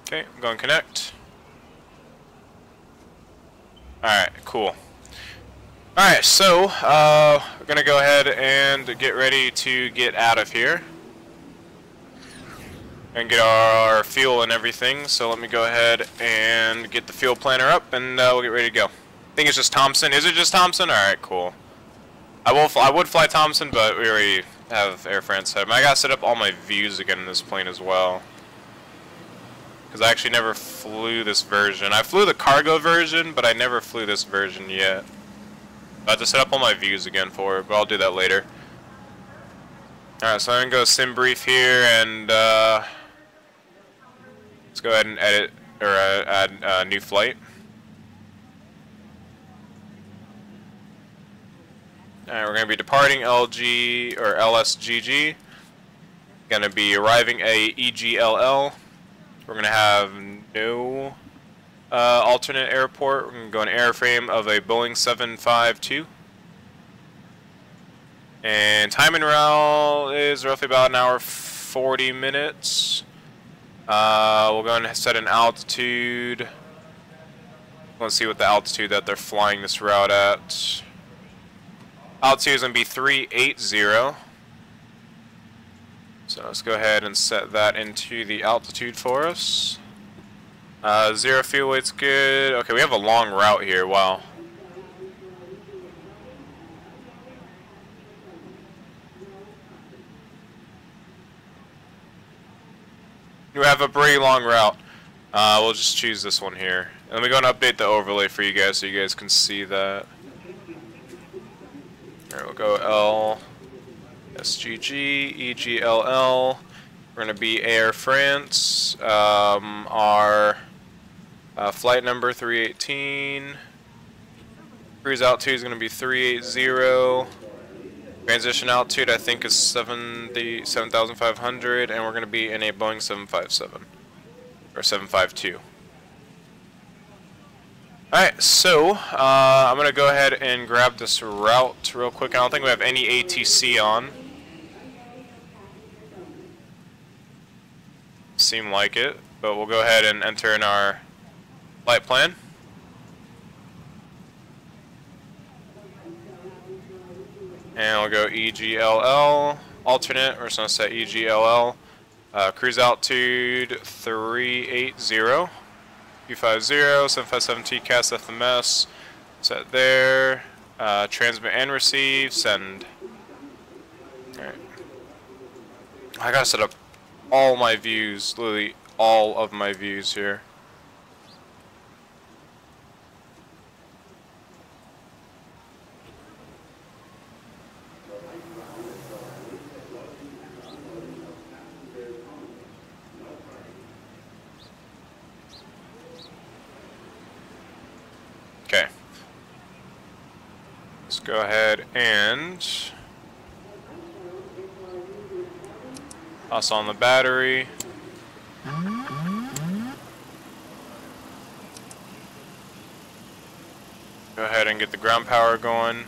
Okay, I'm going connect. Alright, cool. Alright, so, we're gonna go ahead and get ready to get out of here. And get our fuel and everything, so let me go ahead and get the fuel planner up, and we'll get ready to go. I think it's just Thompson. Is it just Thompson? Alright, cool. I would fly Thompson, but we already have Air France set up. I gotta set up all my views again in this plane as well. Because I actually never flew this version. I flew the cargo version, but I never flew this version yet. I have to set up all my views again for it, but I'll do that later. Alright, so I'm going to go sim brief here, and let's go ahead and edit, or add a new flight. Alright, we're going to be departing LSGG. Going to be arriving at EGLL. We're going to have no alternate airport. We're going to go an airframe of a Boeing 752. And time en route is roughly about an hour 40 minutes. We'll go and set an altitude. Let's see what the altitude that they're flying this route at. Altitude is going to be 380. So let's go ahead and set that into the altitude for us. Zero fuel weight's good. Okay, we have a long route here. Wow. We have a pretty long route. We'll just choose this one here. And let me go and update the overlay for you guys so you guys can see that. Alright, we'll go LSGG, EGLL. We're going to be Air France. Our flight number 318. Cruise altitude is going to be 380. Transition altitude I think is 7,500, and we're going to be in a Boeing 757 or 752. Alright, so I'm going to go ahead and grab this route real quick. I don't think we have any ATC on. Seem like it, but we'll go ahead and enter in our flight plan. And we'll go EGLL, alternate, we're just going to set EGLL, cruise altitude 380, 250, 757 TCAS FMS, set there, transmit and receive, send. Alright. I gotta set up all my views, literally all of my views here. Okay. Let's go ahead and toss on the battery. Go ahead and get the ground power going.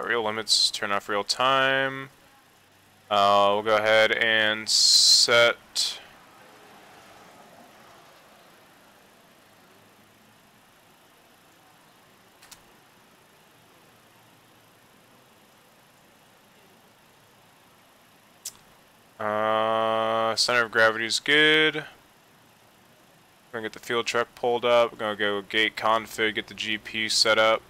Real limits, turn off real time. We'll go ahead and set Center of gravity is good. We're gonna get the fuel truck pulled up. We're gonna go gate config, get the GP set up.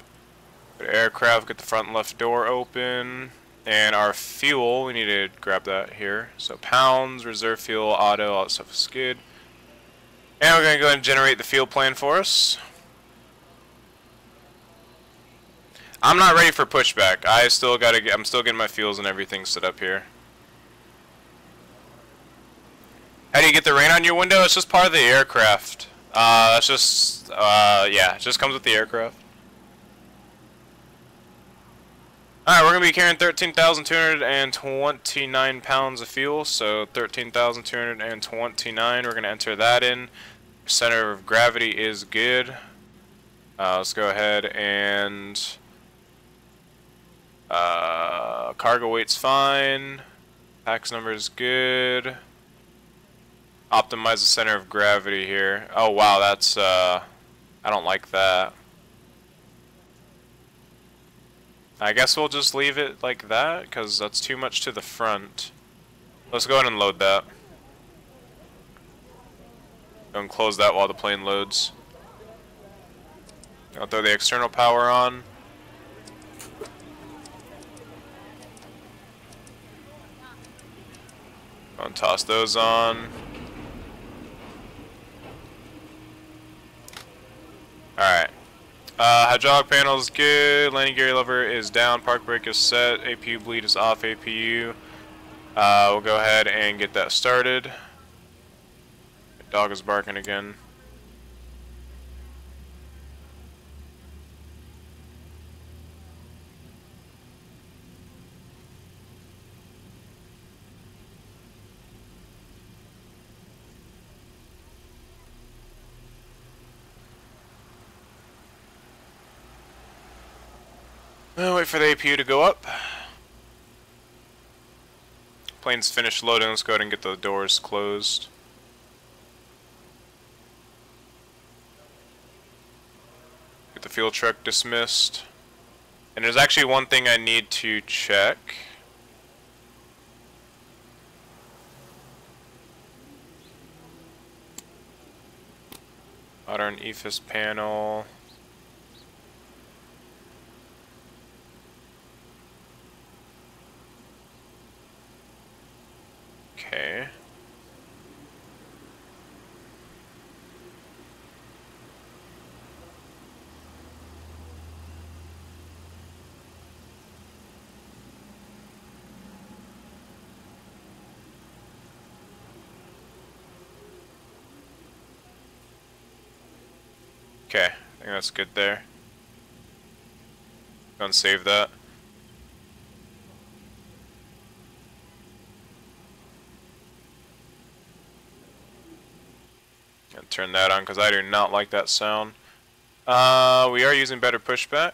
Go to aircraft, get the front left door open. And our fuel, we need to grab that here. So pounds, reserve fuel, auto, all that stuff is good. And we're gonna go ahead and generate the fuel plan for us. I'm not ready for pushback. I'm still getting my fuels and everything set up here. How do you get the rain on your window? It's just part of the aircraft. That's just, yeah, it just comes with the aircraft. Alright, we're going to be carrying 13,229 pounds of fuel, so 13,229, we're going to enter that in. Center of gravity is good. Let's go ahead and... cargo weight's fine. Pax number is good. Optimize the center of gravity here. Oh wow, that's I don't like that. I guess we'll just leave it like that because that's too much to the front. Let's go ahead and load that. Go and close that while the plane loads. I'll throw the external power on. Go and toss those on. Alright. Hydraulic panel is good. Landing gear lever is down. Park brake is set. APU bleed is off. APU. We'll go ahead and get that started. The dog is barking again. Wait for the APU to go up. Plane's finished loading. Let's go ahead and get the doors closed. Get the fuel truck dismissed. And there's actually one thing I need to check. Modern EFIS panel. Okay. Okay, I think that's good there. Go and save that. And turn that on because I do not like that sound. We are using better pushback.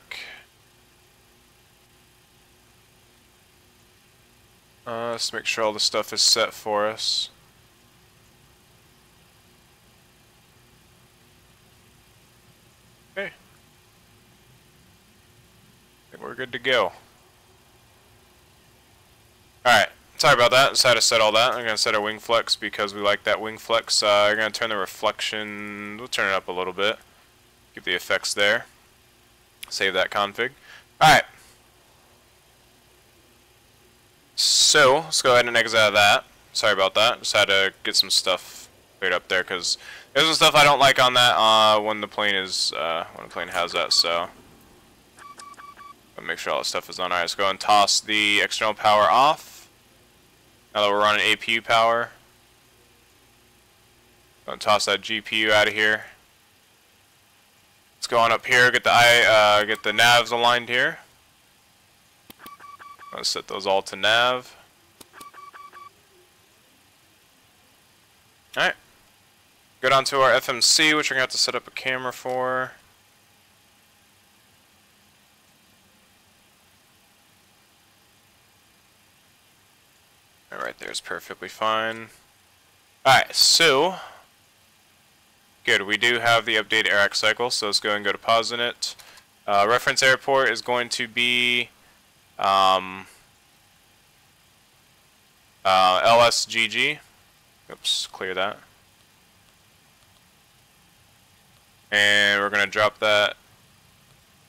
Let's make sure all the stuff is set for us. Okay. I think we're good to go. Alright. Sorry about that. Just had to set all that. I'm going to set our wing flex because we like that wing flex. I'm going to turn the reflection. We'll turn it up a little bit. Keep the effects there. Save that config. Alright. So, let's go ahead and exit out of that. Sorry about that. Just had to get some stuff cleared up there because there's some stuff I don't like on that when the plane is when the plane has that. So, I'll make sure all the stuff is on. Alright, let's go and toss the external power off. Now that we're running APU power, I'm gonna toss that GPU out of here. Let's go on up here, get the navs aligned here. Let's set those all to nav. Alright. Go down to our FMC, which we're gonna have to set up a camera for. Right there is perfectly fine. Alright, so good, we do have the updated AirAct cycle, so let's go and go to pause in it. Reference airport is going to be LSGG. Oops, clear that. And we're going to drop that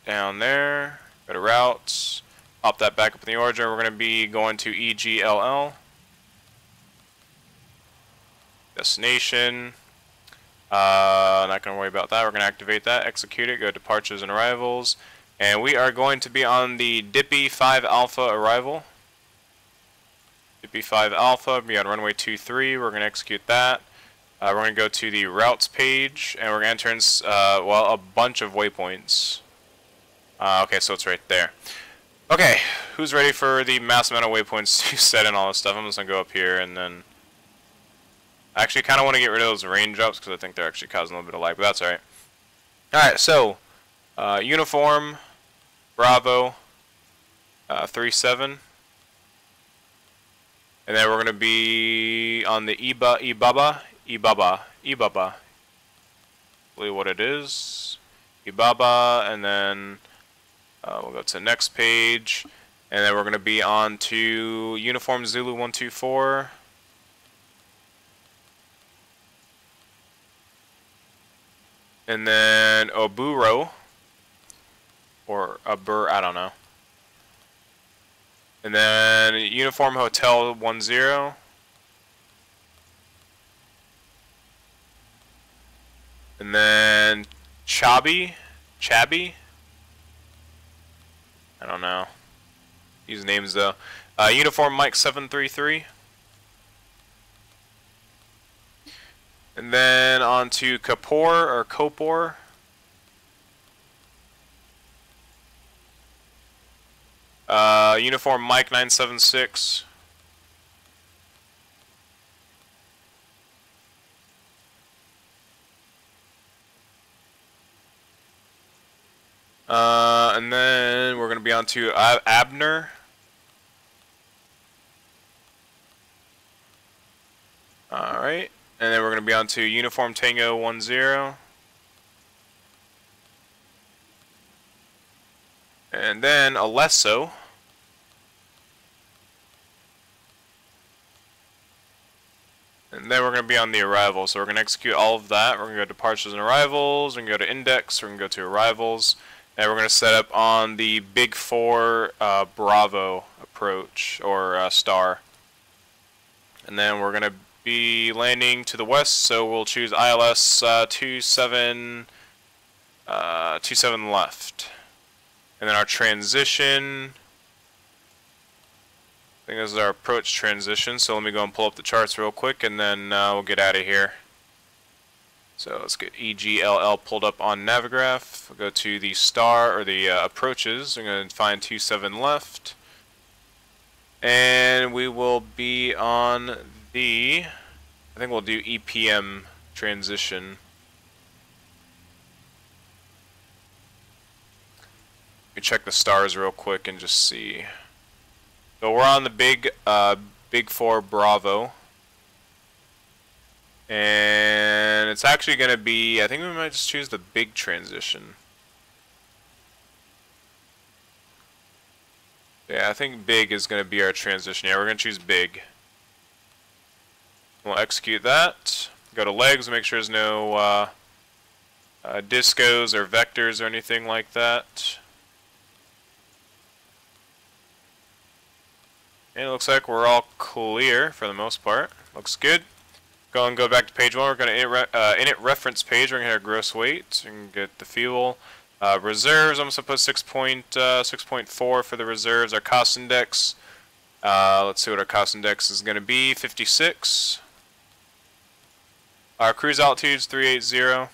down there. Go to routes. Pop that back up in the origin. We're going to be going to EGLL. Destination. Not going to worry about that. We're going to activate that, execute it, go to departures and arrivals. And we are going to be on the Dippy 5 Alpha arrival. Dippy 5 Alpha, be on runway 23. We're going to execute that. We're going to go to the routes page, and we're going to enter well, a bunch of waypoints. Okay, so it's right there. Okay, who's ready for the mass amount of waypoints to set in all this stuff? I'm just going to go up here and then... I actually kind of want to get rid of those raindrops because I think they're actually causing a little bit of lag, but that's alright. Alright, so, uniform, Bravo, 37. And then we're going to be on the Ibaba. Believe what it is. Ibaba, and then we'll go to the next page. And then we're going to be on to Uniform Zulu 124. And then Oburo, or Abur, I don't know. And then Uniform Hotel 10. And then Chabby. I don't know. These names though. Uniform Mike 733. And then on to Kapor or Kopor. Uniform Mike 976. And then we're going to be on to Abner. Alright. And then we're going to be on to Uniform Tango 10. And then Alesso. And then we're going to be on the arrival. So we're going to execute all of that. We're going to go to departures and arrivals. We're going to go to index. We're going to go to arrivals. And we're going to set up on the Big 4 Bravo approach, or star. And then we're going to be landing to the west, so we'll choose ILS 27 left. And then our transition, I think this is our approach transition, so let me go and pull up the charts real quick and then we'll get out of here. So let's get EGLL pulled up on Navigraph. We'll go to the star, or the approaches. I'm going to find 27 left. And we will be on the, I think we'll do EPM transition. Let me check the stars real quick and just see. So we're on the Big 4 Bravo. And it's actually going to be, I think we might just choose the big transition. Yeah, I think big is going to be our transition. Yeah, we're going to choose big. We'll execute that. Go to legs, make sure there's no discos or vectors or anything like that. And it looks like we're all clear for the most part. Looks good. Go back to page 1. We're going to init reference page. We're going to hit our gross weight and get the fuel. Reserves, I'm going to put 6.4 for the reserves. Our cost index, let's see what our cost index is going to be, 56. Our cruise altitude is 380.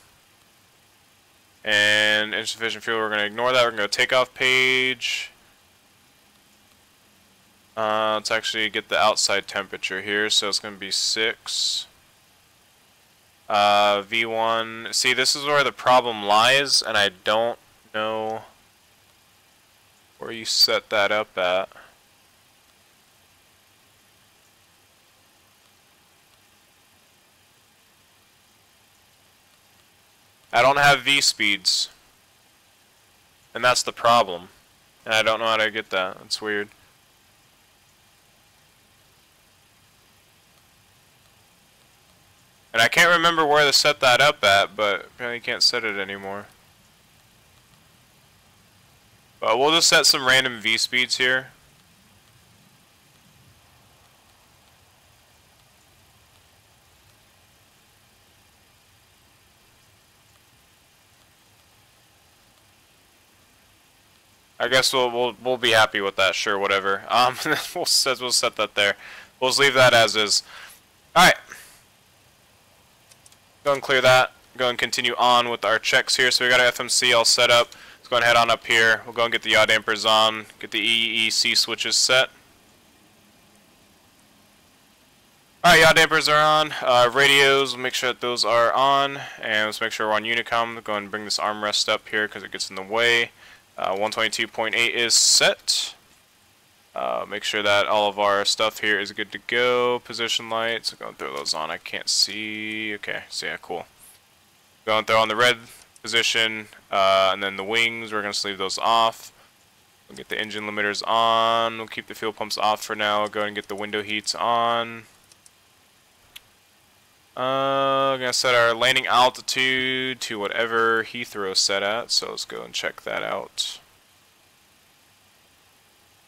And insufficient fuel, we're going to ignore that. We're going to go takeoff page. Let's actually get the outside temperature here, so it's going to be 6. V1. See, this is where the problem lies, and I don't know where you set that up at. I don't have V speeds, and that's the problem, and I don't know how to get that. That's weird. And I can't remember where to set that up at, but apparently you can't set it anymore. But we'll just set some random V speeds here. I guess we'll be happy with that. Sure, whatever. we'll set that there. We'll just leave that as is. All right. Go and clear that. Go and continue on with our checks here. So we got our FMC all set up. Let's go and head on up here. We'll go and get the yaw dampers on. Get the EEC switches set. All right, yaw dampers are on. Radios, we'll make sure that those are on, and let's make sure we're on Unicom. Go and bring this armrest up here because it gets in the way. 122.8 is set. Make sure that all of our stuff here is good to go. Position lights, go and throw those on. I can't see. Okay, so yeah, cool. Go and throw on the red position, and then the wings, we're going to leave those off. We'll get the engine limiters on. We'll keep the fuel pumps off for now. Go and get the window heats on. We're going to set our landing altitude to whatever Heathrow's set at, so let's go and check that out.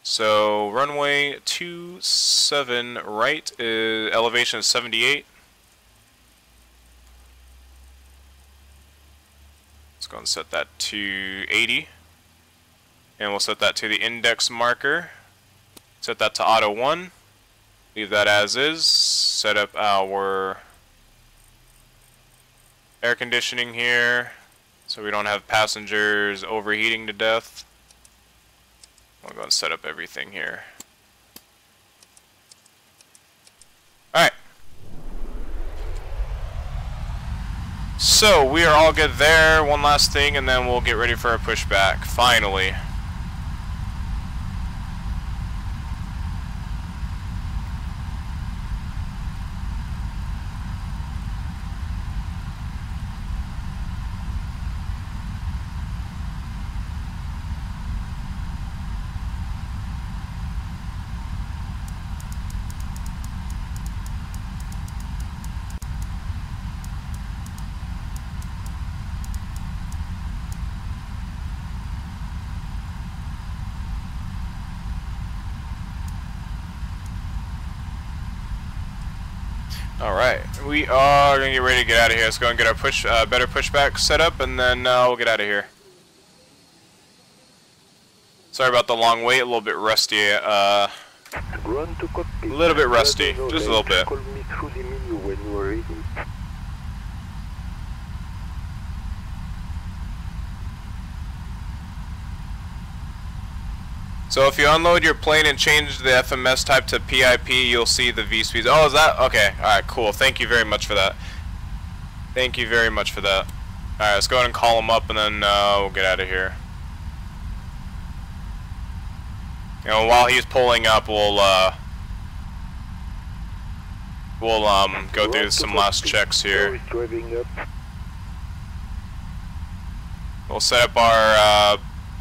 So runway 27 right, elevation is 78. Let's go and set that to 80. And we'll set that to the index marker. Set that to auto 1. Leave that as is. Set up our air conditioning here so we don't have passengers overheating to death. We'll go and set up everything here. Alright. So we are all good there. One last thing and then we'll get ready for our pushback. Finally. Alright, we are going to get ready to get out of here. Let's go and get our better pushback set up, and then we'll get out of here. Sorry about the long wait, a little bit rusty. A little bit rusty, just a little bit. Call me through the menu when you are ready. So if you unload your plane and change the FMS type to PIP, you'll see the V speeds. Oh, is that? Okay. Alright, cool. Thank you very much for that. Thank you very much for that. Alright, let's go ahead and call them up and then we'll get out of here. You know, while he's pulling up, we'll go through some last checks here. We'll set up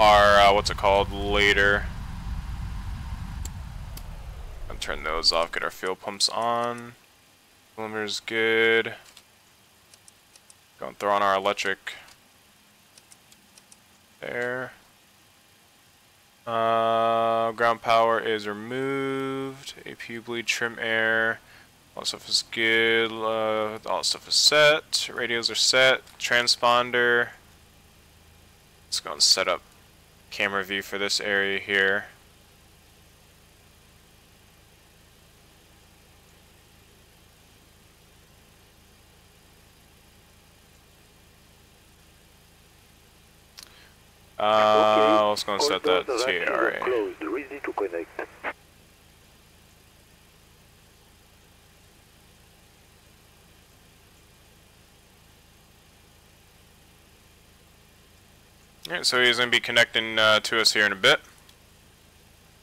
our what's it called later. I'll turn those off, get our fuel pumps on. Limiter's good. Go and throw on our electric there. Ground power is removed. APU bleed, trim air. All stuff is good. All stuff is set. Radios are set. Transponder. Let's go and set up camera view for this area here. Let's go and set that TRA. Closed, ready to connect. Alright, so he's going to be connecting to us here in a bit.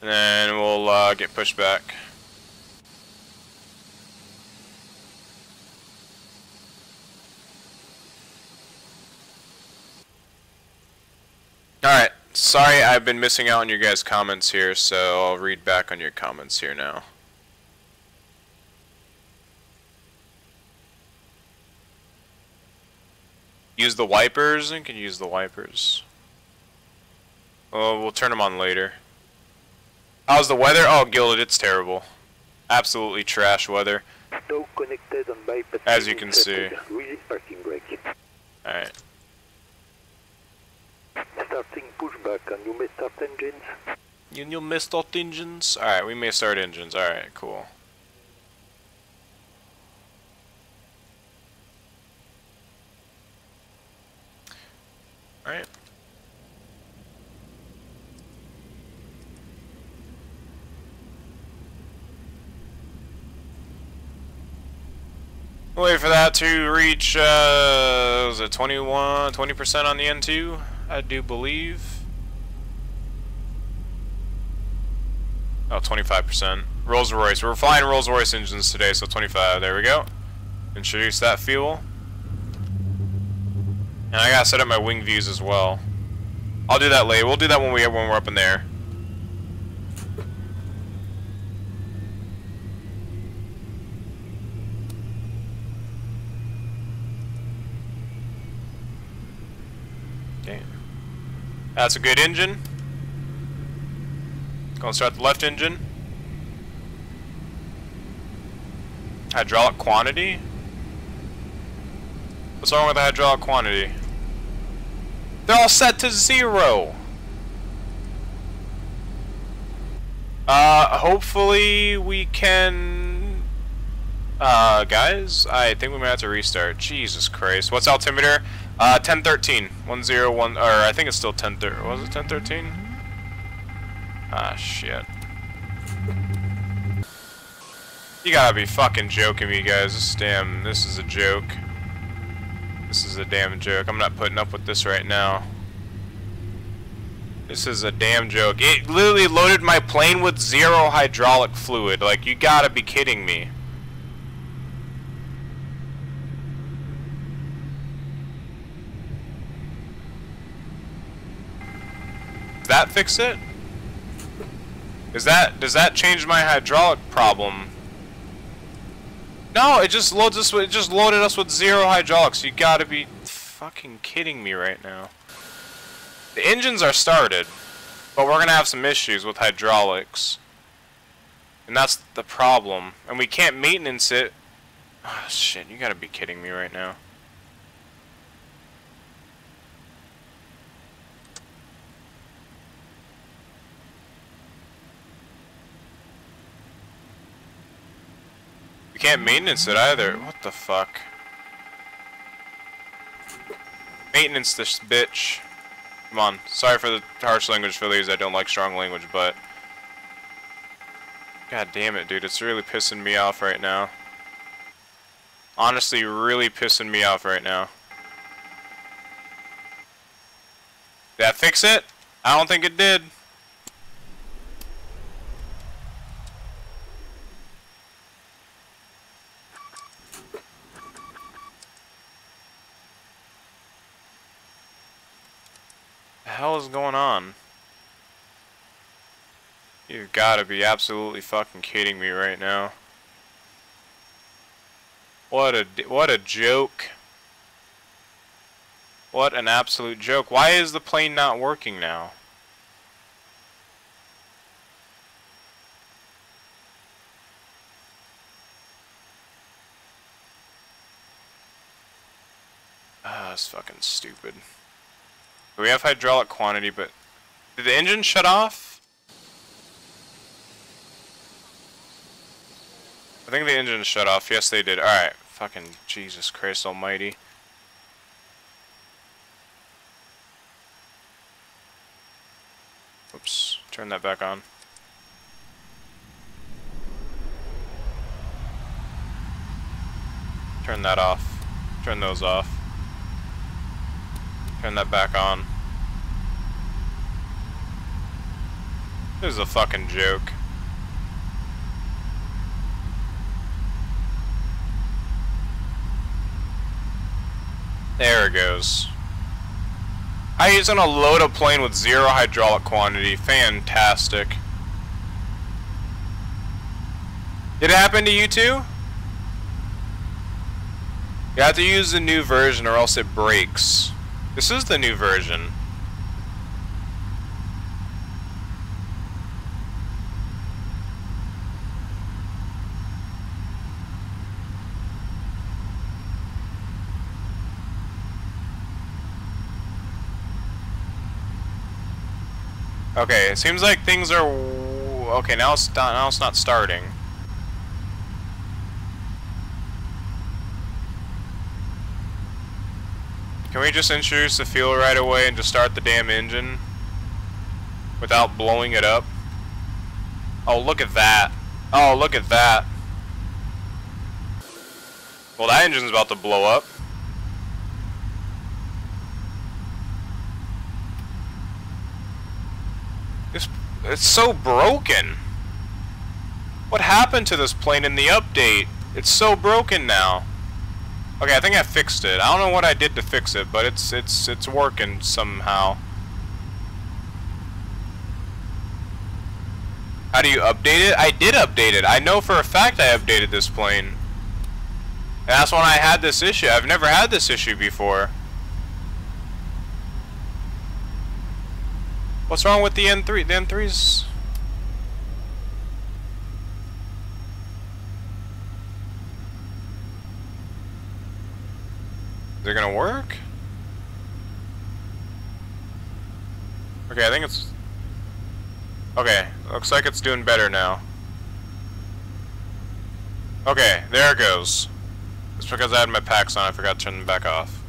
And then we'll get pushed back. Alright, sorry I've been missing out on your guys' comments here, so I'll read back on your comments here now. Use the wipers? I can use the wipers. Oh, we'll turn them on later. How's the weather? Oh, Gilded, it's terrible. Absolutely trash weather. Snow connected on bypass. As you can see. Release parking brake. Alright. Starting pushback, and you may start engines. You may start engines? Alright, we may start engines. Alright, cool. Alright. Wait for that to reach, was it 20% on the N2? I do believe. Oh, 25%. Rolls Royce. We're flying Rolls Royce engines today, so 25. There we go. Introduce that fuel. And I gotta set up my wing views as well. I'll do that later. We'll do that when we're up in there. Damn. That's a good engine. Gonna start the left engine. Hydraulic quantity? What's wrong with the hydraulic quantity? They're all set to 0. Hopefully we can... guys, I think we might have to restart. Jesus Christ. What's altimeter? 1013. 101, or I think it's still 1013. Was it 1013? Ah, shit. You gotta be fucking joking me, guys. This is a joke. This is a damn joke. I'm not putting up with this right now. This is a damn joke. It literally loaded my plane with 0 hydraulic fluid. Like, you gotta be kidding me. Does that fix it? Does that change my hydraulic problem? No, it just loads us. It just loaded us with 0 hydraulics. You gotta be fucking kidding me right now. The engines are started, but we're gonna have some issues with hydraulics, and that's the problem. And we can't maintenance it. Oh, shit! You gotta be kidding me right now. We can't maintenance it either. What the fuck? Maintenance this bitch. Come on. Sorry for the harsh language, Phillies. I don't like strong language, but... God damn it, dude. It's really pissing me off right now. Honestly, really pissing me off right now. Did that fix it? I don't think it did. What the hell is going on? You've got to be absolutely fucking kidding me right now. What a joke. What an absolute joke. Why is the plane not working now? Ah, that's fucking stupid. We have hydraulic quantity, but... Did the engine shut off? I think the engine shut off. Yes, they did. Alright. Fucking Jesus Christ almighty. Oops. Turn that back on. Turn that off. Turn those off. Turn that back on. This is a fucking joke. There it goes. How you gonna load a plane with 0 hydraulic quantity? Fantastic. Did it happen to you too? You have to use the new version or else it breaks. This is the new version. Okay, it seems like things are... Okay, now it's not starting. Can we just introduce the fuel right away and just start the damn engine? Without blowing it up? Oh, look at that. Oh, look at that. Well, that engine's about to blow up. It's so broken. What happened to this plane in the update? It's so broken now. Okay, I think I fixed it. I don't know what I did to fix it, but it's working somehow. How do you update it? I did update it. I know for a fact I updated this plane. And that's when I had this issue. I've never had this issue before. What's wrong with the N3? The N3's... Is it gonna work? Okay, I think it's... Okay, looks like it's doing better now. Okay, there it goes. It's because I had my packs on, I forgot to turn them back off.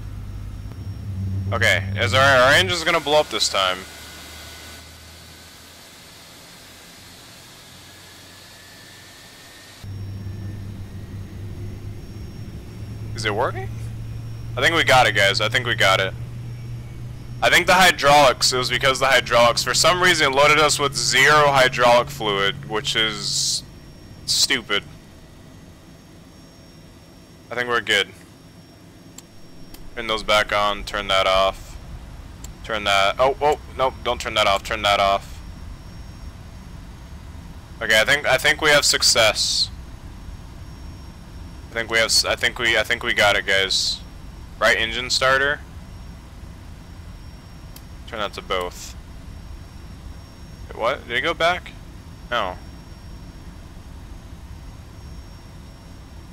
Okay, is our engine's gonna blow up this time. Is it working? I think we got it, guys. I think we got it. I think the hydraulics, it was because the hydraulics, for some reason, loaded us with 0 hydraulic fluid, which is stupid. I think we're good. Turn those back on, turn that off. Turn that, oh, nope, don't turn that off, turn that off. Okay, I think we have success. I think we got it, guys. Right engine starter. Turn that to both. Wait, what? Did it go back? No.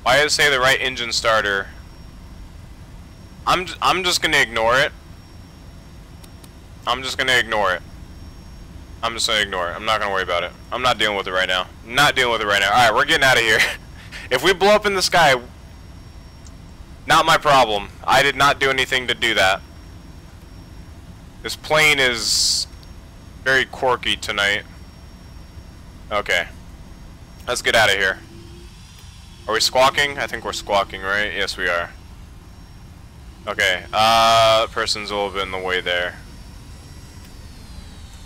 Why did it say the right engine starter? I'm just gonna ignore it. I'm just gonna ignore it. I'm not gonna worry about it. I'm not dealing with it right now. Not dealing with it right now. Alright, we're getting out of here. If we blow up in the sky, not my problem. I did not do anything to do that. This plane is very quirky tonight. Okay. Let's get out of here. Are we squawking? I think we're squawking, right? Yes, we are. Okay. Person's a little bit in the way there.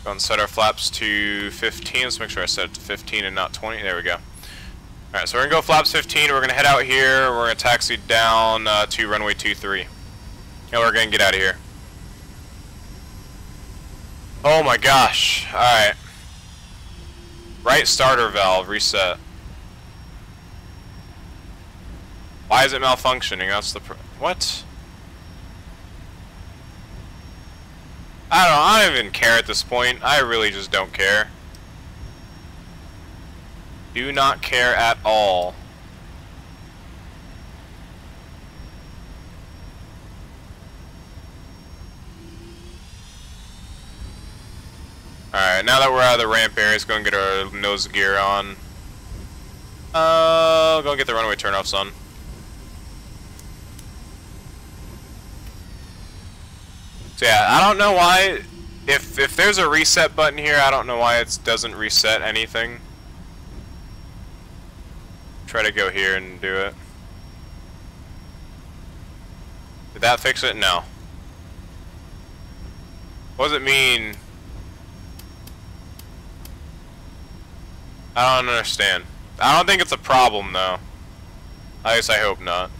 Go and set our flaps to 15. Let's make sure I set it to 15 and not 20. There we go. Alright, so we're going to go flaps 15, we're going to head out here, we're going to taxi down to runway 23. And we're going to get out of here. Oh my gosh, alright. Right starter valve, reset. Why is it malfunctioning? That's the what? I don't even care at this point, I really just don't care. Do not care at all. Alright, now that we're out of the ramp area, let's go and get our nose gear on. Go and get the runway turnoffs on. So yeah, I don't know why, if there's a reset button here, I don't know why it doesn't reset anything. Try to go here and do it. Did that fix it? No. What does it mean? I don't understand. I don't think it's a problem though. At least I hope not.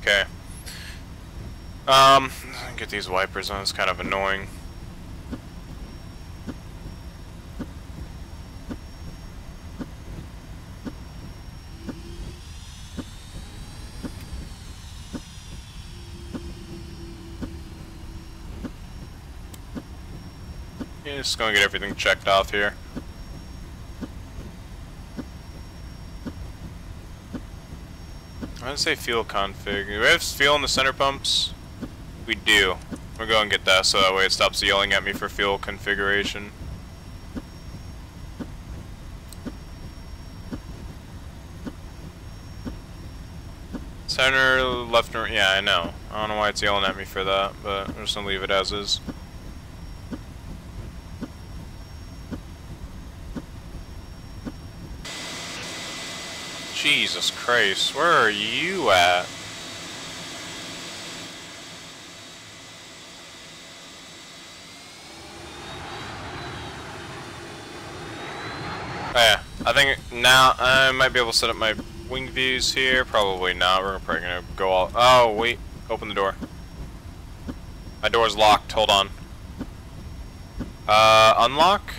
Okay. Get these wipers on, it's kind of annoying. Yeah, just gonna get everything checked off here. I didn't say fuel config. Do we have fuel in the center pumps? We do. We'll go and get that so that way it stops yelling at me for fuel configuration. Center, left, and right. Yeah, I know. I don't know why it's yelling at me for that, but I'm just gonna leave it as is. Jesus Christ, where are you at? Oh yeah, I think now I might be able to set up my wing views here. Probably not. We're probably gonna go all. Oh wait, open the door. My door's locked. Hold on. Unlock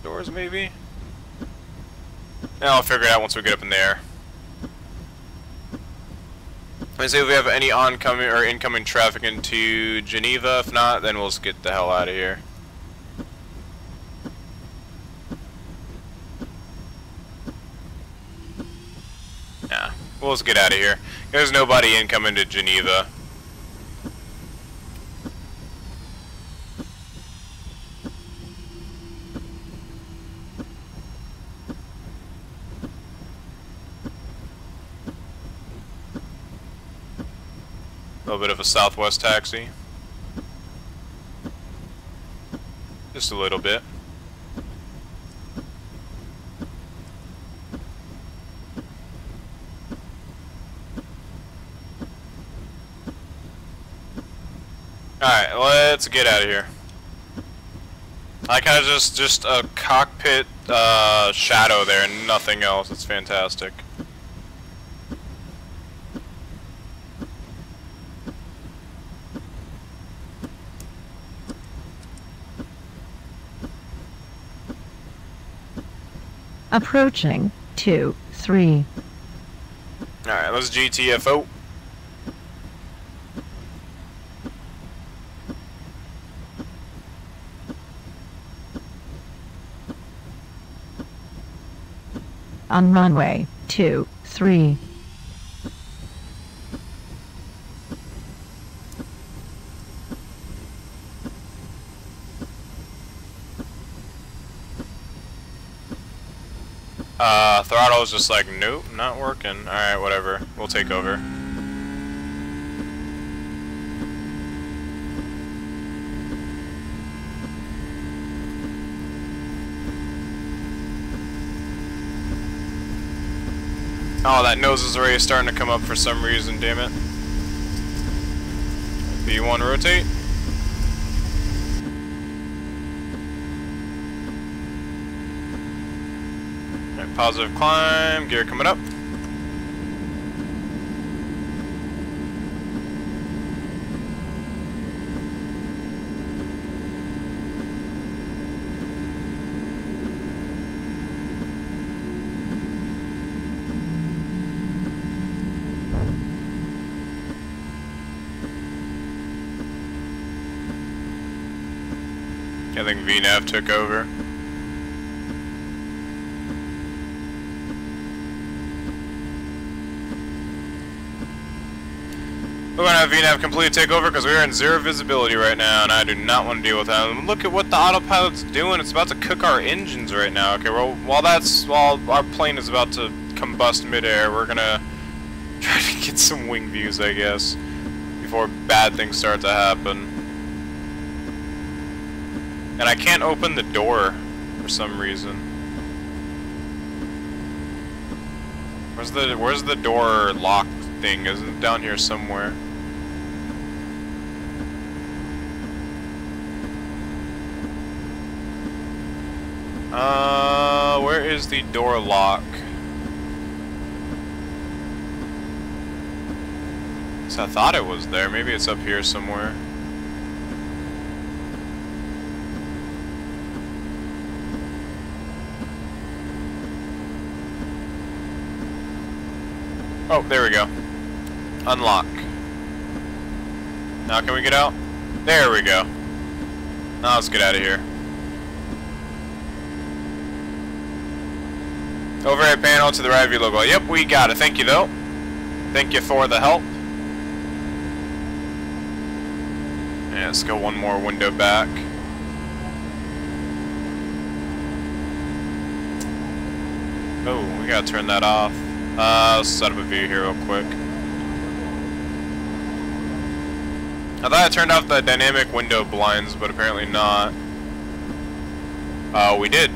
doors maybe. Yeah, I'll figure it out once we get up in the air. Let's see if we have any oncoming or incoming traffic into Geneva. If not, then we'll just get the hell out of here. Yeah, we'll just get out of here. There's nobody incoming to Geneva. A little bit of a Southwest taxi. Just a little bit. Alright, let's get out of here. I kind of just a cockpit shadow there and nothing else. It's fantastic. Approaching 2-3. Alright, let's GTFO. On runway 23. Throttle is just like, nope, not working. Alright, whatever. We'll take over. Oh, that nose is already starting to come up for some reason, damn it. B1 rotate. Alright, positive climb, gear coming up. I think VNAV took over. We're gonna have VNAV completely take over because we're in zero visibility right now, and I do not want to deal with that. And look at what the autopilot's doing. It's about to cook our engines right now. Okay, well, while our plane is about to combust midair, we're gonna try to get some wing views, I guess, before bad things start to happen. And I can't open the door for some reason. Where's the door lock thing? Isn't it down here somewhere? Where is the door lock? So I thought it was there. Maybe it's up here somewhere. Oh, there we go. Unlock. Now can we get out? There we go. Now let's get out of here. Overhead panel to the right of your logo. Yep, we got it. Thank you, though. Thank you for the help. Yeah, let's go one more window back. Oh, we gotta turn that off. Let's set up a view here real quick. I thought I turned off the dynamic window blinds, but apparently not. We did.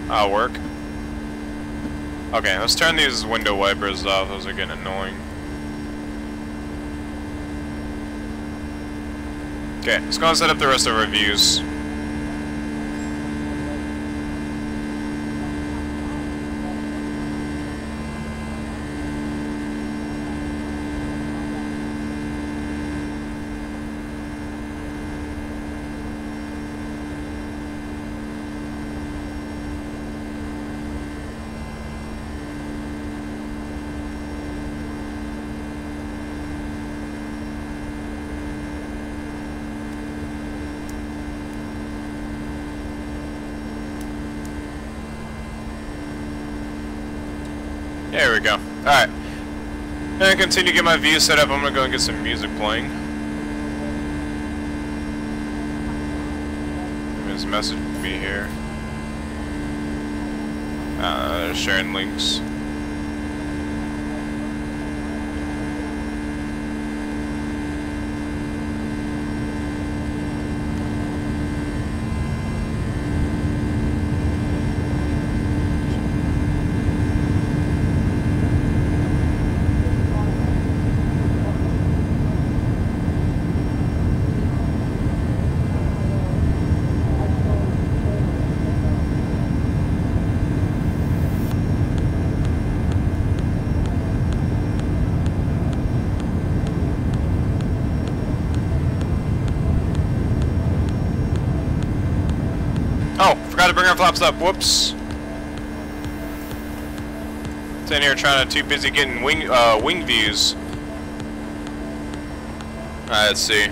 That'll work. Okay, let's turn these window wipers off. Those are getting annoying. Okay, let's go and set up the rest of our views. There we go. Alright. I'm gonna continue to get my view set up. I'm gonna go and get some music playing. There's a message with me here. Sharing links. Forgot to bring our flaps up. Whoops. Sitting here too busy getting wing views. Alright, let's see.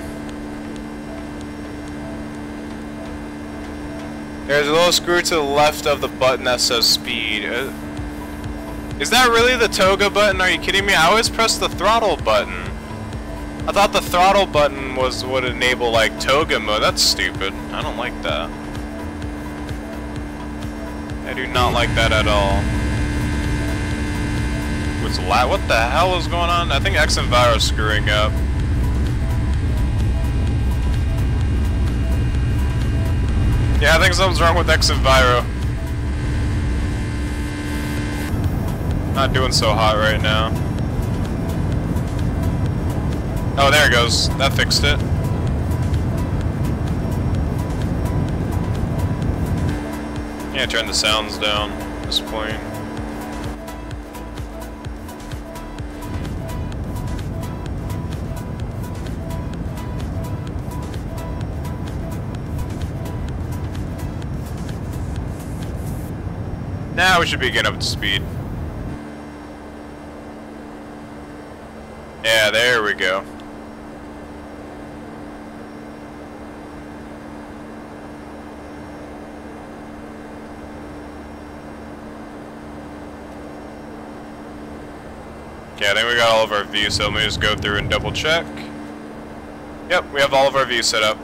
There's a little screw to the left of the button that says speed. Is that really the toga button? Are you kidding me? I always press the throttle button. I thought the throttle button would enable like toga mode. That's stupid. I don't like that. I do not like that at all. What the hell is going on? I think XEnviro is screwing up. Yeah, I think something's wrong with XEnviro. Not doing so hot right now. Oh, there it goes. That fixed it. Yeah, turn the sounds down. This plane. Now we should be getting up to speed. Yeah, there we go. Okay, I think we got all of our views, so let me just go through and double check. Yep, we have all of our views set up.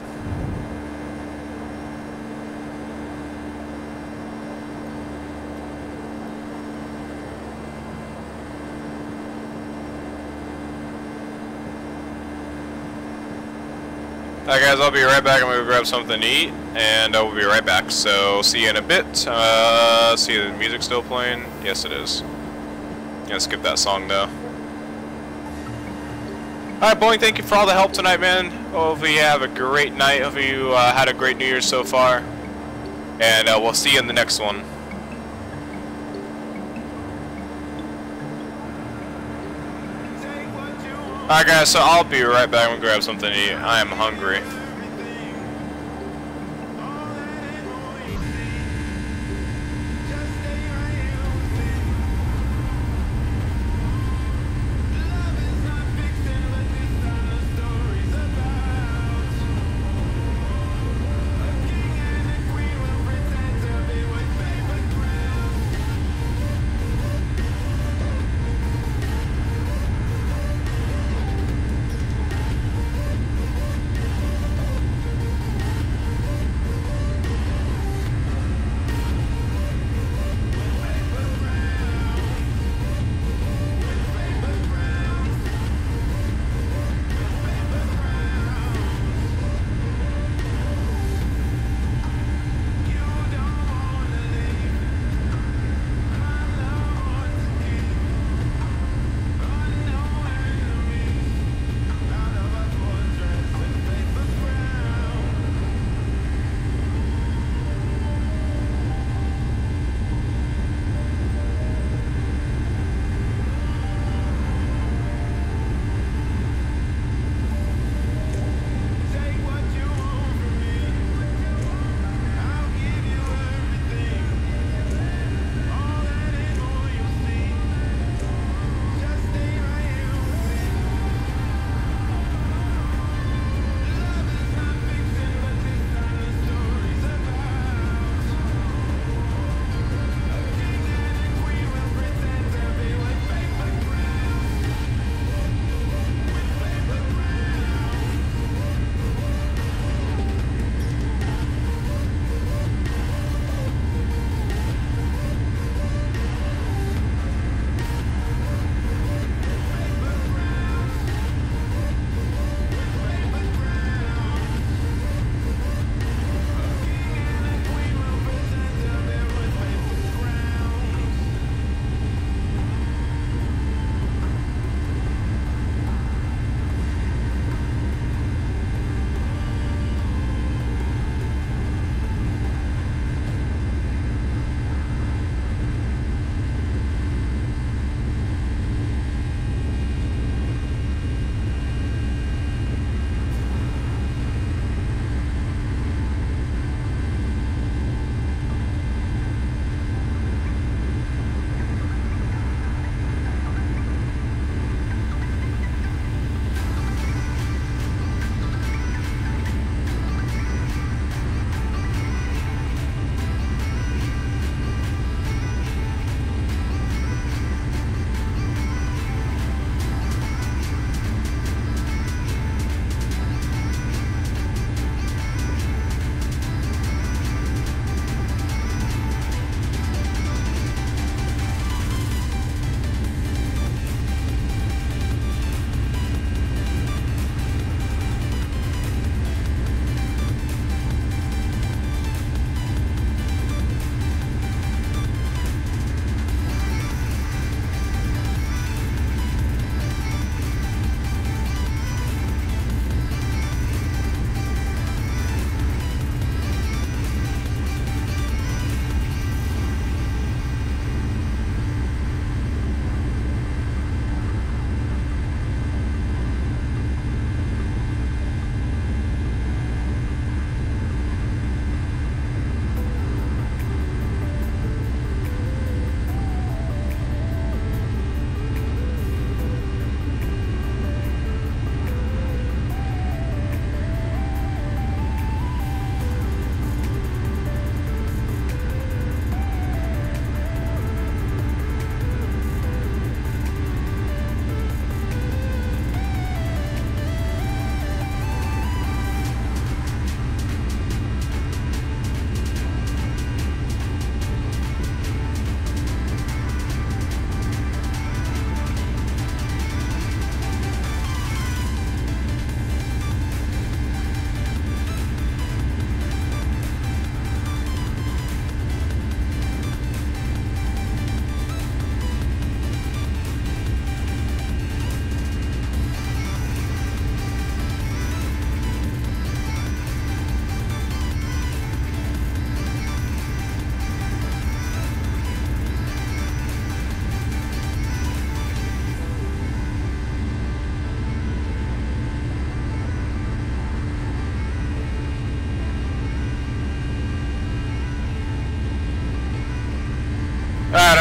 Alright guys, I'll be right back. I'm gonna go grab something to eat, and I will be right back. So, see you in a bit. See the music still playing? Yes, it is. Gonna skip that song though. Alright, Boeing, thank you for all the help tonight, man. Hopefully you have a great night. Hopefully you had a great New Year so far. And we'll see you in the next one. Alright guys, so I'll be right back. I'm gonna grab something to eat. I am hungry.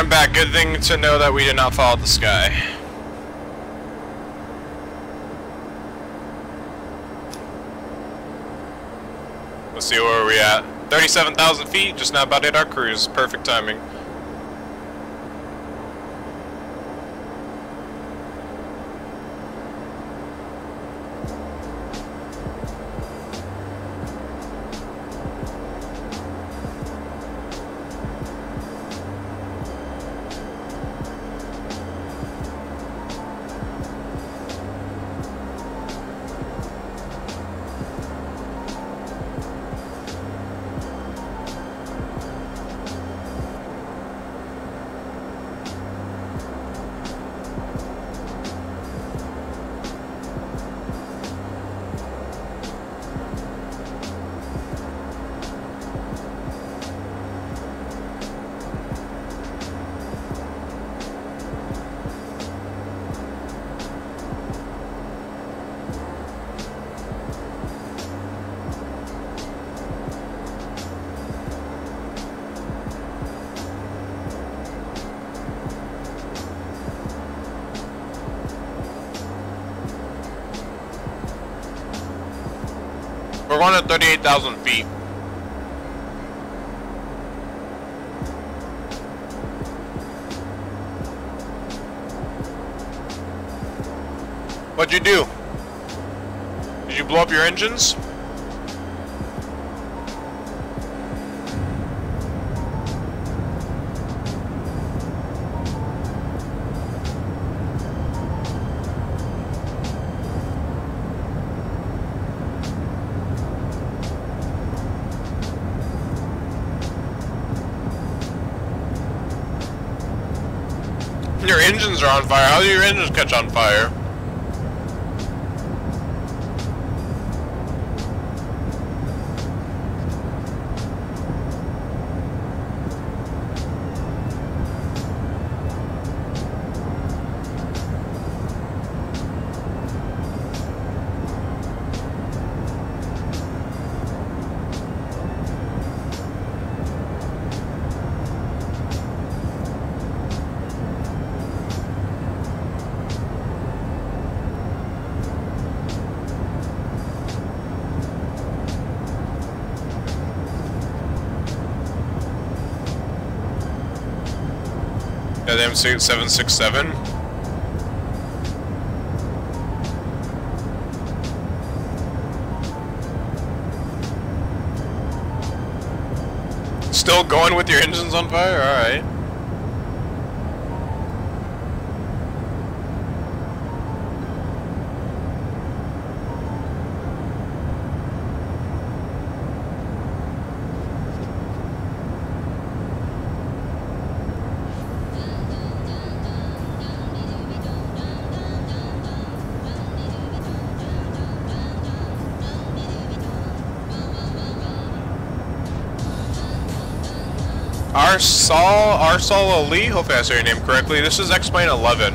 I'm back. Good thing to know that we did not fall out the sky. Let's see where we're at. 37,000 feet, just now about hit our cruise. Perfect timing. We're going at 38,000 feet. What'd you do? Did you blow up your engines? Your engines are on fire. How do your engines catch on fire? Goddamn 767. Still going with your engines on fire? Alright. Arsal Ali, hopefully I say your name correctly. This is X-Plane 11.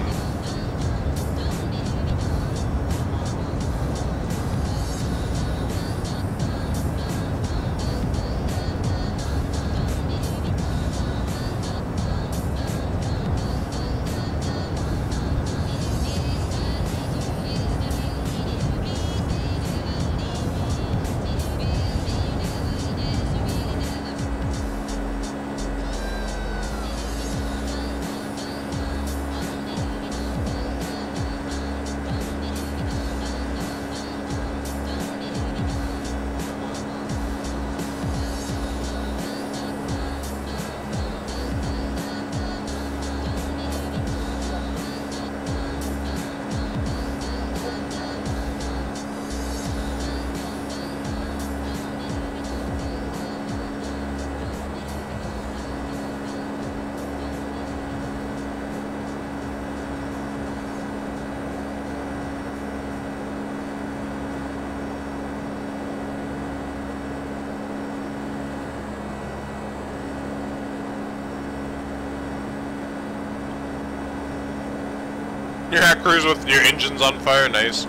You're at cruise with your engines on fire, nice.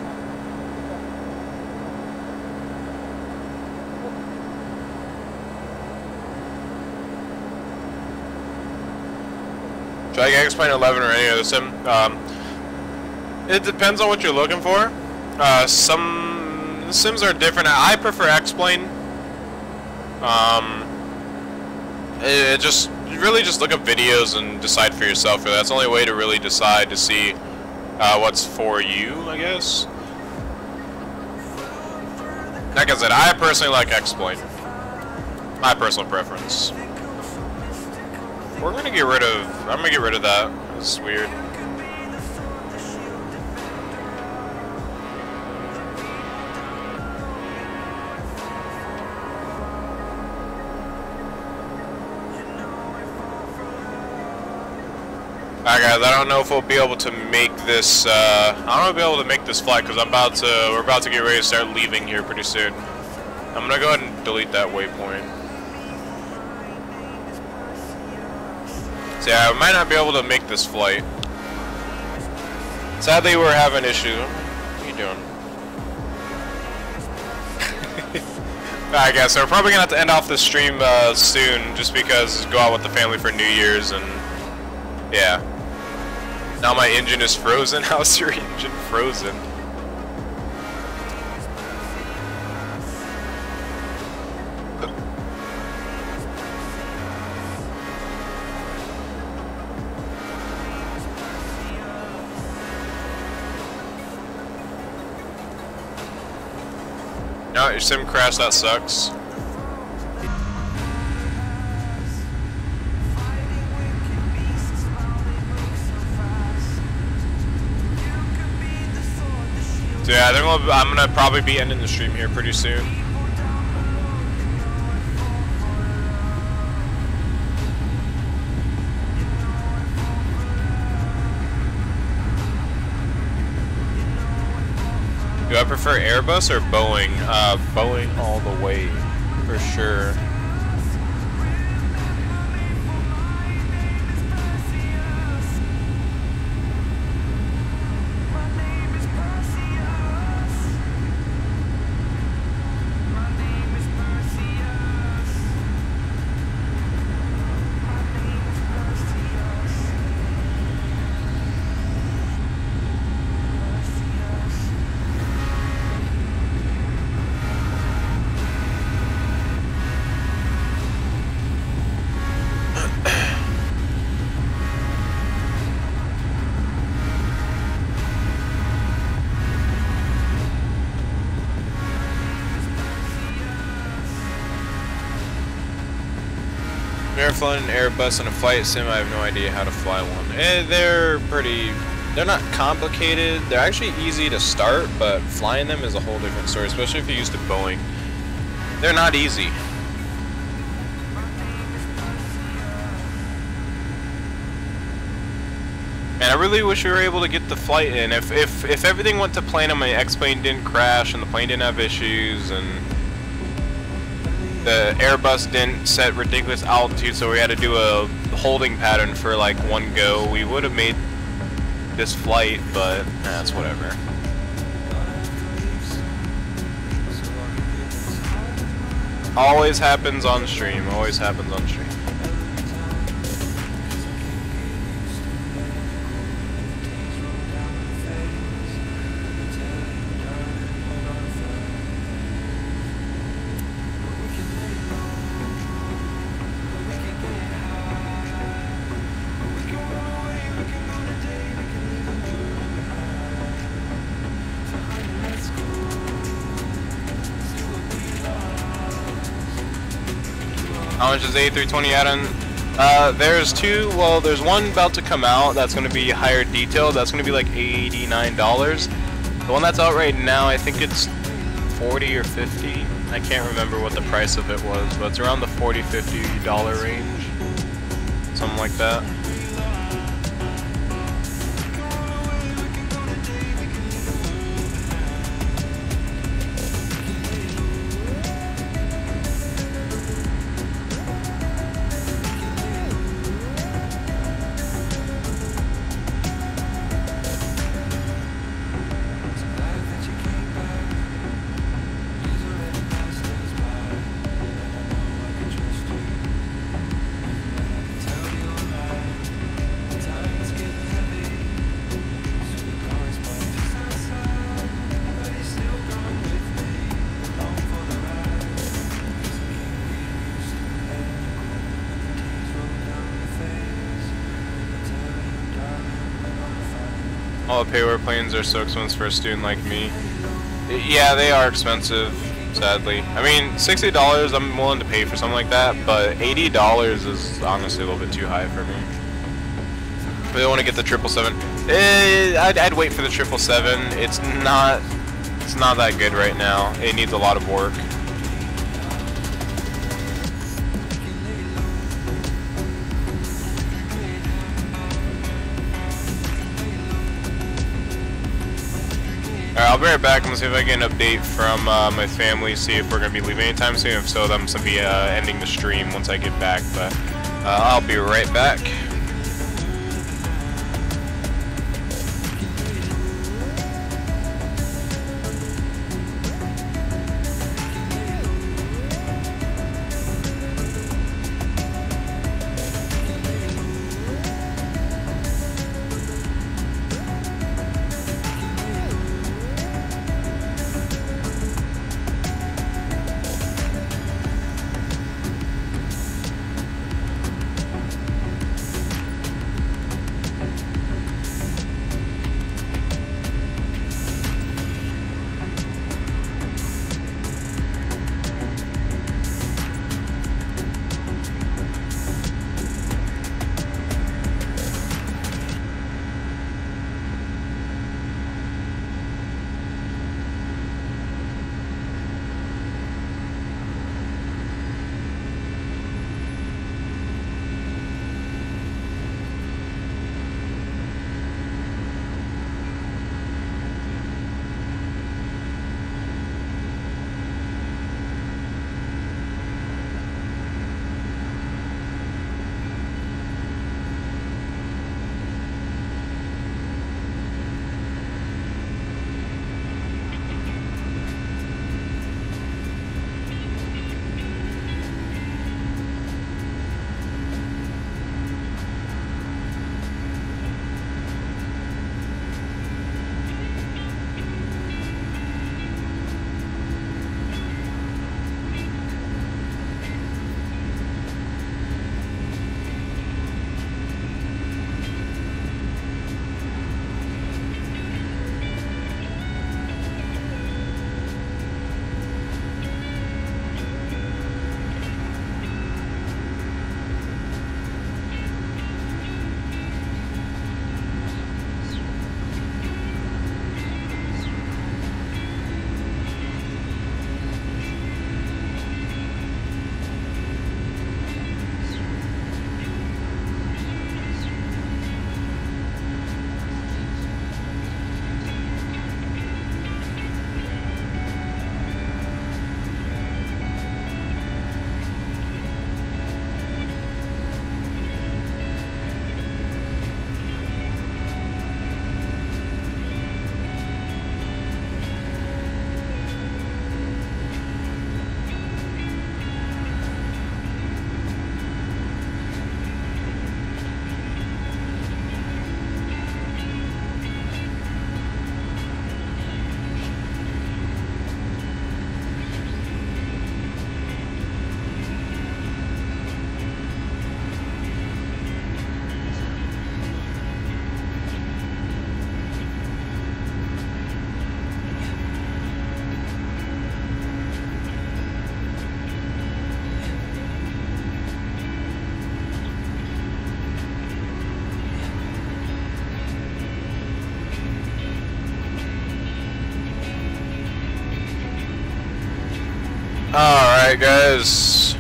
So I can explain 11 or any other sim. It depends on what you're looking for. Some sims are different. I prefer X-Plane. You really just look up videos and decide for yourself. That's the only way to really decide to see what's for you, I guess. Like I said, I personally like X-Plane. My personal preference. I'm gonna get rid of that. This is weird. Alright guys, I don't know if we'll be able to make this, I don't know if we'll be able to make this flight because we're about to get ready to start leaving here pretty soon. I'm gonna go ahead and delete that waypoint. So yeah, I might not be able to make this flight. Sadly, we're having an issue. What are you doing? Alright guys, so we're probably gonna have to end off this stream soon just because go out with the family for New Year's and yeah. Now my engine is frozen. How's your engine frozen? No, your sim crashed. That sucks. So yeah, I'm gonna probably be ending the stream here pretty soon. Do I prefer Airbus or Boeing? Boeing all the way, for sure. Never flown an Airbus and a flight sim. I have no idea how to fly one. They're not complicated. They're actually easy to start, but flying them is a whole different story, especially if you're used to Boeing. They're not easy. And I really wish we were able to get the flight in. If everything went to plan and my X-Plane didn't crash and the plane didn't have issues and the Airbus didn't set ridiculous altitude, so we had to do a holding pattern for like one go, we would have made this flight, but that's whatever. Always happens on stream, always happens on stream. How much is A320 add-on? There's two, well, there's one about to come out that's going to be higher detailed. That's going to be like $89. The one that's out right now, I think it's 40 or 50. I can't remember what the price of it was, but it's around the $40-50 range. Something like that. All the payload planes are so expensive for a student like me. Yeah, they are expensive, sadly. I mean, $60 I'm willing to pay for something like that, but $80 is honestly a little bit too high for me. If I want to get the 777, I'd wait for the 777. It's not that good right now. It needs a lot of work. Alright, I'll be right back. I'm gonna see if I get an update from my family, see if we're gonna be leaving anytime soon. If so, I'm gonna be ending the stream once I get back. But I'll be right back. Alright guys.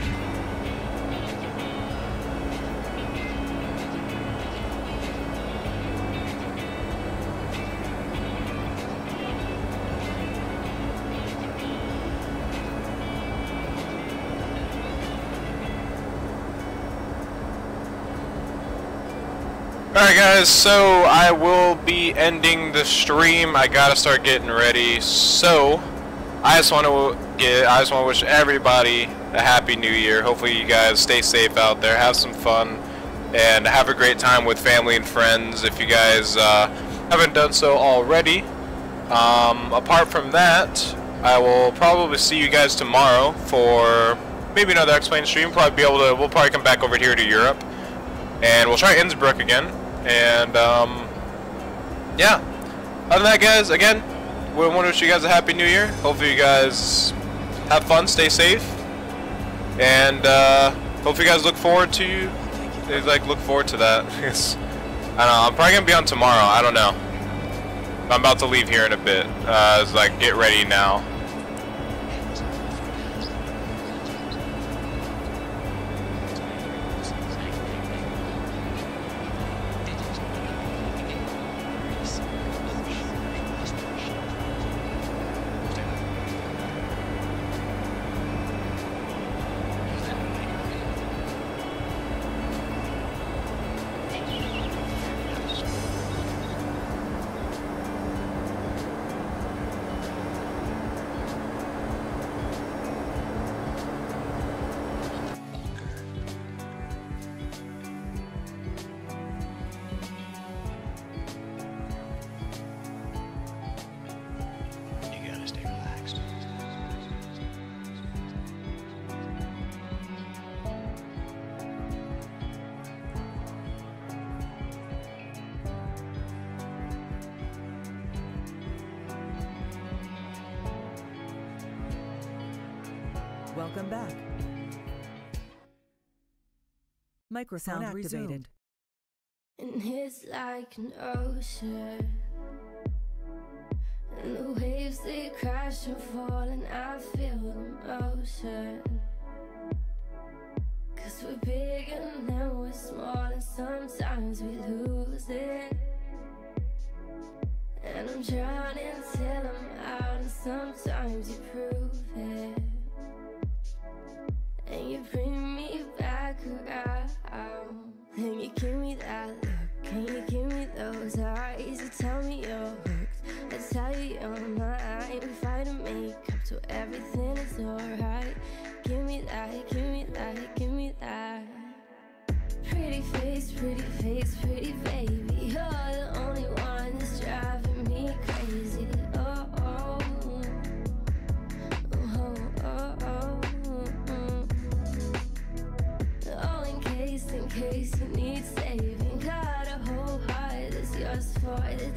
Alright guys, so I will be ending the stream. I gotta start getting ready. So I just want to wish everybody a happy new year. Hopefully you guys stay safe out there, have some fun, and have a great time with family and friends if you guys haven't done so already. Apart from that, I will probably see you guys tomorrow for maybe another X-Plane stream. We'll probably come back over here to Europe, and we'll try Innsbruck again. And yeah. Other than that, guys, again, we want to wish you guys a happy new year. Hopefully you guys have fun, stay safe, and hopefully you guys look forward to that. I don't know, I'm probably gonna be on tomorrow, I don't know. I'm about to leave here in a bit. It's like, get ready now. Welcome back. Microphone activated. And it's like an ocean, and the waves they crash and fall, and I feel the motion. Cause we're big and then we're small, and sometimes we lose it. And I'm drowning till I'm out, and sometimes you prove it. And you bring me back around. And you give me that look, and you give me those eyes. You tell me you're hooked, I tell you you're mine. We fight and make up till everything is alright. Give me that, give me that, give me that. Pretty face, pretty baby. You're the only one that's driving me crazy. Oh, oh, oh, oh, oh. Oh, in case you need saving, got a whole heart that's yours for the